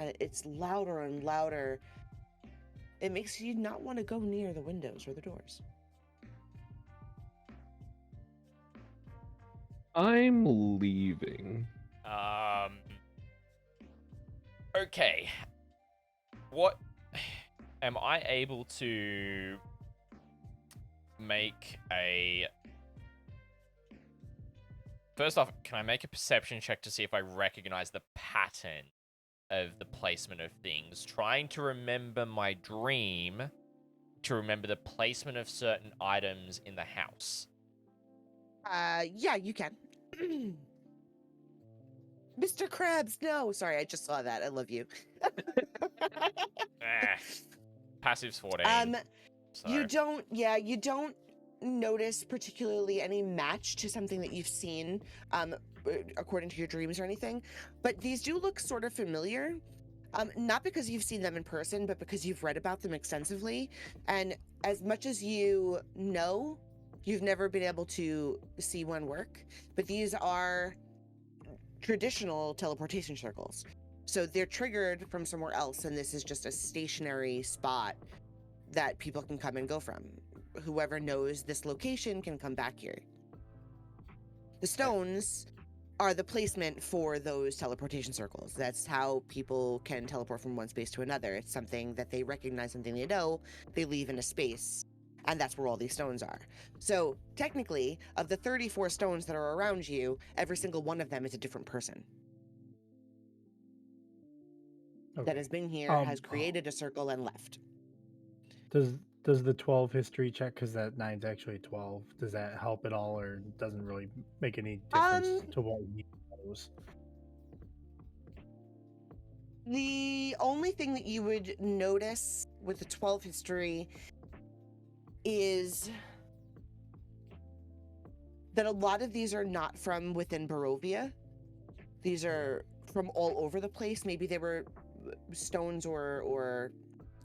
Speaker 5: And it's louder and louder. It makes you not want to go near the windows or the doors.
Speaker 4: I'm leaving.
Speaker 1: Okay. What am I able to make a... First off, can I make a perception check to see if I recognize the pattern of the placement of things? Trying to remember my dream to remember the placement of certain items in the house.
Speaker 5: Yeah, you can. Mr. Krabs, no. Sorry, I just saw that. I love you.
Speaker 1: Passive's 14. So.
Speaker 5: You don't notice particularly any match to something that you've seen, according to your dreams or anything, but these do look sort of familiar. Not because you've seen them in person, but because you've read about them extensively. And as much as you know, you've never been able to see one work, but these are traditional teleportation circles. So they're triggered from somewhere else, and this is just a stationary spot that people can come and go from. Whoever knows this location can come back here. The stones are the placement for those teleportation circles. That's how people can teleport from one space to another. It's something that they recognize, something they know, they leave in a space, and that's where all these stones are. So technically, of the 34 stones that are around you, every single one of them is a different person that has been here, has created a circle, and left.
Speaker 6: Does the 12 history check, because that 9's actually 12, does that help at all, or doesn't really make any difference to what he knows?
Speaker 5: The only thing that you would notice with the 12 history is that a lot of these are not from within Barovia. These are from all over the place. Maybe they were stones or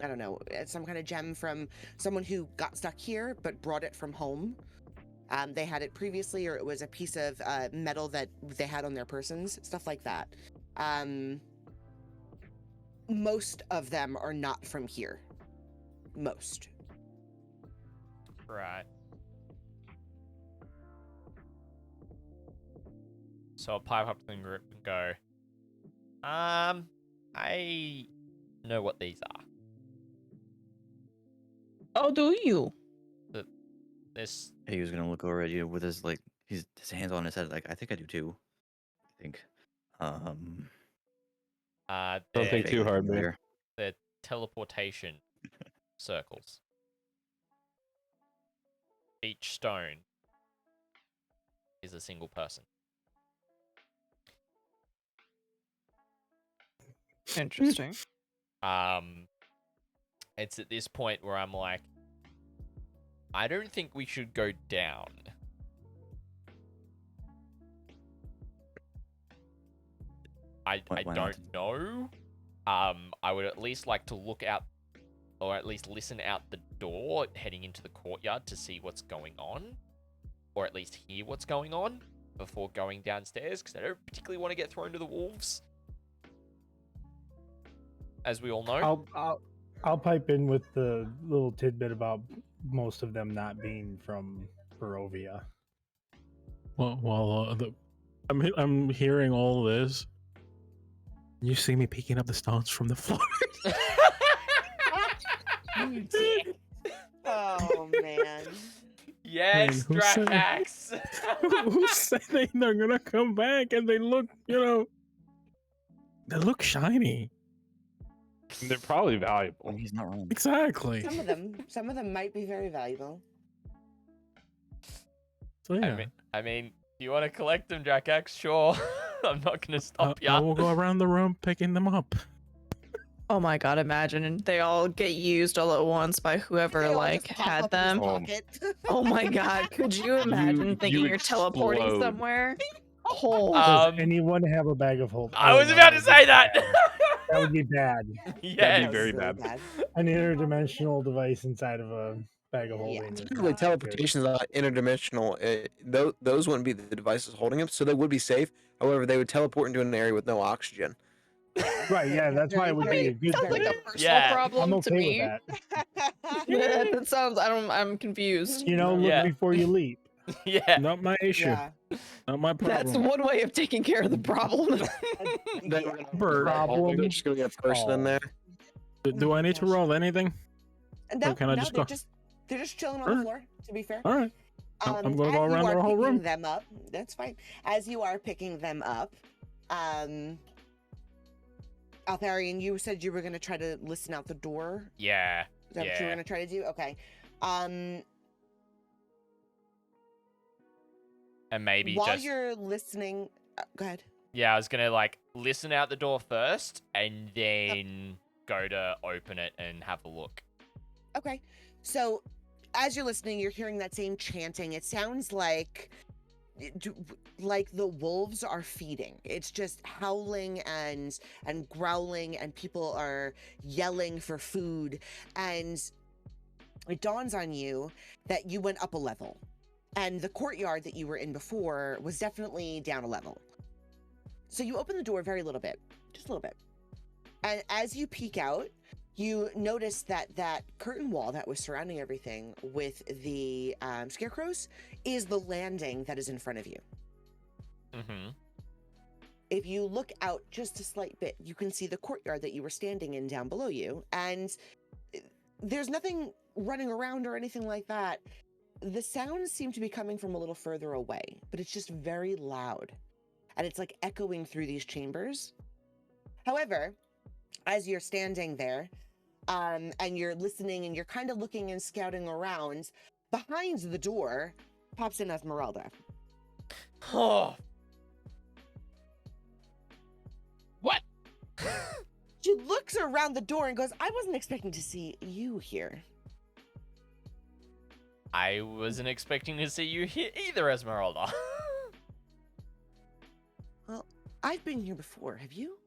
Speaker 5: I don't know, some kind of gem from someone who got stuck here but brought it from home. They had it previously, or it was a piece of metal that they had on their persons, stuff like that. Most of them are not from here. Most.
Speaker 1: Right. So I'll pipe up to the group and go, I know what these are.
Speaker 7: Oh, do you?
Speaker 1: This.
Speaker 3: He was gonna look over at you with his his hands on his head. Like, I think I do too. I think.
Speaker 4: Don't
Speaker 1: They're,
Speaker 4: think too hard, man.
Speaker 1: they're teleportation circles. Each stone is a single person.
Speaker 7: Interesting.
Speaker 1: It's at this point where I'm like, I don't think we should go down. I don't know. I would at least like to look out, or at least listen out the door heading into the courtyard to see what's going on, or at least hear what's going on before going downstairs, because I don't particularly want to get thrown to the wolves, as we all know.
Speaker 6: I'll pipe in with the little tidbit about most of them not being from Barovia.
Speaker 8: I'm hearing all this. You see me picking up the stones from the floor.
Speaker 5: Oh man.
Speaker 1: Yes,
Speaker 8: Who said-
Speaker 1: Dracax.
Speaker 8: Who's saying they're gonna come back and they look, they look shiny.
Speaker 4: They're probably valuable.
Speaker 3: He's not wrong.
Speaker 8: Exactly.
Speaker 5: Some of them might be very valuable.
Speaker 8: So yeah,
Speaker 1: I mean, you want to collect them, Jack X? Sure. I'm not gonna stop
Speaker 8: I
Speaker 1: ya.
Speaker 8: will go around the room picking them up.
Speaker 7: Oh my god, imagine they all get used all at once by whoever
Speaker 5: They all
Speaker 7: like
Speaker 5: just pop
Speaker 7: had
Speaker 5: up in his
Speaker 7: them.
Speaker 5: pocket.
Speaker 7: Oh my god, could you imagine thinking
Speaker 4: you
Speaker 7: you're teleporting
Speaker 4: explode.
Speaker 7: somewhere? Oh,
Speaker 6: Does anyone have a bag of holding?
Speaker 1: I was about to say that.
Speaker 6: That would be bad.
Speaker 1: Yes.
Speaker 4: That'd be
Speaker 5: That was
Speaker 4: very
Speaker 5: really
Speaker 4: bad.
Speaker 6: An interdimensional device inside of a bag of holding. is
Speaker 2: Usually
Speaker 6: not good.
Speaker 2: teleportation is not interdimensional. Those wouldn't be the devices holding them, so they would be safe. However, they would teleport into an area with no oxygen.
Speaker 6: Right, yeah, that's why it would be a good
Speaker 7: sounds like a
Speaker 6: thing.
Speaker 7: personal
Speaker 1: Yeah.
Speaker 7: problem
Speaker 6: I'm
Speaker 7: to
Speaker 6: okay
Speaker 7: me.
Speaker 6: with that.
Speaker 7: Yeah, that sounds. I'm confused.
Speaker 6: You know, look
Speaker 1: Yeah.
Speaker 6: before you leap.
Speaker 1: Yeah.
Speaker 8: Not my issue.
Speaker 5: Yeah.
Speaker 8: Not my
Speaker 7: That's
Speaker 8: problem.
Speaker 7: one way of taking care of the problem.
Speaker 2: They were gonna
Speaker 8: Bird.
Speaker 2: problem. They're just gonna get a person in there.
Speaker 8: Do I need to roll anything?
Speaker 5: No,
Speaker 8: can I
Speaker 5: no,
Speaker 8: just
Speaker 5: they're
Speaker 8: go?
Speaker 5: just chilling on the
Speaker 8: Alright.
Speaker 5: floor. To be fair.
Speaker 8: All right. I'm
Speaker 5: As
Speaker 8: gonna go
Speaker 5: you
Speaker 8: around
Speaker 5: are
Speaker 8: the whole
Speaker 5: picking
Speaker 8: room.
Speaker 5: them up. That's fine. As you are picking them up, Altharion, you said you were gonna try to listen out the door.
Speaker 1: Yeah.
Speaker 5: Is that what you were gonna try to do? Okay.
Speaker 1: And maybe
Speaker 5: While
Speaker 1: just
Speaker 5: you're listening, go ahead.
Speaker 1: yeah, I was gonna like listen out the door first, and then go to open it and have a look.
Speaker 5: Okay. So, as you're listening, you're hearing that same chanting. It sounds like the wolves are feeding. It's just howling and growling, and people are yelling for food. And it dawns on you that you went up a level, and the courtyard that you were in before was definitely down a level. So you open the door very little bit, just a little bit. And as you peek out, you notice that that curtain wall that was surrounding everything with the scarecrows is the landing that is in front of you.
Speaker 1: Mm-hmm.
Speaker 5: If you look out just a slight bit, you can see the courtyard that you were standing in down below you. And there's nothing running around or anything like that. The sounds seem to be coming from a little further away, but it's just very loud. And it's like echoing through these chambers. However, as you're standing there, and you're listening and you're kind of looking and scouting around, behind the door pops in Esmeralda.
Speaker 1: Oh. What?
Speaker 5: She looks around the door and goes, I wasn't expecting to see you here.
Speaker 1: I wasn't expecting to see you here either, Esmeralda.
Speaker 5: Well, I've been here before. Have you?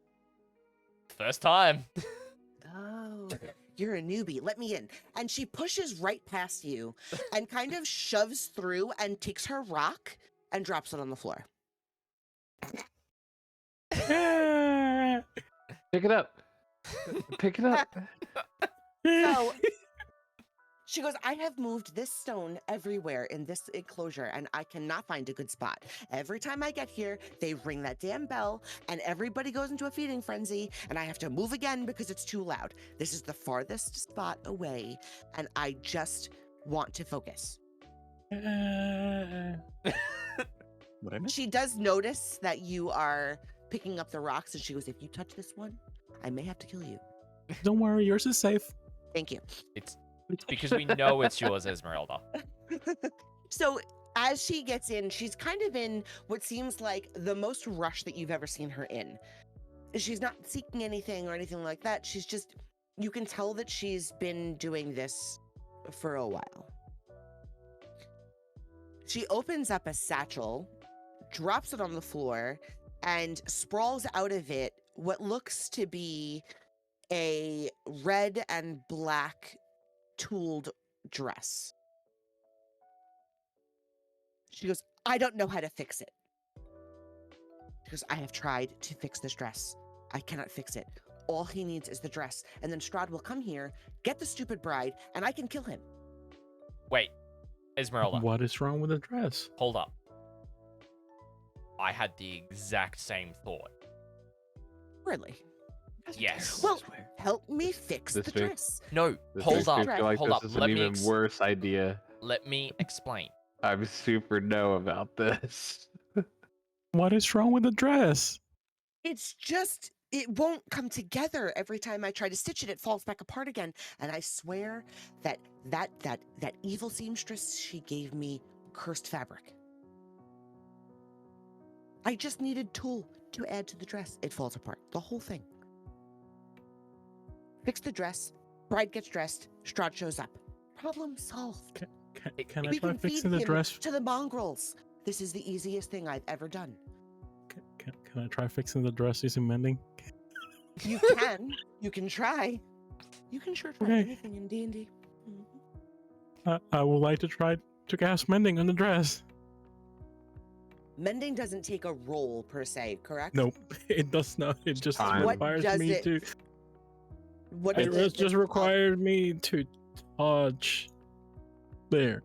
Speaker 1: First time.
Speaker 5: Oh, you're a newbie. Let me in. And she pushes right past you and kind of shoves through and takes her rock and drops it on the floor.
Speaker 4: Pick it up. Pick it up.
Speaker 5: So she goes, I have moved this stone everywhere in this enclosure and I cannot find a good spot. Every time I get here, they ring that damn bell and everybody goes into a feeding frenzy and I have to move again because it's too loud. This is the farthest spot away and I just want to focus.
Speaker 3: What I missed?
Speaker 5: She does notice that you are picking up the rocks and she goes, if you touch this one, I may have to kill you.
Speaker 8: Don't worry, yours is safe.
Speaker 5: Thank you.
Speaker 1: It's because we know it's yours, Esmeralda.
Speaker 5: So as she gets in, she's kind of in what seems like the most rush that you've ever seen her in. She's not seeking anything or anything like that. She's just, you can tell that she's been doing this for a while. She opens up a satchel, drops it on the floor, and sprawls out of it what looks to be a red and black tooled dress. She goes, I don't know how to fix it. She goes, I have tried to fix this dress. I cannot fix it. All he needs is the dress. And then Strahd will come here, get the stupid bride, and I can kill him.
Speaker 1: Wait, Esmeralda,
Speaker 8: What is wrong with the dress?
Speaker 1: hold up. I had the exact same thought.
Speaker 5: Really?
Speaker 1: Yes.
Speaker 5: Well, help me fix
Speaker 4: This
Speaker 5: the
Speaker 4: makes-
Speaker 5: dress.
Speaker 1: No,
Speaker 4: This
Speaker 1: hold
Speaker 4: makes me
Speaker 1: up.
Speaker 4: feel like
Speaker 1: Hold
Speaker 4: this
Speaker 1: up.
Speaker 4: is an
Speaker 1: Let me
Speaker 4: even worse idea.
Speaker 1: let me explain.
Speaker 4: I'm super no about this.
Speaker 8: What is wrong with the dress?
Speaker 5: It's just it won't come together. Every time I try to stitch it, it falls back apart again. And I swear that evil seamstress, she gave me cursed fabric. I just needed tulle to add to the dress. It falls apart. The whole thing. Fix the dress. Bride gets dressed. Strahd shows up. Problem solved.
Speaker 8: Can I
Speaker 5: We
Speaker 8: try
Speaker 5: can
Speaker 8: fixing
Speaker 5: feed
Speaker 8: the
Speaker 5: him
Speaker 8: dress?
Speaker 5: to the mongrels. This is the easiest thing I've ever done.
Speaker 8: Can I try fixing the dress using mending?
Speaker 5: You can. You can try. You can sure try
Speaker 8: Okay.
Speaker 5: anything in D&D.
Speaker 8: I would like to try to cast mending on the dress.
Speaker 5: Mending doesn't take a roll per se, correct?
Speaker 8: Nope, it does not. It just
Speaker 4: Time.
Speaker 5: What
Speaker 8: requires
Speaker 5: does
Speaker 8: me
Speaker 5: it-
Speaker 8: to.
Speaker 5: What
Speaker 8: It
Speaker 5: does
Speaker 8: just requires me to touch. There.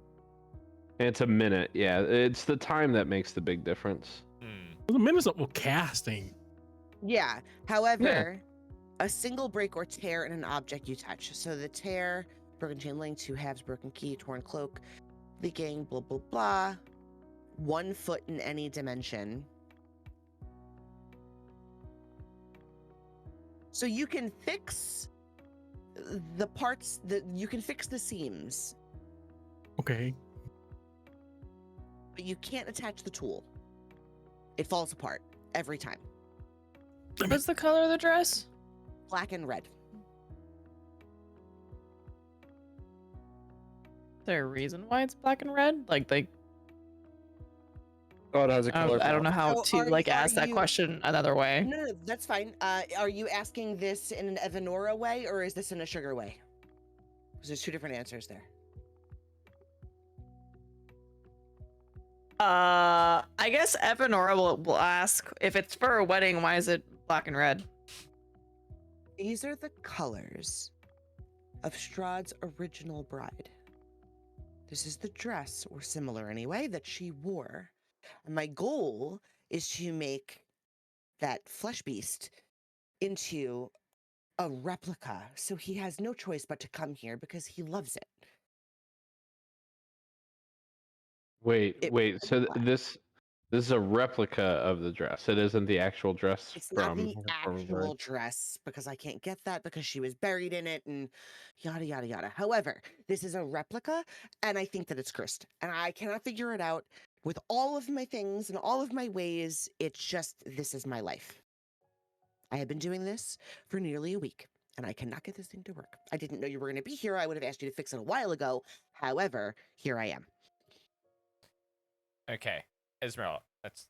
Speaker 4: It's a minute. Yeah, it's the time that makes the big difference.
Speaker 8: The minutes of casting.
Speaker 5: Yeah. However, a single break or tear in an object you touch. So the tear, broken chain link, 2 halves, broken key, torn cloak, leaking, blah, blah, blah. 1 foot in any dimension. So you can fix the parts that you can fix the seams,
Speaker 8: Okay.
Speaker 5: but you can't attach the tool. It falls apart every time.
Speaker 7: What's the color of the dress?
Speaker 5: Black and red.
Speaker 7: Is there a reason why it's black and red? Like
Speaker 2: Oh, it has a color.
Speaker 7: I don't know how
Speaker 5: So
Speaker 7: to
Speaker 5: are
Speaker 7: ask that
Speaker 5: you-
Speaker 7: question another way.
Speaker 5: No, that's fine. Are you asking this in an Evanora way or is this in a sugar way? Because there's 2 different answers there.
Speaker 7: I guess Evanora will ask if it's for a wedding. Why is it black and red?
Speaker 5: These are the colors of Strahd's original bride. This is the dress, or similar anyway, that she wore. And my goal is to make that flesh beast into a replica. So he has no choice but to come here because he loves it.
Speaker 4: Wait,
Speaker 5: It-
Speaker 4: wait. So this is a replica of the dress. It isn't the actual dress
Speaker 5: It's not
Speaker 4: from
Speaker 5: the actual dress because I can't get that because she was buried in it and yada, yada, yada. However, this is a replica and I think that it's cursed and I cannot figure it out with all of my things and all of my ways. It's just, this is my life. I have been doing this for nearly a week and I cannot get this thing to work. I didn't know you were going to be here. I would have asked you to fix it a while ago. However, here I am.
Speaker 1: Okay, Esmeralda, let's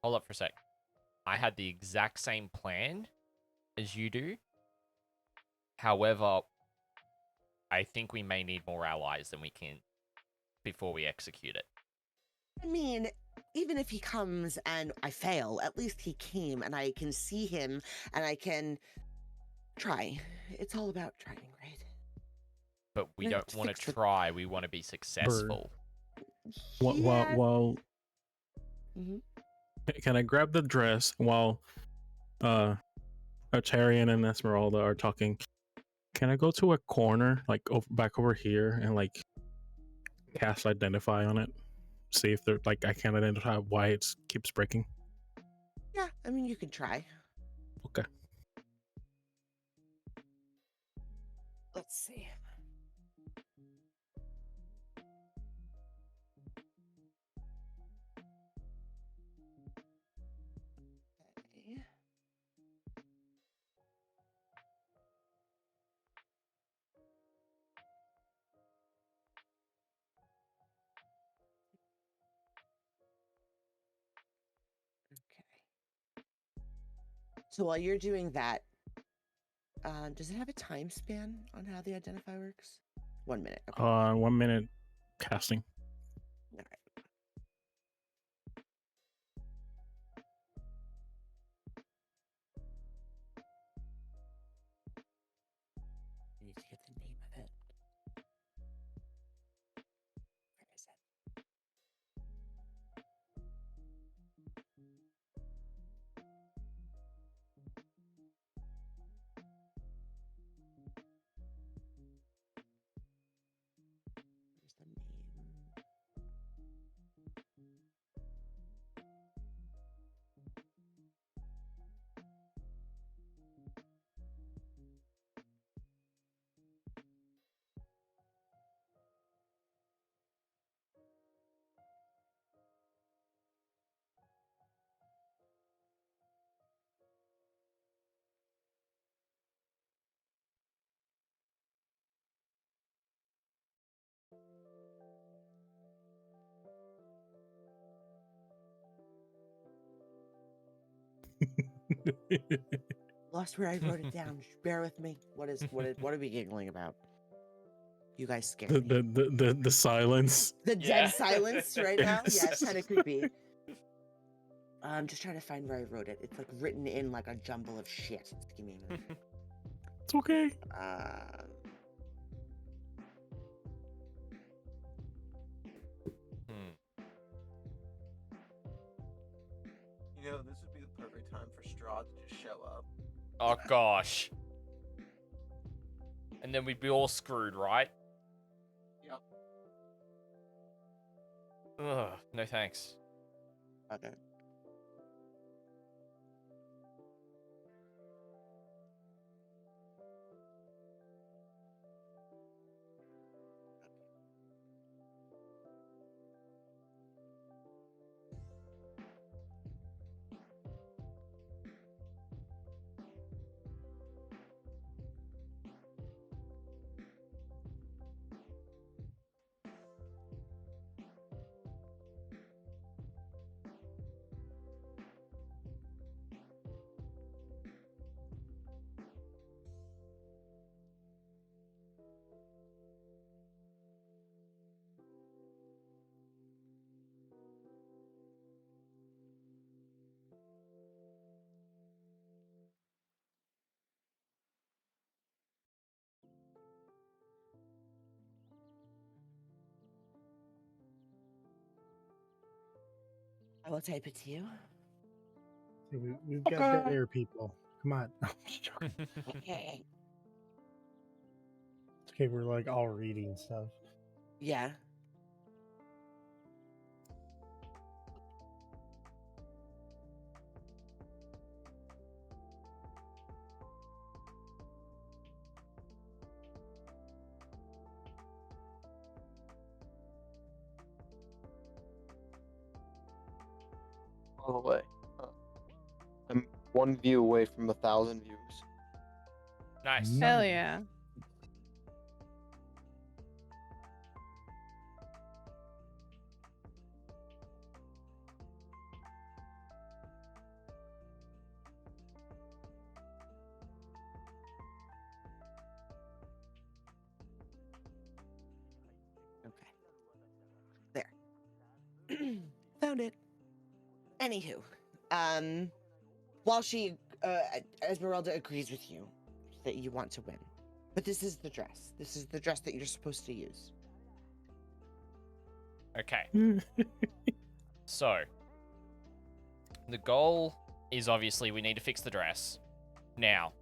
Speaker 1: hold up for a sec. I had the exact same plan as you do. However, I think we may need more allies than we can before we execute it.
Speaker 5: I mean, even if he comes and I fail, at least he came and I can see him and I can try. It's all about trying, right?
Speaker 1: But we
Speaker 5: No,
Speaker 1: don't
Speaker 5: to
Speaker 1: want
Speaker 5: fix
Speaker 1: to
Speaker 5: the-
Speaker 1: try, we want to be successful.
Speaker 5: He has-
Speaker 8: Well,
Speaker 5: Mhm.
Speaker 8: can I grab the dress while Altharion and Esmeralda are talking? Can I go to a corner, like back over here, and like cast identify on it? See if they're like I can't identify why it keeps breaking.
Speaker 5: Yeah, I mean, you can try.
Speaker 8: Okay.
Speaker 5: Let's see. Okay. Okay. So while you're doing that, does it have a time span on how the identify works? 1 minute. Okay.
Speaker 8: 1 minute casting.
Speaker 5: All right. I need to get the name of it. Where is it? Where's the name? Lost where I wrote it down. Bear with me. What are we giggling about? You guys scare me.
Speaker 8: The silence.
Speaker 5: The dead
Speaker 1: Yeah.
Speaker 5: silence right now? Yeah, it
Speaker 8: Yes.
Speaker 5: kind of could be. I'm just trying to find where I wrote it. It's like written in like a jumble of shit. Just give me a minute.
Speaker 8: It's okay.
Speaker 2: You know, this would be the perfect time for Straw to just show up.
Speaker 1: Oh gosh. And then we'd be all screwed, right?
Speaker 2: Yep.
Speaker 1: Ugh, no thanks.
Speaker 5: Okay. I will type it to you.
Speaker 6: See, we've got dead air people. Come on. I'm just joking.
Speaker 5: Okay.
Speaker 6: It's okay, we're like all reading stuff.
Speaker 5: Yeah.
Speaker 2: All the way. I'm one view away from 1,000 views.
Speaker 1: Nice.
Speaker 7: Hell yeah.
Speaker 5: Okay. There. Found it. Anywho, while she, Esmeralda agrees with you that you want to win, but this is the dress. This is the dress that you're supposed to use.
Speaker 1: Okay. So, the goal is obviously we need to fix the dress. Now,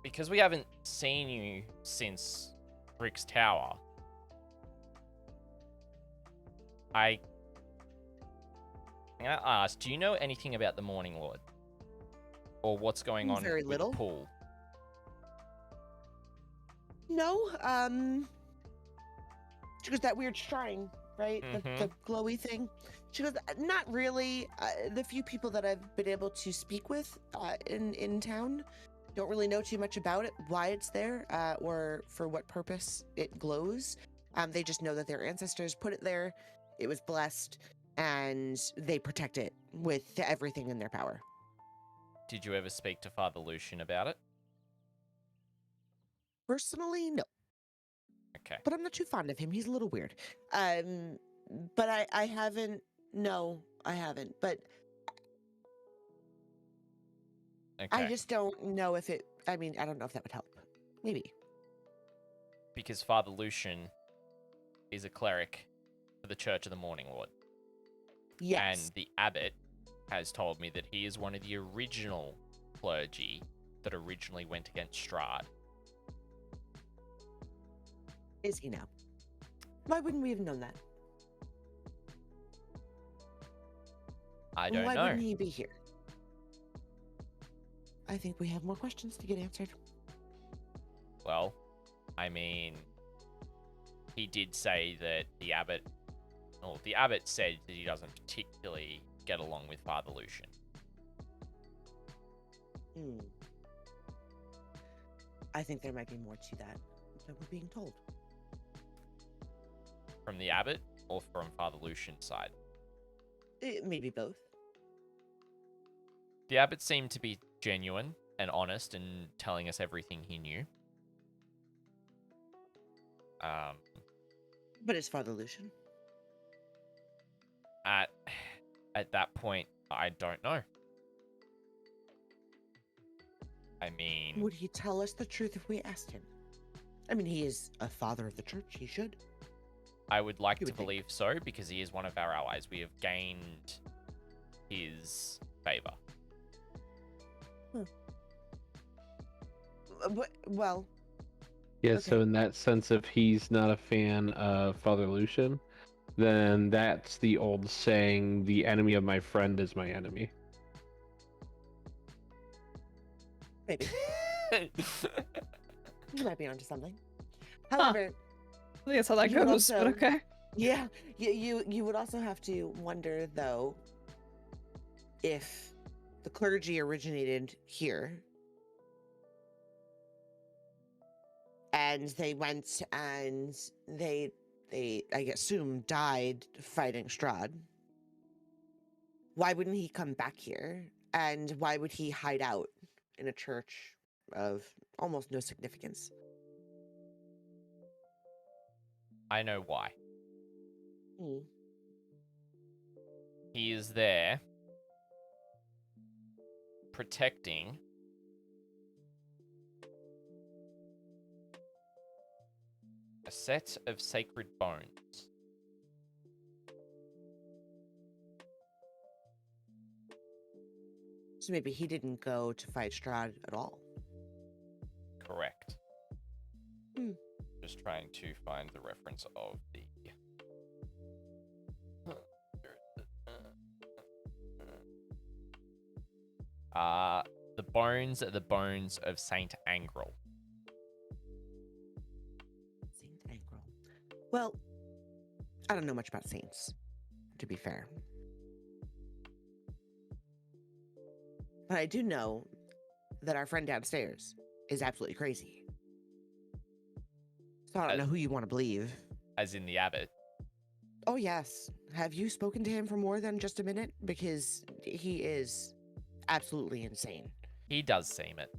Speaker 1: because we haven't seen you since Rick's Tower, I'm gonna ask, do you know anything about the Morning Lord? Or what's going on
Speaker 5: Very
Speaker 1: with
Speaker 5: little.
Speaker 1: the pool?
Speaker 5: No, she goes, that weird shrine, right? The glowy thing. She goes, not really. The few people that I've been able to speak with in town don't really know too much about it, why it's there, or for what purpose it glows. They just know that their ancestors put it there, it was blessed, and they protect it with everything in their power.
Speaker 1: Did you ever speak to Father Lucian about it?
Speaker 5: Personally, no.
Speaker 1: Okay.
Speaker 5: But I'm not too fond of him. He's a little weird. But I haven't. No, I haven't. But
Speaker 1: Okay.
Speaker 5: I just don't know if it. I mean, I don't know if that would help. Maybe.
Speaker 1: Because Father Lucian is a cleric for the Church of the Morning Lord.
Speaker 5: Yes.
Speaker 1: And the abbot has told me that he is one of the original clergy that originally went against Strahd.
Speaker 5: Is he now? Why wouldn't we have known that?
Speaker 1: I don't
Speaker 5: Why
Speaker 1: know.
Speaker 5: wouldn't he be here? I think we have more questions to get answered.
Speaker 1: Well, I mean, he did say that the abbot said that he doesn't particularly get along with Father Lucian.
Speaker 5: I think there might be more to that than we're being told.
Speaker 1: From the abbot or from Father Lucian's side?
Speaker 5: Maybe both.
Speaker 1: The abbot seemed to be genuine and honest in telling us everything he knew.
Speaker 5: But it's Father Lucian.
Speaker 1: At that point, I don't know. I mean,
Speaker 5: Would he tell us the truth if we asked him? I mean, he is a father of the church. He should.
Speaker 1: I would like
Speaker 5: You
Speaker 1: to
Speaker 5: would think.
Speaker 1: believe so because he is one of our allies. We have gained his favor.
Speaker 5: Well,
Speaker 4: Yeah,
Speaker 5: Okay.
Speaker 4: so in that sense, if he's not a fan of Father Lucian, then that's the old saying, the enemy of my friend is my enemy.
Speaker 5: maybe. You might be onto something. However,
Speaker 7: I think that's how that
Speaker 5: You would
Speaker 7: goes, but
Speaker 5: also-
Speaker 7: okay.
Speaker 5: yeah, you would also have to wonder, though, if the clergy originated here and they went and they I assume died fighting Strahd. Why wouldn't he come back here? And why would he hide out in a church of almost no significance?
Speaker 1: I know why.
Speaker 5: Hmm.
Speaker 1: He is there protecting a set of sacred bones.
Speaker 5: So maybe he didn't go to fight Strahd at all.
Speaker 1: Correct.
Speaker 5: Hmm.
Speaker 1: Just trying to find the reference of the. The bones are the bones of Saint Angrel.
Speaker 5: Saint Angrel. Well, I don't know much about saints, to be fair. But I do know that our friend downstairs is absolutely crazy. So I don't know who you want to believe.
Speaker 1: As in the abbot.
Speaker 5: Oh, yes. Have you spoken to him for more than just a minute? Because he is absolutely insane.
Speaker 1: He does seem it.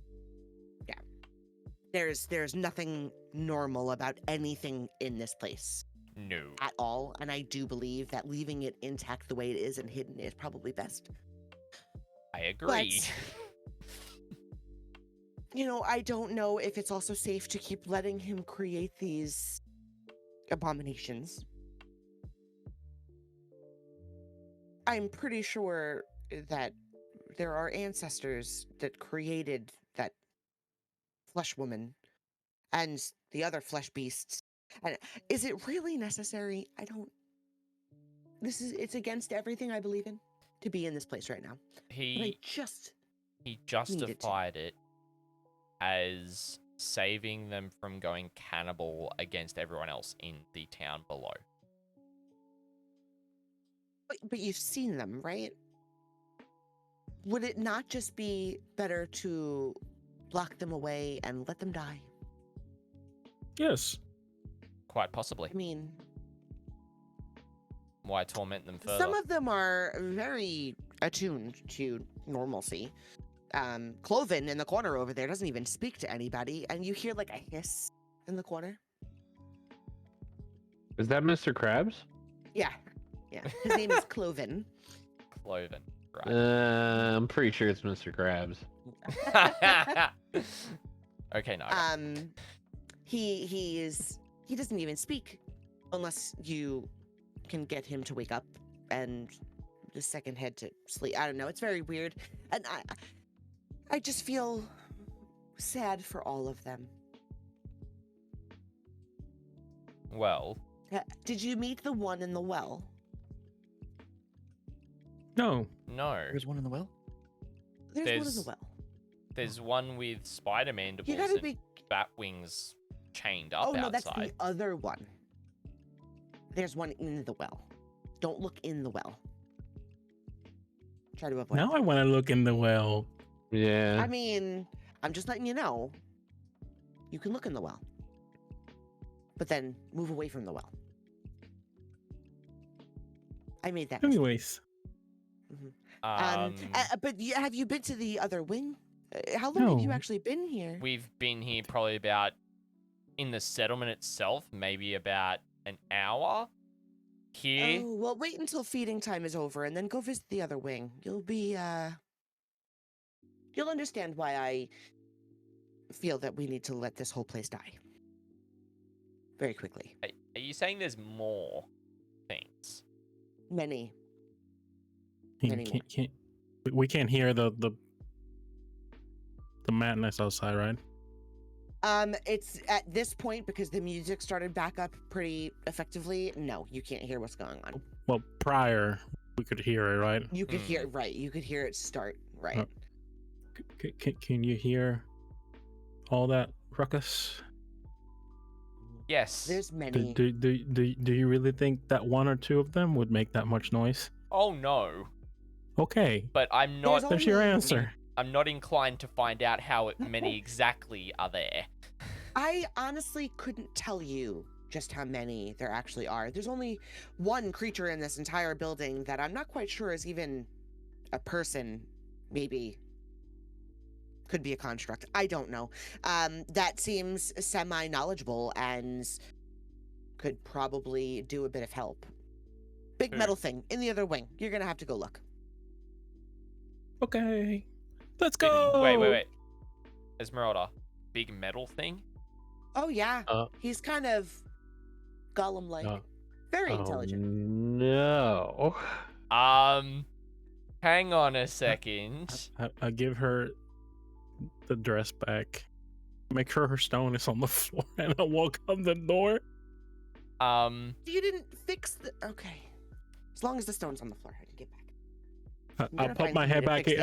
Speaker 5: There's nothing normal about anything in this place
Speaker 1: No.
Speaker 5: at all, and I do believe that leaving it intact the way it is and hidden is probably best.
Speaker 1: I agree.
Speaker 5: You know, I don't know if it's also safe to keep letting him create these abominations. I'm pretty sure that there are ancestors that created that flesh woman and the other flesh beasts. And is it really necessary? It's against everything I believe in to be in this place right now. But I
Speaker 1: he
Speaker 5: just
Speaker 1: justified it as saving them from going cannibal against everyone else in the town below.
Speaker 5: But you've seen them, right? Would it not just be better to lock them away and let them die?
Speaker 8: Yes.
Speaker 1: Quite possibly.
Speaker 5: I mean,
Speaker 1: Why torment them further?
Speaker 5: some of them are very attuned to normalcy. Cloven in the corner over there doesn't even speak to anybody, and you hear like a hiss in the corner.
Speaker 4: Is that Mr. Krabs?
Speaker 5: Yeah. His name is Cloven.
Speaker 1: Cloven. Right.
Speaker 4: I'm pretty sure it's Mr. Krabs.
Speaker 1: Okay, no.
Speaker 5: He doesn't even speak unless you can get him to wake up and the second head to sleep. I don't know. It's very weird, and I just feel sad for all of them.
Speaker 1: Well,
Speaker 5: Did you meet the one in the well?
Speaker 8: No.
Speaker 1: no.
Speaker 3: There's one in the well.
Speaker 5: There's one in the
Speaker 1: There's-
Speaker 5: well.
Speaker 1: There's one with spider
Speaker 5: You
Speaker 1: mandibles
Speaker 5: gotta
Speaker 1: and
Speaker 5: be.
Speaker 1: bat wings chained up
Speaker 5: Oh no, that's
Speaker 1: outside.
Speaker 5: the other one. There's one in the well. Don't look in the well. Try to avoid.
Speaker 8: Now
Speaker 5: it.
Speaker 8: I want to look in the well.
Speaker 4: Yeah.
Speaker 5: I mean, I'm just letting you know. You can look in the well, but then move away from the well. I made that. mistake.
Speaker 8: Anyways,
Speaker 5: But have you been to the other wing? How long have you
Speaker 8: No.
Speaker 5: actually been here?
Speaker 1: We've been here probably about, in the settlement itself, maybe about an hour. Here,
Speaker 5: Oh, well, wait until feeding time is over and then go visit the other wing. You'll understand why I feel that we need to let this whole place die. Very quickly.
Speaker 1: are you saying there's more things?
Speaker 5: Many.
Speaker 8: He
Speaker 5: Many more.
Speaker 8: we can't hear the madness outside, right?
Speaker 5: It's at this point, because the music started back up pretty effectively. No, you can't hear what's going on.
Speaker 8: Well, prior we could hear it, right?
Speaker 5: You could hear it, right. You could hear it start, right.
Speaker 8: Can you hear all that ruckus?
Speaker 1: Yes.
Speaker 5: There's many.
Speaker 8: Do you really think that one or two of them would make that much noise?
Speaker 1: Oh no.
Speaker 8: Okay,
Speaker 1: But I'm not.
Speaker 8: there's your
Speaker 5: only-
Speaker 8: answer.
Speaker 1: I'm not inclined to find out how many exactly are there.
Speaker 5: I honestly couldn't tell you just how many there actually are. There's only one creature in this entire building that I'm not quite sure is even a person. Maybe could be a construct. I don't know. That seems semi-knowledgeable and could probably do a bit of help. Big
Speaker 1: Who?
Speaker 5: metal thing in the other wing. You're gonna have to go look.
Speaker 8: Okay, let's
Speaker 1: Big-
Speaker 8: go.
Speaker 1: Wait. Esmeralda, big metal thing?
Speaker 5: Oh yeah, he's kind of golem-like. Very intelligent.
Speaker 4: No.
Speaker 1: Hang on a second.
Speaker 8: I give her the dress back. Make sure her stone is on the floor, and I walk out the door.
Speaker 5: You didn't fix the. Okay, as long as the stone's on the floor, I can get back.
Speaker 8: I'll pop my head back in.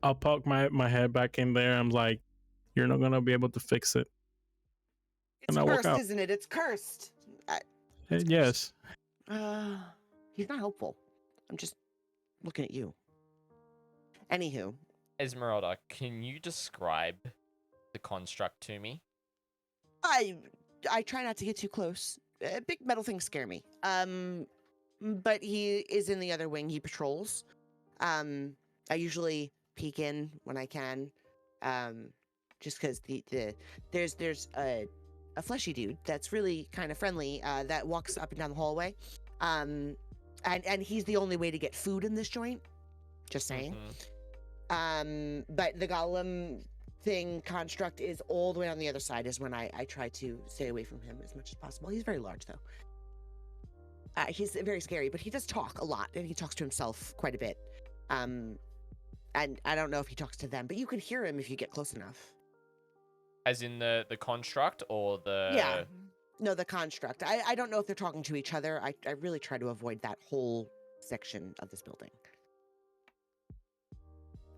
Speaker 8: I'll poke my head back in there. I'm like, you're not gonna be able to fix it.
Speaker 5: It's
Speaker 8: And I walk
Speaker 5: cursed,
Speaker 8: out.
Speaker 5: isn't it? It's cursed.
Speaker 8: Yes.
Speaker 5: He's not helpful. I'm just looking at you. Anywho,
Speaker 1: Esmeralda, can you describe the construct to me?
Speaker 5: I try not to get too close. Big metal things scare me. But he is in the other wing. He patrols. I usually peek in when I can. Just because there's a fleshy dude that's really kind of friendly that walks up and down the hallway. And he's the only way to get food in this joint. Just saying. But the golem thing construct is all the way on the other side is when I try to stay away from him as much as possible. He's very large though. He's very scary, but he does talk a lot and he talks to himself quite a bit. And I don't know if he talks to them, but you can hear him if you get close enough.
Speaker 1: As in the construct or the...
Speaker 5: Yeah. No, the construct. I don't know if they're talking to each other. I really try to avoid that whole section of this building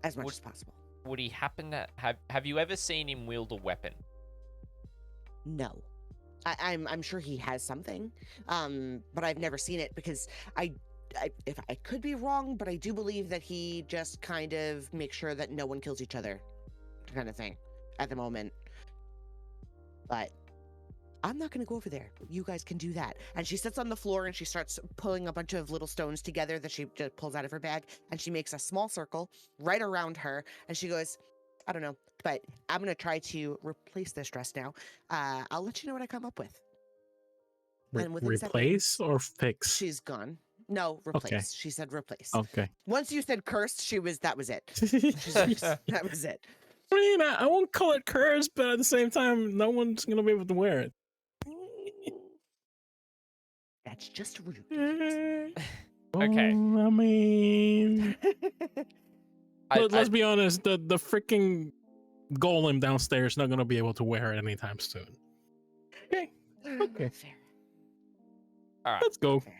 Speaker 5: as much as possible.
Speaker 1: Would he happen to... Have you ever seen him wield a weapon?
Speaker 5: No. I'm sure he has something, but I've never seen it because if I could be wrong, but I do believe that he just kind of makes sure that no one kills each other, kind of thing, at the moment. But I'm not going to go over there. You guys can do that. And she sits on the floor and she starts pulling a bunch of little stones together that she just pulls out of her bag, and she makes a small circle right around her, and she goes, I don't know, but I'm going to try to replace this dress now. I'll let you know what I come up with. And within
Speaker 8: Replace
Speaker 5: seconds,
Speaker 8: or fix?
Speaker 5: she's gone. No, replace.
Speaker 8: Okay.
Speaker 5: She said replace.
Speaker 8: Okay.
Speaker 5: Once you said cursed, that was it. That was it.
Speaker 8: I mean, I won't call it cursed, but at the same time, no one's gonna be able to wear it.
Speaker 5: That's just rude.
Speaker 1: Okay.
Speaker 8: Oh, I mean, let's
Speaker 1: I-
Speaker 8: be honest. The freaking golem downstairs not gonna be able to wear it anytime soon. Okay. Okay.
Speaker 5: Fair.
Speaker 1: All right.
Speaker 8: Let's go.
Speaker 5: Fair.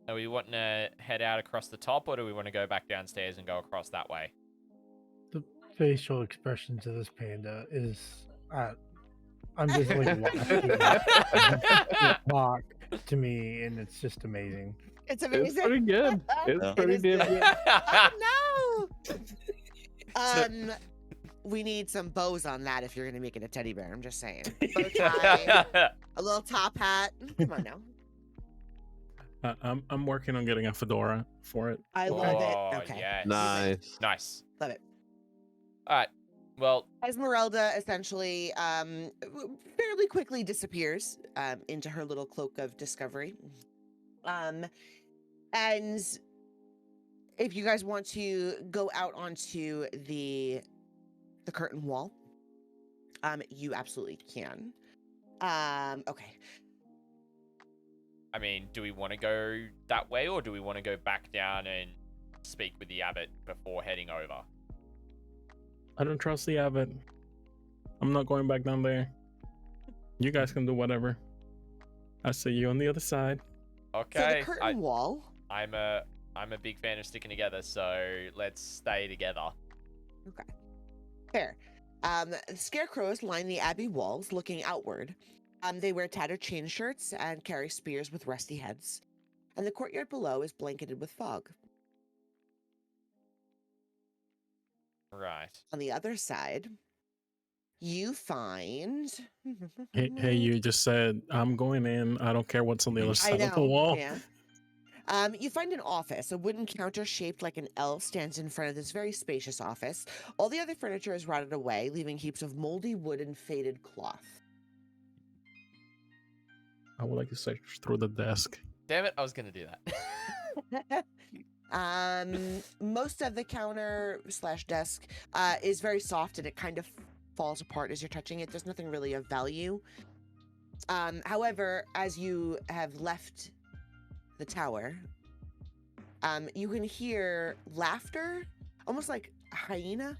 Speaker 1: Are we wanting to head out across the top, or do we want to go back downstairs and go across that way?
Speaker 6: The facial expression to this panda is, I'm just like watching it talk to me, and it's just amazing.
Speaker 5: It's
Speaker 4: It's
Speaker 5: amazing.
Speaker 4: pretty good. It's
Speaker 3: Yeah.
Speaker 4: pretty
Speaker 5: is
Speaker 4: damn
Speaker 5: good.
Speaker 4: good.
Speaker 5: Oh no! We need some bows on that if you're gonna make it a teddy bear. I'm just saying. Bow tie, a little top hat. Come on now.
Speaker 8: I'm working on getting a fedora for it.
Speaker 5: I
Speaker 1: Oh,
Speaker 5: love it. Okay.
Speaker 1: yes.
Speaker 4: Nice.
Speaker 1: Nice.
Speaker 5: Love it.
Speaker 1: All right. Well,
Speaker 5: Esmeralda essentially fairly quickly disappears into her little cloak of discovery. And if you guys want to go out onto the curtain wall, you absolutely can. Okay.
Speaker 1: I mean, do we want to go that way, or do we want to go back down and speak with the abbot before heading over?
Speaker 8: I don't trust the abbot. I'm not going back down there. You guys can do whatever. I see you on the other side.
Speaker 1: Okay.
Speaker 5: So the curtain wall.
Speaker 1: I'm a big fan of sticking together, so let's stay together.
Speaker 5: Okay. Fair. Scarecrows line the abbey walls, looking outward. They wear tattered chain shirts and carry spears with rusty heads. And the courtyard below is blanketed with fog.
Speaker 1: Right.
Speaker 5: On the other side, you find.
Speaker 8: Hey, you just said I'm going in. I don't care what's on the other
Speaker 5: I
Speaker 8: side
Speaker 5: know.
Speaker 8: of the wall.
Speaker 5: Yeah. You find an office. A wooden counter shaped like an L stands in front of this very spacious office. All the other furniture is rotted away, leaving heaps of moldy wood and faded cloth.
Speaker 8: I would like to search through the desk.
Speaker 1: Damn it, I was gonna do that.
Speaker 5: Most of the counter / desk is very soft, and it kind of falls apart as you're touching it. There's nothing really of value. However, as you have left the tower, you can hear laughter, almost like hyena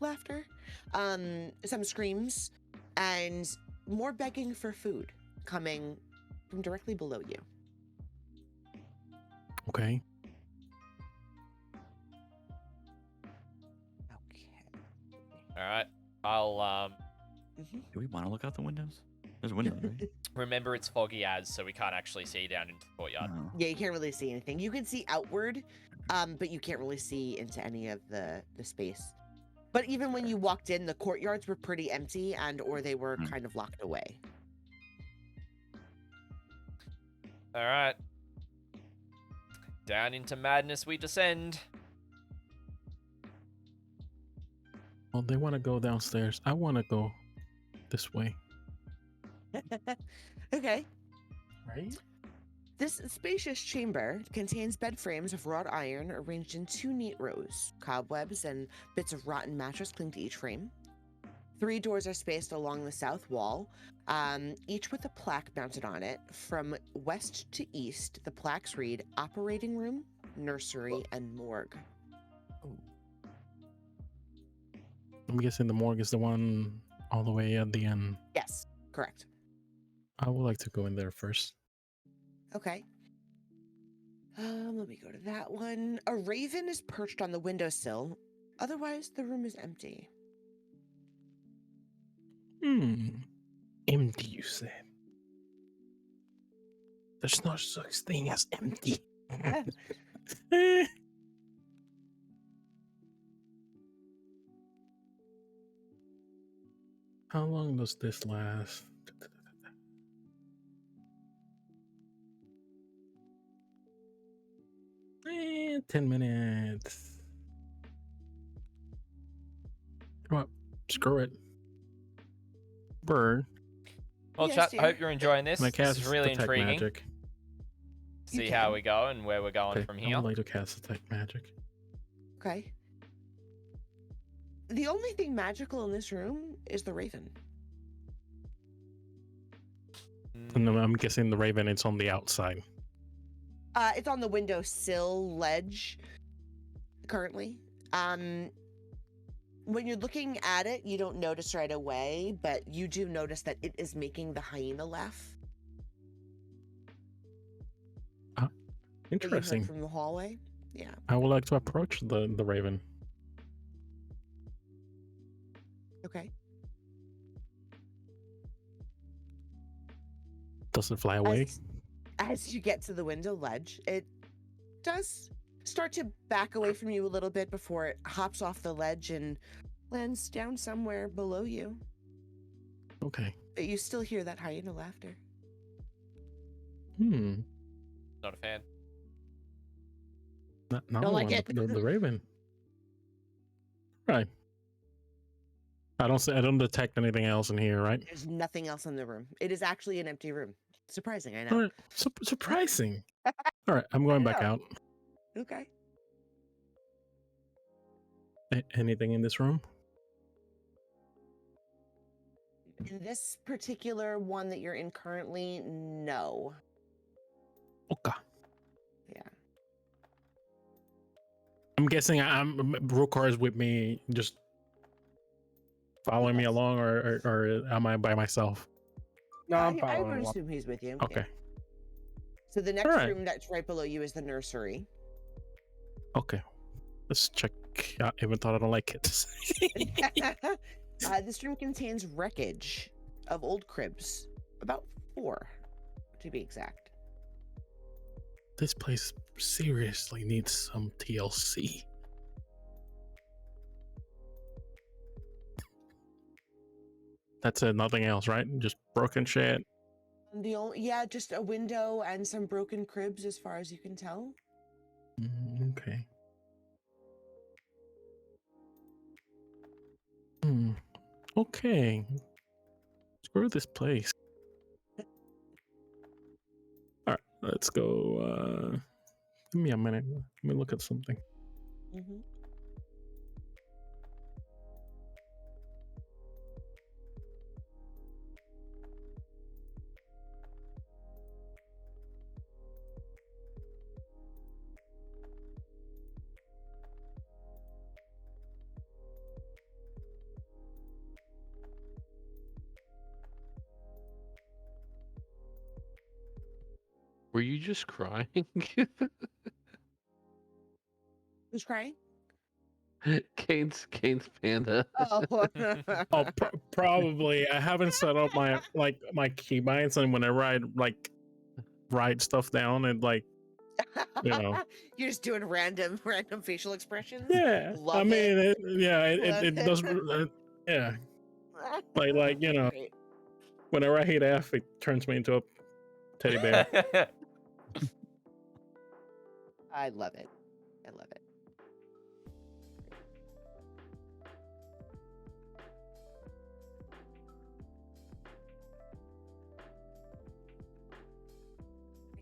Speaker 5: laughter, some screams, and more begging for food coming from directly below you.
Speaker 8: Okay.
Speaker 5: Okay.
Speaker 1: All right. I'll
Speaker 3: Do we want to look out the windows? There's windows, right?
Speaker 1: remember it's foggy as, so we can't actually see down into the courtyard.
Speaker 3: No.
Speaker 5: Yeah, you can't really see anything. You can see outward, but you can't really see into any of the space. But even when you walked in, the courtyards were pretty empty, and or they were kind of locked away.
Speaker 1: All right. Down into madness we descend.
Speaker 8: Well, they want to go downstairs. I want to go this way.
Speaker 5: Okay.
Speaker 6: Right?
Speaker 5: This spacious chamber contains bed frames of wrought iron arranged in 2 neat rows. Cobwebs and bits of rotten mattress cling to each frame. 3 doors are spaced along the south wall, each with a plaque mounted on it. From west to east, the plaques read operating room, nursery, and morgue.
Speaker 8: I'm guessing the morgue is the one all the way at the end.
Speaker 5: Yes, correct.
Speaker 8: I would like to go in there first.
Speaker 5: Okay. Let me go to that one. A raven is perched on the windowsill. Otherwise, the room is empty.
Speaker 8: Empty, you said. There's no such thing as empty. How long does this last? 10 minutes. Well, screw it. Bird.
Speaker 1: Well,
Speaker 5: Yes,
Speaker 1: chat,
Speaker 5: dear.
Speaker 1: I hope you're enjoying this.
Speaker 8: My
Speaker 1: This
Speaker 8: cast
Speaker 1: is really
Speaker 8: detect
Speaker 1: intriguing.
Speaker 8: magic.
Speaker 1: See
Speaker 5: You
Speaker 1: how
Speaker 5: can.
Speaker 1: we go and where we're going
Speaker 8: Okay,
Speaker 1: from
Speaker 8: I
Speaker 1: here.
Speaker 8: would like to cast detect magic.
Speaker 5: Okay. The only thing magical in this room is the raven.
Speaker 8: And I'm guessing the raven is on the outside.
Speaker 5: It's on the windowsill ledge currently. When you're looking at it, you don't notice right away, but you do notice that it is making the hyena laugh. that you heard
Speaker 8: Interesting.
Speaker 5: from the hallway. Yeah.
Speaker 8: I would like to approach the raven.
Speaker 5: Okay.
Speaker 8: Does it fly away?
Speaker 5: As you get to the window ledge, it does start to back away from you a little bit before it hops off the ledge and lands down somewhere below you.
Speaker 8: Okay.
Speaker 5: But you still hear that hyena laughter.
Speaker 1: Not a fan.
Speaker 8: No,
Speaker 5: Don't like it.
Speaker 8: the raven. Right. I don't detect anything else in here, right?
Speaker 5: There's nothing else in the room. It is actually an empty room. Surprising, I
Speaker 8: All
Speaker 5: know.
Speaker 8: right. Surprising. All right, I'm going back
Speaker 5: know.
Speaker 8: out.
Speaker 5: Okay.
Speaker 8: Anything in this room?
Speaker 5: In this particular one that you're in currently, no.
Speaker 8: Okay.
Speaker 5: Yeah.
Speaker 8: I'm guessing Rukar is with me, just following me
Speaker 5: Yes.
Speaker 8: along, or am I by myself?
Speaker 6: No, I'm
Speaker 5: I
Speaker 6: following
Speaker 5: would
Speaker 6: along.
Speaker 5: assume he's with you.
Speaker 8: Okay.
Speaker 5: Yeah. So the next
Speaker 8: Alright.
Speaker 5: room that's right below you is the nursery.
Speaker 8: Okay. Let's check. Even thought I don't like it.
Speaker 5: This room contains wreckage of old cribs, about 4 to be exact.
Speaker 8: This place seriously needs some TLC. That's it. Nothing else, right? Just broken shit.
Speaker 5: Yeah, just a window and some broken cribs, as far as you can tell.
Speaker 8: Okay. Okay. Screw this place. All right, let's go. Give me a minute. Let me look at something.
Speaker 5: Mm-hmm.
Speaker 4: Were you just crying?
Speaker 5: Who's crying?
Speaker 4: Kane's panda.
Speaker 5: Oh.
Speaker 8: Oh, probably. I haven't set up my my keybinds, and whenever I write stuff down, and you know.
Speaker 5: You're just doing random facial expressions.
Speaker 8: Yeah,
Speaker 5: Love
Speaker 8: I mean,
Speaker 5: it.
Speaker 8: it does. Yeah, like you know,
Speaker 5: Great.
Speaker 8: whenever I hit F, it turns me into a teddy bear.
Speaker 5: I love it. I love it.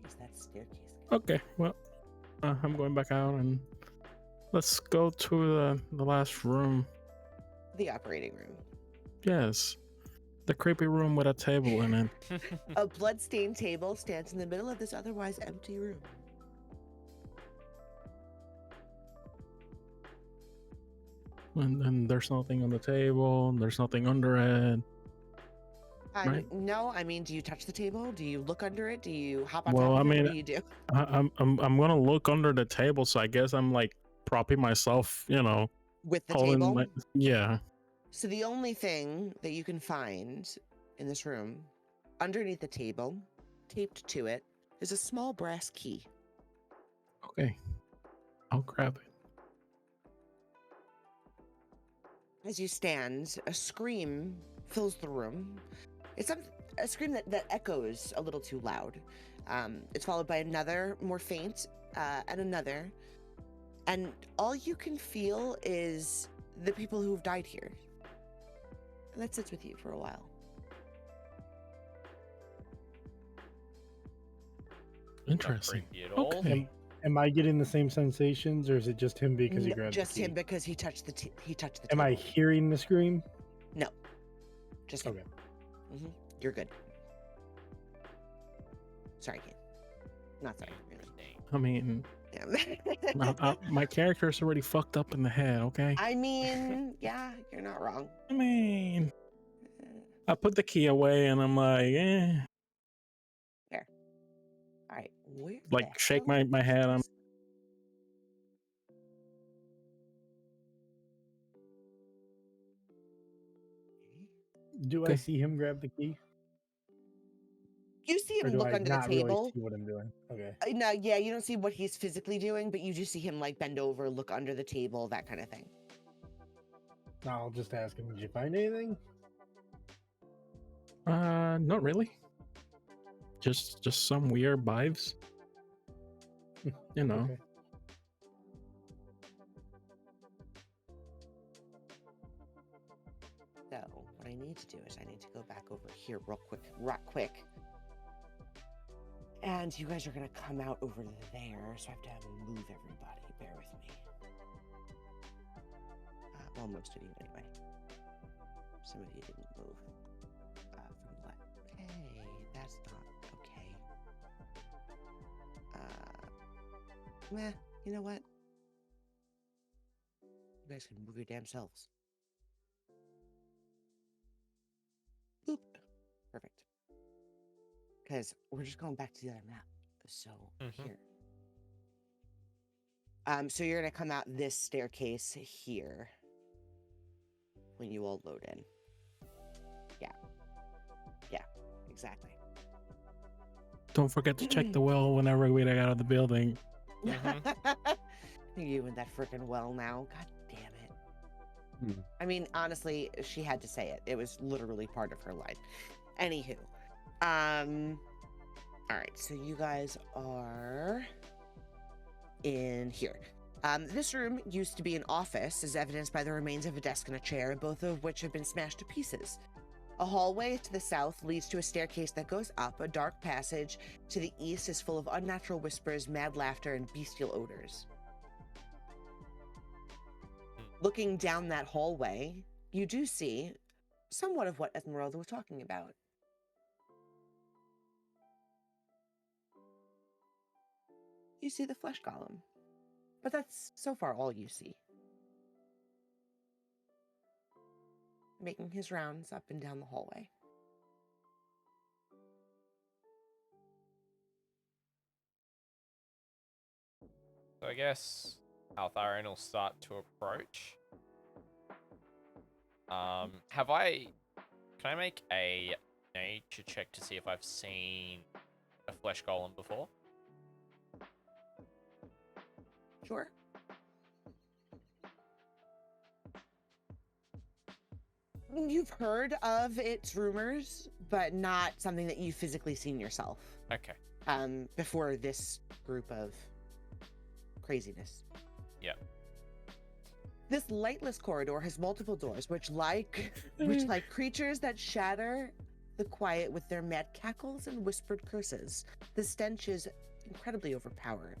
Speaker 5: What is that staircase?
Speaker 8: Okay, well, I'm going back out, and let's go to the last room.
Speaker 5: The operating room.
Speaker 8: Yes, the creepy room with a table in it.
Speaker 5: A blood-stained table stands in the middle of this otherwise empty room.
Speaker 8: And there's nothing on the table. There's nothing under it. Right.
Speaker 5: No, I mean, do you touch the table? Do you look under it? Do you hop on
Speaker 8: Well,
Speaker 5: top of
Speaker 8: I
Speaker 5: it?
Speaker 8: mean,
Speaker 5: What do you do?
Speaker 8: I'm gonna look under the table, so I guess I'm like propping myself, you know,
Speaker 5: With the
Speaker 8: holding
Speaker 5: table?
Speaker 8: yeah.
Speaker 5: So the only thing that you can find in this room, underneath the table, taped to it, is a small brass key.
Speaker 8: Okay, I'll grab it.
Speaker 5: As you stand, a scream fills the room. It's a scream that echoes a little too loud. It's followed by another, more faint, and another. And all you can feel is the people who've died here. And that sits with you for a while.
Speaker 8: Interesting.
Speaker 1: Not creepy at all.
Speaker 8: Okay.
Speaker 6: Am I getting the same sensations, or is it just him because he
Speaker 5: No,
Speaker 6: grabbed
Speaker 5: just
Speaker 6: the key?
Speaker 5: him because he touched the table.
Speaker 6: Am I hearing the scream?
Speaker 5: No. Just him.
Speaker 6: Okay.
Speaker 5: You're good. Sorry, kid. Not sorry, really.
Speaker 8: I mean,
Speaker 5: Yeah.
Speaker 8: my character's already fucked up in the head. Okay.
Speaker 5: I mean, yeah, you're not wrong.
Speaker 8: I mean, I put the key away, and I'm like,
Speaker 5: All right, where?
Speaker 8: like
Speaker 5: the
Speaker 8: shake
Speaker 5: hell
Speaker 8: my
Speaker 5: is
Speaker 8: head. I'm
Speaker 5: this?
Speaker 6: Do I
Speaker 8: Okay.
Speaker 6: see him grab the key?
Speaker 5: You see
Speaker 6: Or
Speaker 5: him
Speaker 6: do
Speaker 5: look
Speaker 6: I
Speaker 5: under the
Speaker 6: not really
Speaker 5: table.
Speaker 6: see what I'm doing? Okay.
Speaker 5: No, yeah, you don't see what he's physically doing, but you just see him like bend over, look under the table, that kind of thing.
Speaker 6: I'll just ask him, did you find anything?
Speaker 8: not really. Just some weird vibes. You know.
Speaker 6: Okay.
Speaker 5: So what I need to do is I need to go back over here real quick. And you guys are gonna come out over there, so I have to move everybody. Bear with me. Well, most of you anyway. Some of you didn't move. From the left. Hey, that's not okay. Meh, you know what? You guys can move your damn selves. Boop. Perfect. Because we're just going back to the other map. So here. So you're gonna come out this staircase here when you all load in. Yeah, exactly.
Speaker 8: Don't forget to check the well whenever we get out of the building.
Speaker 5: You and that freaking well now. God damn it.
Speaker 4: Hmm.
Speaker 5: I mean, honestly, she had to say it. It was literally part of her life. Anywho. Alright, so you guys are in here. This room used to be an office, as evidenced by the remains of a desk and a chair, both of which have been smashed to pieces. A hallway to the south leads to a staircase that goes up. A dark passage to the east is full of unnatural whispers, mad laughter, and bestial odors. Looking down that hallway, you do see somewhat of what Esmeralda was talking about. You see the flesh golem, but that's so far all you see. Making his rounds up and down the hallway.
Speaker 1: So I guess Altharion will start to approach. Can I make a nature check to see if I've seen a flesh golem before?
Speaker 5: Sure. You've heard of its rumors, but not something that you've physically seen yourself.
Speaker 1: Okay.
Speaker 5: Before this group of craziness.
Speaker 1: Yep.
Speaker 5: This lightless corridor has multiple doors, which like creatures that shatter the quiet with their mad cackles and whispered curses. The stench is incredibly overpowering.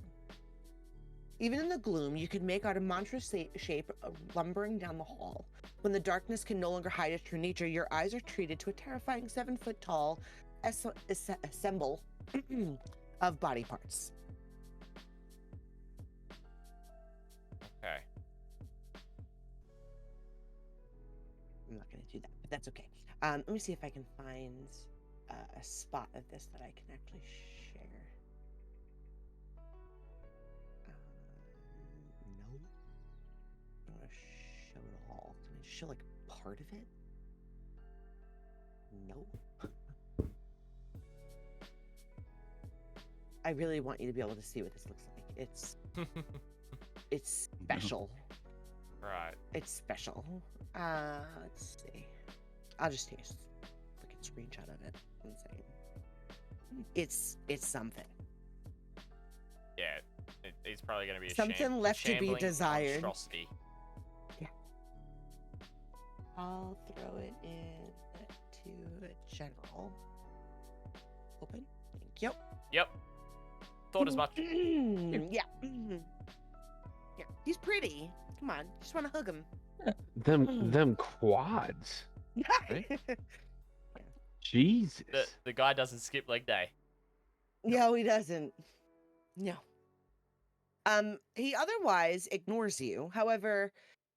Speaker 5: Even in the gloom, you can make out a monstrous shape lumbering down the hall. When the darkness can no longer hide its true nature, your eyes are treated to a terrifying 7-foot-tall assemble of body parts.
Speaker 1: Okay.
Speaker 5: I'm not going to do that, but that's okay. Let me see if I can find a spot of this that I can actually share. No. I don't want to show it all. Can I show like part of it? No. I really want you to be able to see what this looks like. It's special.
Speaker 1: Right.
Speaker 5: It's special. Let's see. I'll just take a freaking screenshot of it. One second. It's something.
Speaker 1: Yeah. It's probably going to be a
Speaker 5: Something left to be
Speaker 1: shambling
Speaker 5: desired.
Speaker 1: monstrosity.
Speaker 5: Yeah. I'll throw it in to general. Open. Thank you.
Speaker 1: Yep. Thought as much.
Speaker 5: Yeah. Yeah. He's pretty. Come on. Just want to hug him.
Speaker 4: Them quads. Right? Jesus.
Speaker 1: The guy doesn't skip leg day.
Speaker 5: No, he doesn't. No. He otherwise ignores you. However,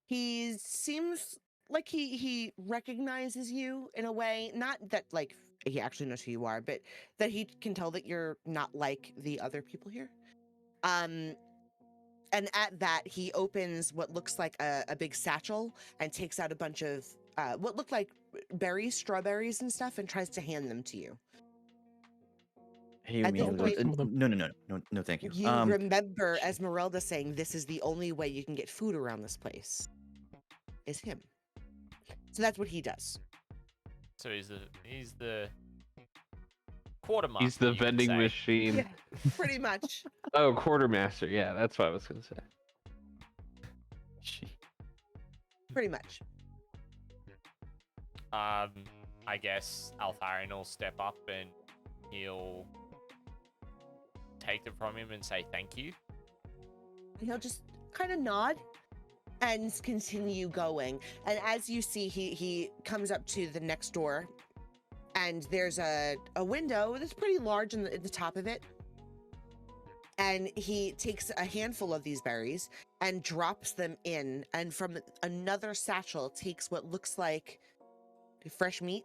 Speaker 5: he seems like he recognizes you in a way. Not that like he actually knows who you are, but that he can tell that you're not like the other people here. And at that, he opens what looks like a big satchel and takes out a bunch of what look like berries, strawberries and stuff, and tries to hand them to you.
Speaker 3: Hey,
Speaker 5: At this
Speaker 3: Emilio,
Speaker 5: point-
Speaker 3: no, thank you.
Speaker 5: You remember Esmeralda saying this is the only way you can get food around this place. Is him. So that's what he does.
Speaker 1: So he's the quartermaster.
Speaker 4: He's the
Speaker 1: you could
Speaker 4: vending
Speaker 1: say.
Speaker 4: machine.
Speaker 5: Yeah, pretty much.
Speaker 4: Oh, quartermaster. Yeah, that's what I was gonna say.
Speaker 5: Pretty much.
Speaker 1: I guess Altharion will step up and he'll take it from him and say thank you.
Speaker 5: And he'll just kind of nod and continue going. And as you see, he comes up to the next door, and there's a window that's pretty large in the top of it. And he takes a handful of these berries and drops them in, and from another satchel takes what looks like fresh meat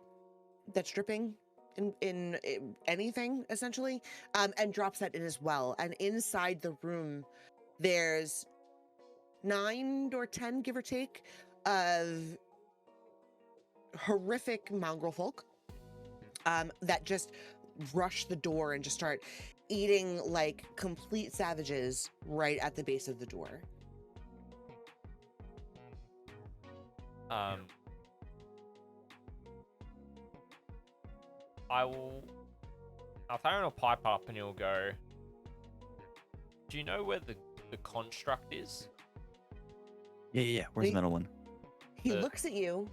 Speaker 5: that's dripping in anything, essentially, and drops that in as well. And inside the room, there's 9 or 10, give or take, of horrific mongrel folk that just rush the door and just start eating like complete savages right at the base of the door.
Speaker 1: Altharion will pipe up and he'll go, do you know where the construct is?
Speaker 3: Yeah. Where's the metal one?
Speaker 5: He looks at you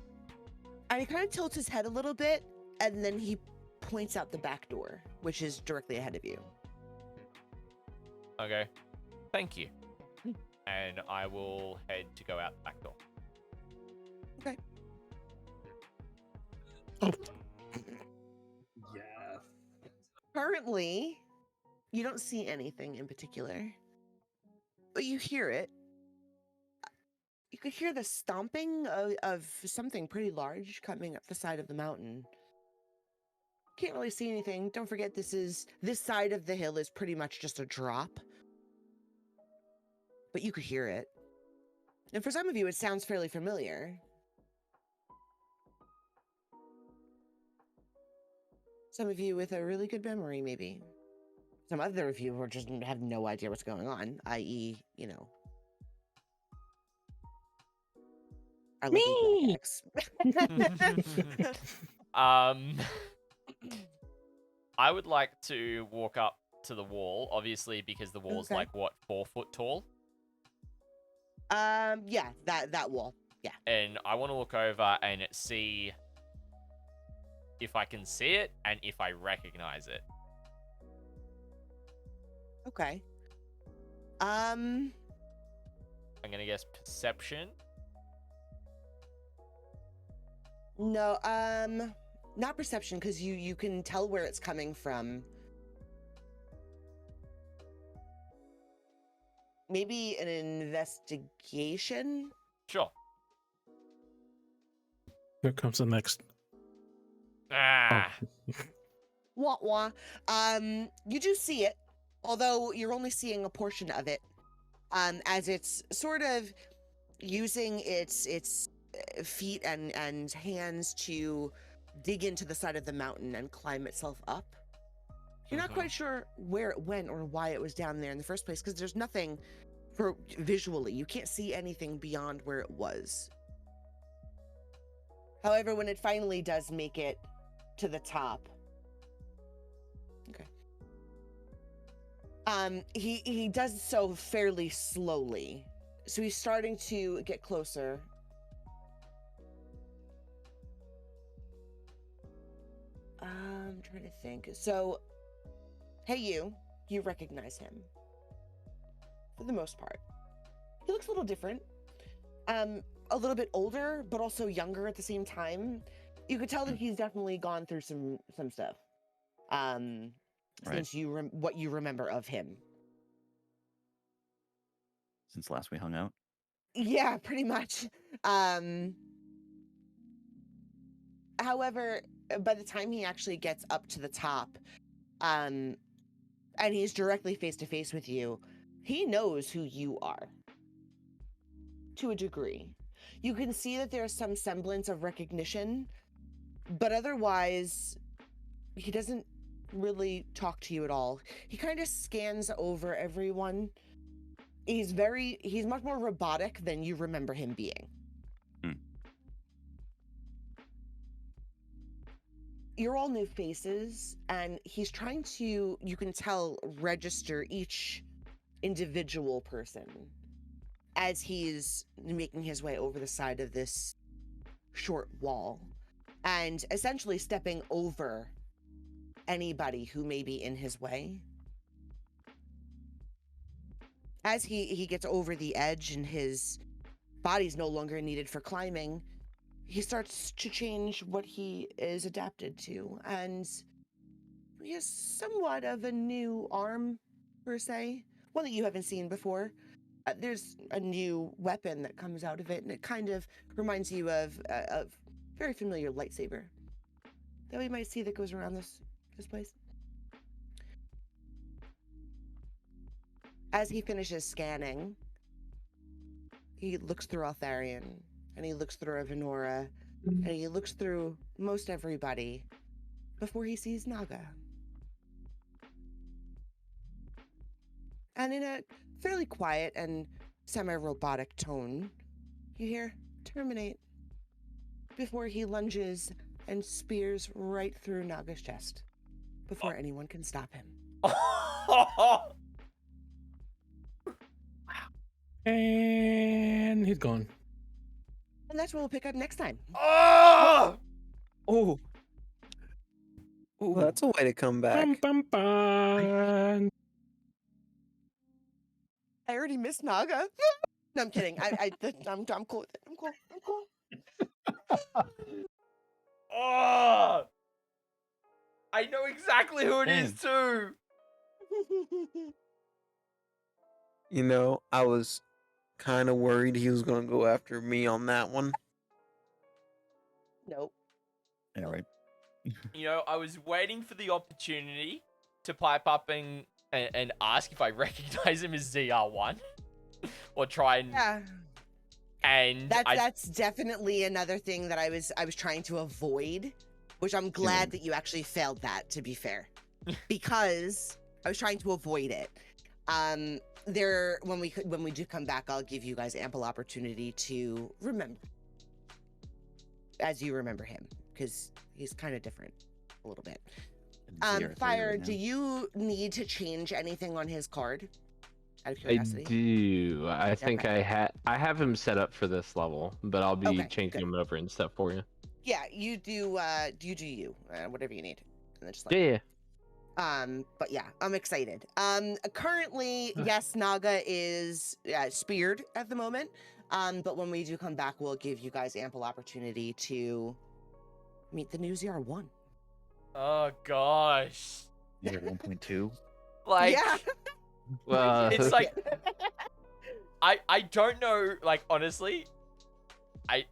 Speaker 5: and he kind of tilts his head a little bit, and then he points out the back door, which is directly ahead of you.
Speaker 1: Okay. Thank you. And I will head to go out the back door.
Speaker 5: Okay.
Speaker 6: Yeah.
Speaker 5: Currently, you don't see anything in particular, but you hear it. You could hear the stomping of something pretty large coming up the side of the mountain. Can't really see anything. Don't forget, this side of the hill is pretty much just a drop. But you could hear it. And for some of you, it sounds fairly familiar. Some of you with a really good memory, maybe. Some other of you who just have no idea what's going on, i.e., our me.
Speaker 1: I would like to walk up to the wall, obviously, because the wall's
Speaker 5: Okay.
Speaker 1: like, what, 4 foot tall?
Speaker 5: Yeah, that wall. Yeah.
Speaker 1: And I want to look over and see if I can see it and if I recognize it.
Speaker 5: Okay.
Speaker 1: I'm gonna guess perception.
Speaker 5: No, not perception, because you can tell where it's coming from. Maybe an investigation?
Speaker 1: Sure.
Speaker 8: Here comes the next.
Speaker 1: Ah.
Speaker 5: Wah wah. You do see it, although you're only seeing a portion of it, as it's sort of using its feet and hands to dig into the side of the mountain and climb itself up. You're not quite sure where it went or why it was down there in the first place, because there's nothing for visually. You can't see anything beyond where it was. However, when it finally does make it to the top, he does so fairly slowly. So he's starting to get closer. I'm trying to think. So, hey, you recognize him for the most part. He looks a little different. A little bit older, but also younger at the same time. You could tell that he's definitely gone through some stuff. Since what you remember of him.
Speaker 3: Since last we hung out?
Speaker 5: Yeah, pretty much. However, by the time he actually gets up to the top, and he's directly face to face with you, he knows who you are. To a degree. You can see that there's some semblance of recognition, but otherwise, he doesn't really talk to you at all. He kind of scans over everyone. He's much more robotic than you remember him being. you're all new faces, and he's trying to, you can tell, register each individual person as he's making his way over the side of this short wall and essentially stepping over anybody who may be in his way. As he gets over the edge and his body's no longer needed for climbing, he starts to change what he is adapted to, and he has somewhat of a new arm, per se, one that you haven't seen before. There's a new weapon that comes out of it, and it kind of reminds you of a very familiar lightsaber that we might see that goes around this place. As he finishes scanning, he looks through Altharion, and he looks through Evanora, and he looks through most everybody before he sees nAga. And in a fairly quiet and semi-robotic tone, you hear "terminate" before he lunges and spears right through nAga's chest before anyone can stop him.
Speaker 8: And he's gone.
Speaker 5: And that's what we'll pick up next time.
Speaker 1: Oh!
Speaker 3: Oh.
Speaker 2: Well, that's a way to come back.
Speaker 8: Bum, bum, bum.
Speaker 5: I already missed nAga. No, I'm kidding. I'm cool with it. I'm cool.
Speaker 1: Oh! I know exactly who it is too.
Speaker 2: You know, I was kind of worried he was going to go after me on that one.
Speaker 5: Nope.
Speaker 3: Yeah, right.
Speaker 1: You know, I was waiting for the opportunity to pipe up and ask if I recognize him as ZR1 or try and
Speaker 5: Yeah.
Speaker 1: and
Speaker 5: That's definitely another thing that I was trying to avoid, which I'm glad that you actually failed that, to be fair, because I was trying to avoid it. When we do come back, I'll give you guys ample opportunity to remember as you remember him, because he's kind of different a little bit. Fire, do you need to change anything on his card? Out of
Speaker 4: I
Speaker 5: curiosity.
Speaker 4: do. I think I have him set up for this level, but I'll be changing him over and stuff for you.
Speaker 5: Yeah, you do. You do you. Whatever you need. And then just like,
Speaker 4: Yeah.
Speaker 5: But yeah, I'm excited. Currently, yes, nAga is speared at the moment. But when we do come back, we'll give you guys ample opportunity to meet the new ZR1.
Speaker 1: oh gosh.
Speaker 3: You're 1.2.
Speaker 1: Like,
Speaker 5: Yeah.
Speaker 4: Well,
Speaker 1: it's like I don't know. Like, honestly,
Speaker 6: I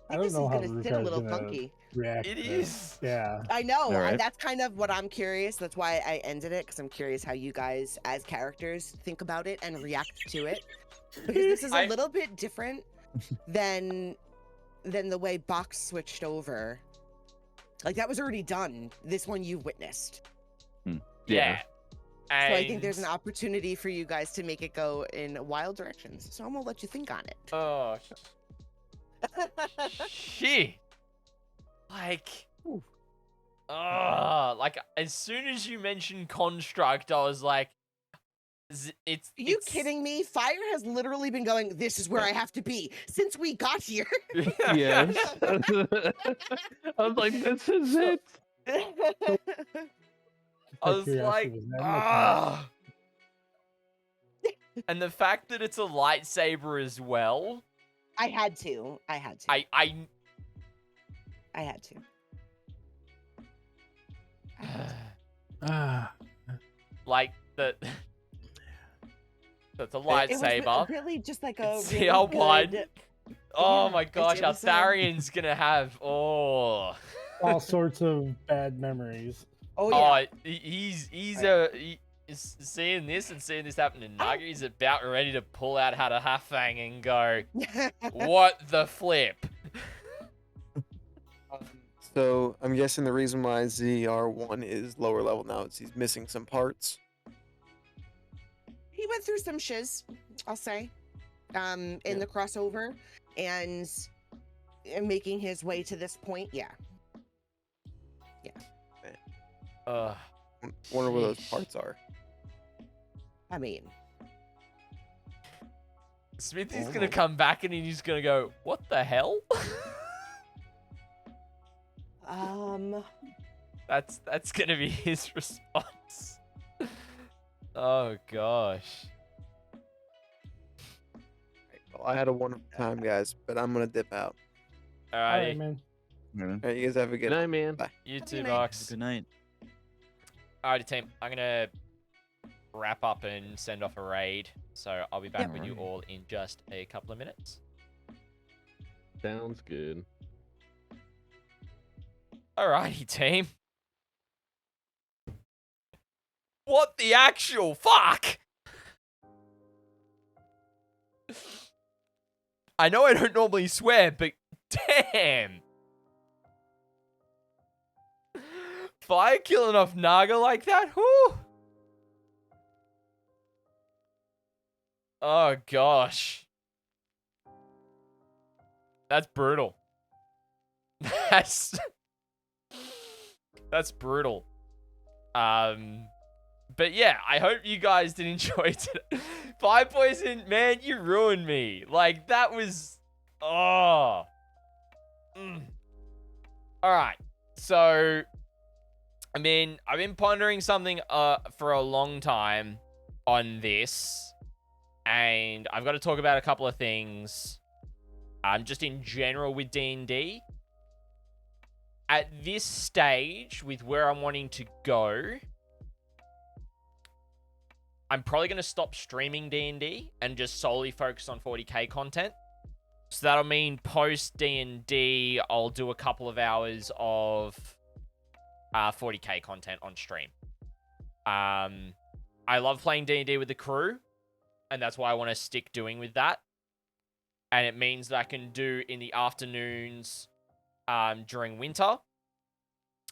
Speaker 5: think
Speaker 6: don't
Speaker 5: this
Speaker 6: know
Speaker 5: is
Speaker 6: how
Speaker 5: gonna sit a
Speaker 6: Ruka's
Speaker 5: little
Speaker 6: gonna
Speaker 5: funky.
Speaker 6: react.
Speaker 1: it
Speaker 6: to this.
Speaker 1: is.
Speaker 6: Yeah.
Speaker 5: I know.
Speaker 3: All right.
Speaker 5: That's kind of what I'm curious. That's why I ended it, because I'm curious how you guys, as characters, think about it and react to it. Because this is a little bit different than the way Box switched over. Like, that was already done. This one you've witnessed.
Speaker 1: Yeah.
Speaker 5: So I think there's an
Speaker 1: And-
Speaker 5: opportunity for you guys to make it go in wild directions. So I'm gonna let you think on it.
Speaker 1: Oh, shit. Like, like as soon as you mentioned construct, I was like, it's.
Speaker 5: Are you
Speaker 1: it's...
Speaker 5: kidding me? Fire has literally been going, "This is where I have to be," since we got here.
Speaker 4: yes. I was like, this is it.
Speaker 1: I was
Speaker 6: Curiosity
Speaker 1: like,
Speaker 6: was that
Speaker 1: ah. And the fact that it's a lightsaber as well.
Speaker 5: I had to.
Speaker 1: I
Speaker 5: had to.
Speaker 1: like the. That's a
Speaker 5: It was
Speaker 1: lightsaber.
Speaker 5: really just like a
Speaker 1: It's
Speaker 5: really
Speaker 1: CR1.
Speaker 5: good-
Speaker 1: Oh
Speaker 5: Yeah,
Speaker 1: my gosh,
Speaker 5: it was,
Speaker 1: Altharion's gonna have
Speaker 6: all sorts of bad memories.
Speaker 5: Oh yeah.
Speaker 1: he's
Speaker 5: Right.
Speaker 1: is seeing this and seeing this happen in nAga. He's about ready to pull out Hada Hafang and go, what the flip?
Speaker 2: So I'm guessing the reason why ZR1 is lower level now is he's missing some parts.
Speaker 5: He went through some shiz, I'll say, in the crossover, and making his way to this point. Yeah.
Speaker 2: Wonder where those
Speaker 1: Sheesh.
Speaker 2: parts are.
Speaker 5: I mean,
Speaker 1: Smithy's
Speaker 2: Oh.
Speaker 1: gonna come back and he's gonna go, "What the hell?" That's gonna be his response. Oh gosh.
Speaker 2: Well, I had a wonderful time, guys, but I'm gonna dip out.
Speaker 1: All
Speaker 6: All
Speaker 1: right,
Speaker 6: right, man.
Speaker 3: Yeah.
Speaker 2: All right, you guys have a
Speaker 4: Good
Speaker 2: good
Speaker 4: night, man.
Speaker 2: Bye.
Speaker 1: you
Speaker 5: Have a
Speaker 1: too,
Speaker 5: good night.
Speaker 1: Box.
Speaker 3: Good night.
Speaker 1: Alrighty, team. I'm gonna wrap up and send off a raid. So I'll be back
Speaker 5: Yep.
Speaker 1: with you
Speaker 3: Alright.
Speaker 1: all in just a couple of minutes.
Speaker 4: Sounds good.
Speaker 1: Alrighty, team. What the actual fuck? I know I don't normally swear, but damn. Fire killing off nAga like that? Whew. Oh gosh. That's brutal. That's brutal. But yeah, I hope you guys did enjoy it. Fireposion, man, you ruined me. Like, that was... Oh. Alright. So, I mean, I've been pondering something for a long time on this. And I've got to talk about a couple of things. Just in general with D&D. At this stage, with where I'm wanting to go, I'm probably going to stop streaming D&D and just solely focus on 40k content. So that'll mean post D&D, I'll do a couple of hours of 40k content on stream. I love playing D&D with the crew, and that's why I want to stick doing with that. And it means that I can do in the afternoons during winter.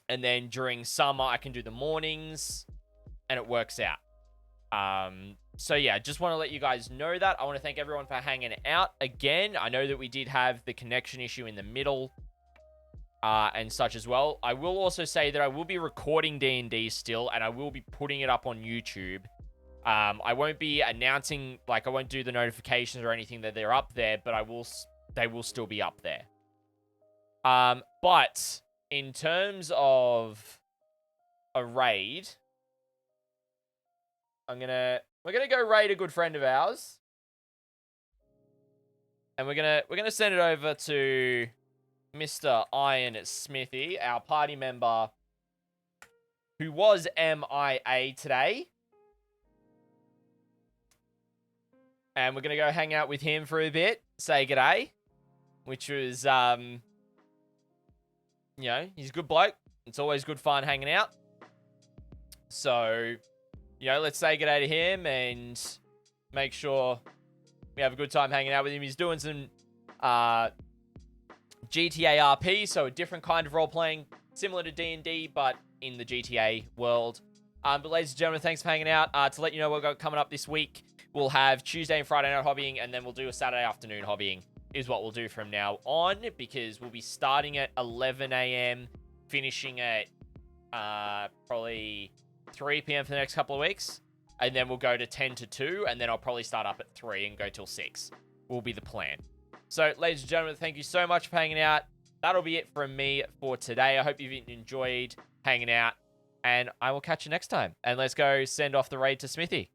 Speaker 1: And then during summer, I can do the mornings. And it works out. So yeah, just want to let you guys know that. I want to thank everyone for hanging out again. I know that we did have the connection issue in the middle. And such as well. I will also say that I will be recording D&D still. And I will be putting it up on YouTube. I won't be announcing, like, I won't do the notifications or anything that they're up there, but they will still be up there. But in terms of a raid, we're gonna go raid a good friend of ours, and we're gonna send it over to Mr. Iron Smithy, our party member, who was MIA today. And we're going to go hang out with him for a bit, say g'day, which was, you know, he's a good bloke. It's always good fun hanging out. So, you know, let's say g'day to him and make sure we have a good time hanging out with him. He's doing some GTA RP, so a different kind of role-playing, similar to D&D, but in the GTA world. But ladies and gentlemen, thanks for hanging out. To let you know what we've got coming up this week, we'll have Tuesday and Friday night hobbying, and then we'll do a Saturday afternoon hobbying is what we'll do from now on, because we'll be starting at 11 a.m., finishing at probably 3 p.m. for the next couple of weeks, and then we'll go to 10 to 2, and then I'll probably start up at 3 and go till 6 will be the plan. So, ladies and gentlemen, thank you so much for hanging out. That'll be it from me for today. I hope you've enjoyed hanging out, and I will catch you next time. And let's go send off the raid to Smithy.